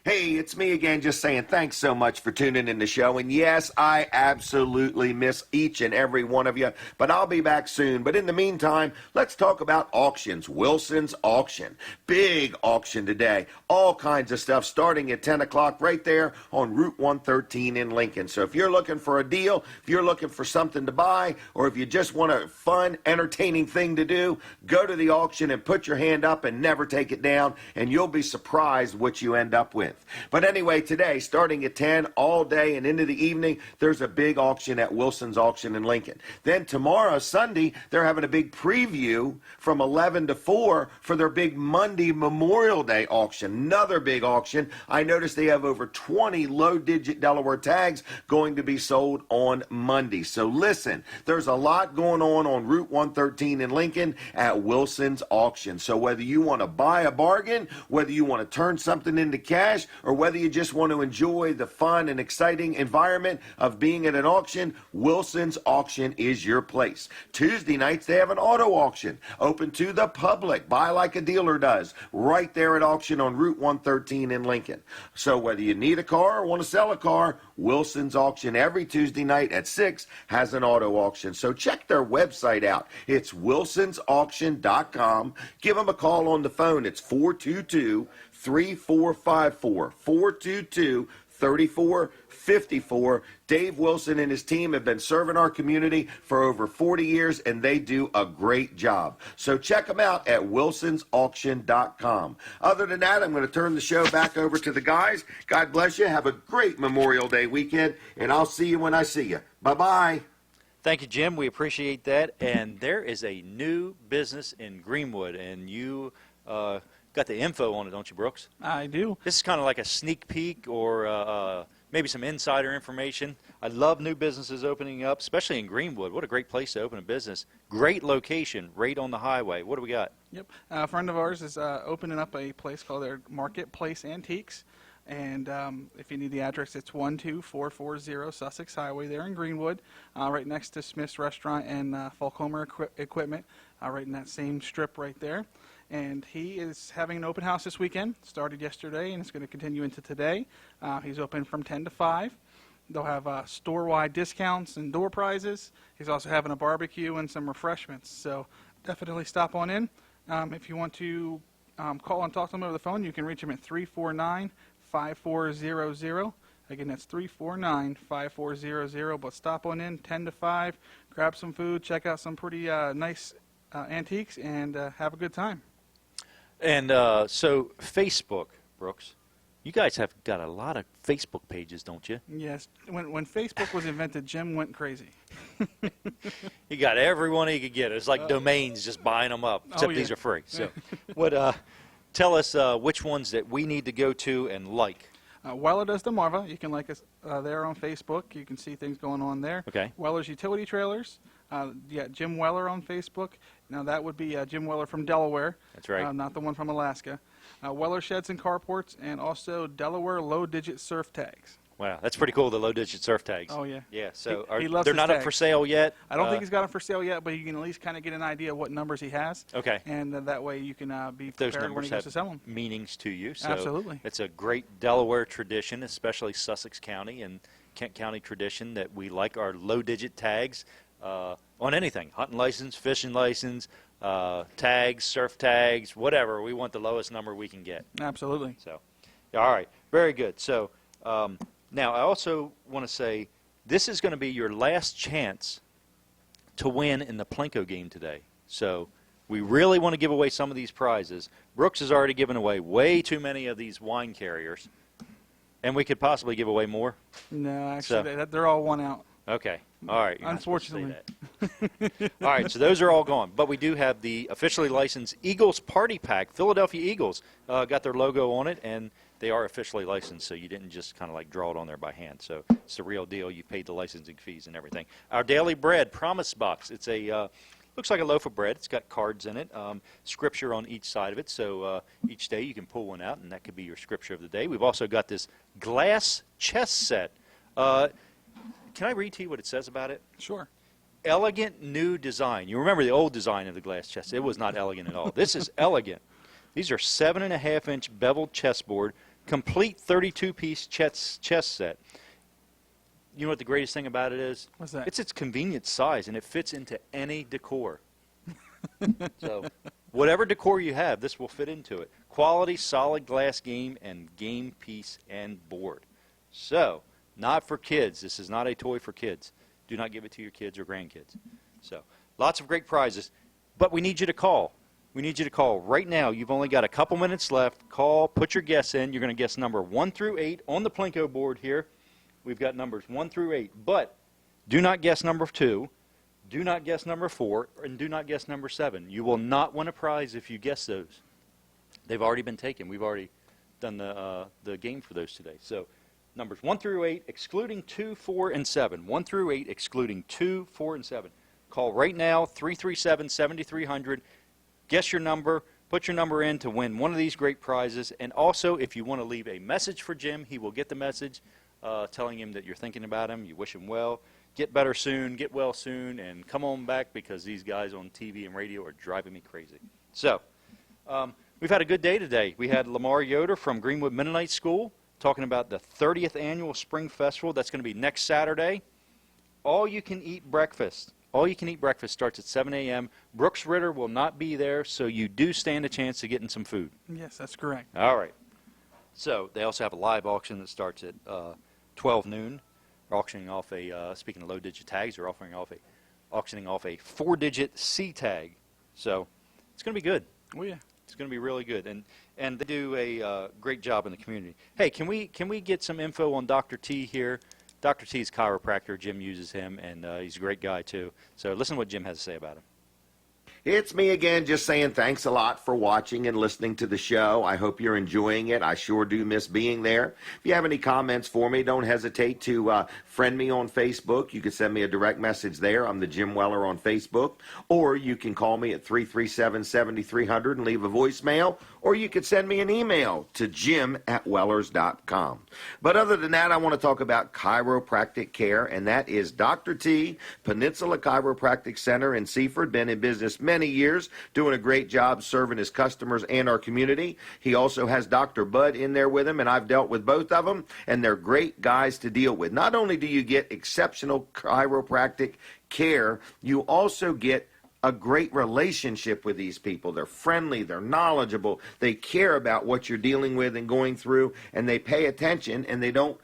Hey, it's me again, just saying thanks so much for tuning in the show. And yes, I absolutely miss each and every one of you, but I'll be back soon. But in the meantime, let's talk about auctions. Wilson's Auction. Big auction today. All kinds of stuff starting at 10 o'clock right there on Route 113 in Lincoln. So if you're looking for a deal, if you're looking for something to buy, or if you just want a fun, entertaining thing to do, go to the auction and put your hand up and never take it down, and you'll be surprised what you end up with. But anyway, today, starting at 10 all day and into the evening, there's a big auction at Wilson's Auction in Lincoln. Then tomorrow, Sunday, they're having a big preview from 11 to 4 for their big Monday Memorial Day auction. Another big auction. I noticed they have over 20 low-digit Delaware tags going to be sold on Monday. So listen, there's a lot going on Route 113 in Lincoln at Wilson's Auction. So whether you want to buy a bargain, whether you want to turn something into cash, or whether you just want to enjoy the fun and exciting environment of being at an auction, Wilson's Auction is your place. Tuesday nights, they have an auto auction open to the public. Buy like a dealer does, right there at auction on Route 113 in Lincoln. So whether you need a car or want to sell a car, Wilson's Auction every Tuesday night at 6 has an auto auction. So check their website out. It's wilsonsauction.com. Give them a call on the phone. It's 422-3454. 422-3454. Dave Wilson and his team have been serving our community for over 40 years, and they do a great job. So check them out at wilsonsauction.com. Other than that, I'm going to turn the show back over to the guys. God bless you. Have a great Memorial Day weekend, and I'll see you when I see you. Bye-bye. Thank you, Jim. We appreciate that. And there is a new business in Greenwood, and you got the info on it, don't you, Brooks? I do. This is kind of like a sneak peek or maybe some insider information. I love new businesses opening up, especially in Greenwood. What a great place to open a business. Great location, right on the highway. What do we got? Yep. A friend of ours is opening up a place called their Marketplace Antiques. And if you need the address, it's 12440 Sussex Highway there in Greenwood, right next to Smith's Restaurant and Falcomer Equipment, right in that same strip right there. And he is having an open house this weekend. Started yesterday, and it's going to continue into today. He's open from 10 to 5. They'll have store-wide discounts and door prizes. He's also having a barbecue and some refreshments. So definitely stop on in. If you want to call and talk to him over the phone, you can reach him at 349-5400. Again, that's 349-5400. But stop on in 10 to 5, grab some food, check out some pretty nice antiques, and have a good time. And so Facebook, Brooks, you guys have got a lot of Facebook pages, don't you? Yes. When Facebook was invented, Jim went crazy. He got everyone he could get. It's like domains, just buying them up, except yeah. these are free. So tell us which ones that we need to go to and like. Weller does the Marva. You can like us there on Facebook. You can see things going on there. Okay. Weller's Utility Trailers. Jim Weller on Facebook. Now that would be Jim Weller from Delaware. That's right. Not the one from Alaska. Weller Sheds and Carports, and also Delaware Low-Digit Surf Tags. Wow, that's pretty cool, the low-digit surf tags. Oh, yeah. Yeah, so He loves they're his not up tags. for sale yet? I don't think he's got them for sale yet, but you can at least kind of get an idea of what numbers he has. Okay. And that way you can be Those prepared when numbers he goes have to sell them. meanings to you. So Absolutely. It's a great Delaware tradition, especially Sussex County and Kent County tradition, that we like our low-digit tags on anything, hunting license, fishing license, tags, surf tags, whatever. We want the lowest number we can get. Absolutely. So, all right, very good. So now I also want to say this is going to be your last chance to win in the Plinko game today. So we really want to give away some of these prizes. Brooks has already given away way too many of these wine carriers, and we could possibly give away more. No, actually, they're all one out. Okay. All right. You're not supposed to say Unfortunately. that. All right. So those are all gone. But we do have the officially licensed Eagles Party Pack. Philadelphia Eagles got their logo on it, and they are officially licensed. So you didn't just kind of like draw it on there by hand. So it's the real deal. You paid the licensing fees and everything. Our Daily Bread Promise Box. It's a looks like a loaf of bread. It's got cards in it, scripture on each side of it. So each day you can pull one out, and that could be your scripture of the day. We've also got this glass chess set. Can I read to you what it says about it? Sure. Elegant new design. You remember the old design of the glass chess. It was not elegant at all. This is elegant. These are 7.5-inch beveled chessboard complete 32-piece chess set. You know what the greatest thing about it is? What's that? It's its convenient size, and it fits into any decor. So whatever decor you have, this will fit into it. Quality, solid glass game, and game piece and board. So, not for kids. This is not a toy for kids. Do not give it to your kids or grandkids. So, lots of great prizes. But we need you to call. We need you to call right now. You've only got a couple minutes left. Call, put your guess in. You're going to guess number 1 through 8 on the Plinko board here. We've got numbers 1 through 8. But do not guess number 2. Do not guess number 4. And do not guess number 7. You will not win a prize if you guess those. They've already been taken. We've already done the game for those today. So numbers 1 through 8, excluding 2, 4, and 7. 1 through 8, excluding 2, 4, and 7. Call right now, 337-7300. Guess your number. Put your number in to win one of these great prizes. And also, if you want to leave a message for Jim, he will get the message telling him that you're thinking about him, you wish him well. Get better soon, get well soon, and come on back because these guys on TV and radio are driving me crazy. So, we've had a good day today. We had Lamar Yoder from Greenwood Mennonite School talking about the 30th Annual Spring Festival. That's going to be next Saturday. All-you-can-eat breakfast. All-you-can-eat breakfast starts at 7 a.m. Brooks Ritter will not be there, so you do stand a chance of getting some food. Yes, that's correct. All right. So they also have a live auction that starts at 12 noon. They're auctioning off speaking of low-digit tags, they're auctioning off a 4-digit C tag. So it's going to be good. Oh, yeah. It's going to be really good, and they do a great job in the community. Hey, can we get some info on Dr. T here? Dr. T's chiropractor. Jim uses him, and he's a great guy too. So listen to what Jim has to say about him. It's me again, just saying thanks a lot for watching and listening to the show. I hope you're enjoying it. I sure do miss being there. If you have any comments for me, don't hesitate to friend me on Facebook. You can send me a direct message there. I'm the Jim Weller on Facebook. Or you can call me at 337-7300 and leave a voicemail. Or you could send me an email to jim@wellers.com. But other than that, I want to talk about chiropractic care, and that is Dr. T, Peninsula Chiropractic Center in Seaford. Been in business many years, doing a great job serving his customers and our community. He also has Dr. Bud in there with him, and I've dealt with both of them, and they're great guys to deal with. Not only do you get exceptional chiropractic care, you also get a great relationship with these people. They're friendly, they're knowledgeable, they care about what you're dealing with and going through, and they pay attention, and they don't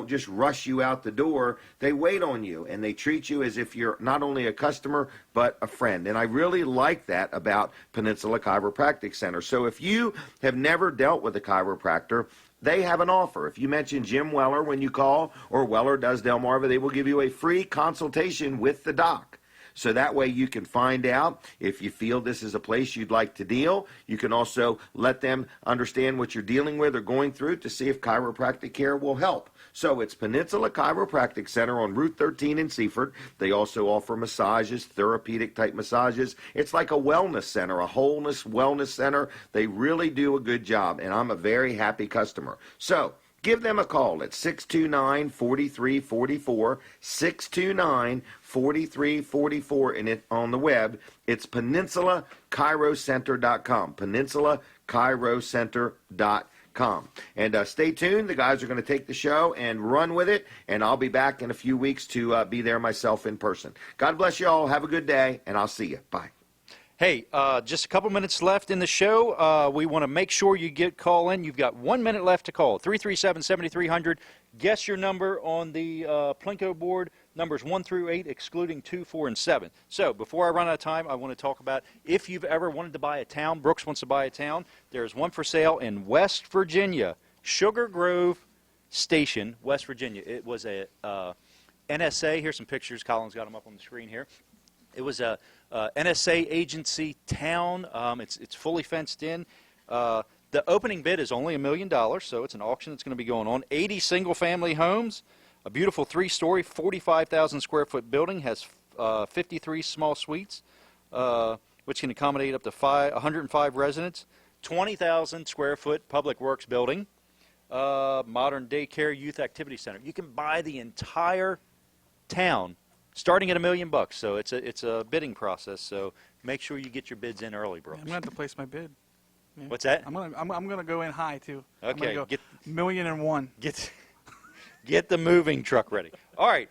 just rush you out the door. They wait on you, and they treat you as if you're not only a customer, but a friend. And I really like that about Peninsula Chiropractic Center. So if you have never dealt with a chiropractor, they have an offer. If you mention Jim Weller when you call, or Weller does Delmarva, they will give you a free consultation with the doc. So that way you can find out if you feel this is a place you'd like to deal. You can also let them understand what you're dealing with or going through to see if chiropractic care will help. So it's Peninsula Chiropractic Center on Route 13 in Seaford. They also offer massages, therapeutic type massages. It's like a wellness center, a wholeness wellness center. They really do a good job, and I'm a very happy customer. So give them a call at 629-4344, 629-4344, and on the web, it's PeninsulaChiroCenter.com, PeninsulaChiroCenter.com. And stay tuned. The guys are going to take the show and run with it, and I'll be back in a few weeks to be there myself in person. God bless you all. Have a good day, and I'll see you. Bye. Hey, just a couple minutes left in the show. We want to make sure you call in. You've got 1 minute left to call. 337-7300. Guess your number on the Plinko board. Numbers 1 through 8, excluding 2, 4, and 7. So before I run out of time, I want to talk about if you've ever wanted to buy a town. Brooks wants to buy a town. There's one for sale in West Virginia, Sugar Grove Station, West Virginia. It was a NSA. Here's some pictures. Colin's got them up on the screen here. It was a NSA agency town. It's fully fenced in. The opening bid is only $1 million, so it's an auction that's going to be going on. 80 single-family homes, a beautiful 3-story, 45,000 square foot building, has 53 small suites, which can accommodate up to 105 residents. 20,000 square foot public works building, modern daycare, youth activity center. You can buy the entire town starting at $1 million. So it's a bidding process. So make sure you get your bids in early, Brooks. I'm going to have to place my bid. Yeah. What's that? I'm gonna go in high too. I'm Okay, gonna go get 1,000,001. get the moving truck ready. All right,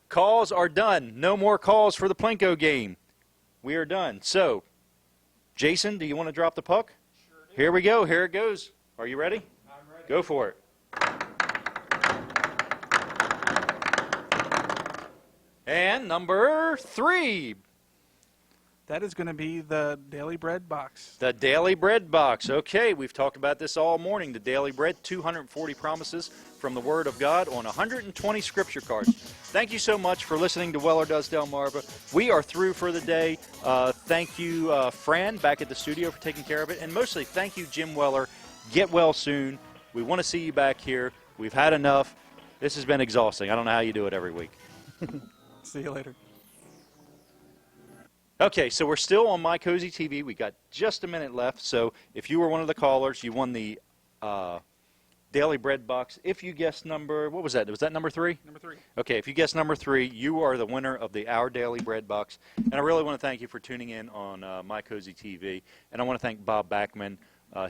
calls are done. No more calls for the Plinko game. We are done. So, Jason, do you want to drop the puck? Sure do. Here we go. Here it goes. Are you ready? I'm ready. Go for it. And number 3. That is going to be the Daily Bread box. The Daily Bread box. Okay, we've talked about this all morning. The Daily Bread, 240 promises from the Word of God on 120 scripture cards. Thank you so much for listening to Weller Does Delmarva. We are through for the day. Thank you, Fran, back at the studio for taking care of it. And mostly, thank you, Jim Weller. Get well soon. We want to see you back here. We've had enough. This has been exhausting. I don't know how you do it every week. See you later. Okay, so we're still on My Cozy TV. We got just a minute left. So if you were one of the callers, you won the Daily Bread box. If you guessed number, what was that? Was that number 3? Number 3. Okay, if you guessed number 3, you are the winner of the Our Daily Bread box. And I really want to thank you for tuning in on My Cozy TV. And I want to thank Bob Backman.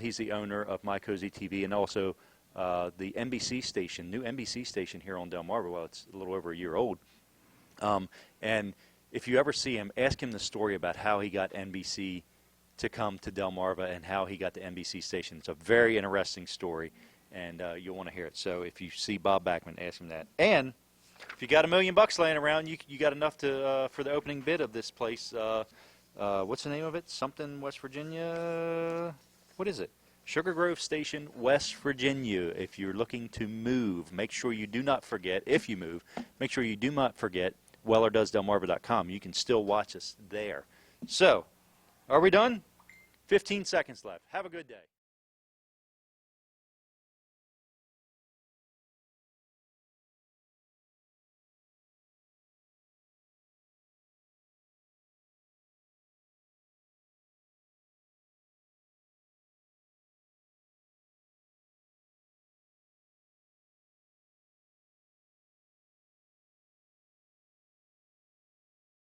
He's the owner of My Cozy TV and also the NBC station, new NBC station here on Delmarva. Well, it's a little over a year old. And if you ever see him, ask him the story about how he got NBC to come to Delmarva and how he got the NBC station. It's a very interesting story, and you'll want to hear it. So if you see Bob Backman, ask him that. And if you got $1 million laying around, you got enough to for the opening bid of this place. What's the name of it? Something West Virginia. What is it? Sugar Grove Station, West Virginia. If you're looking to move, make sure you do not forget, if you move, make sure you do not forget WellerDoesDelmarva.com. You can still watch us there. So, are we done? 15 seconds left. Have a good day.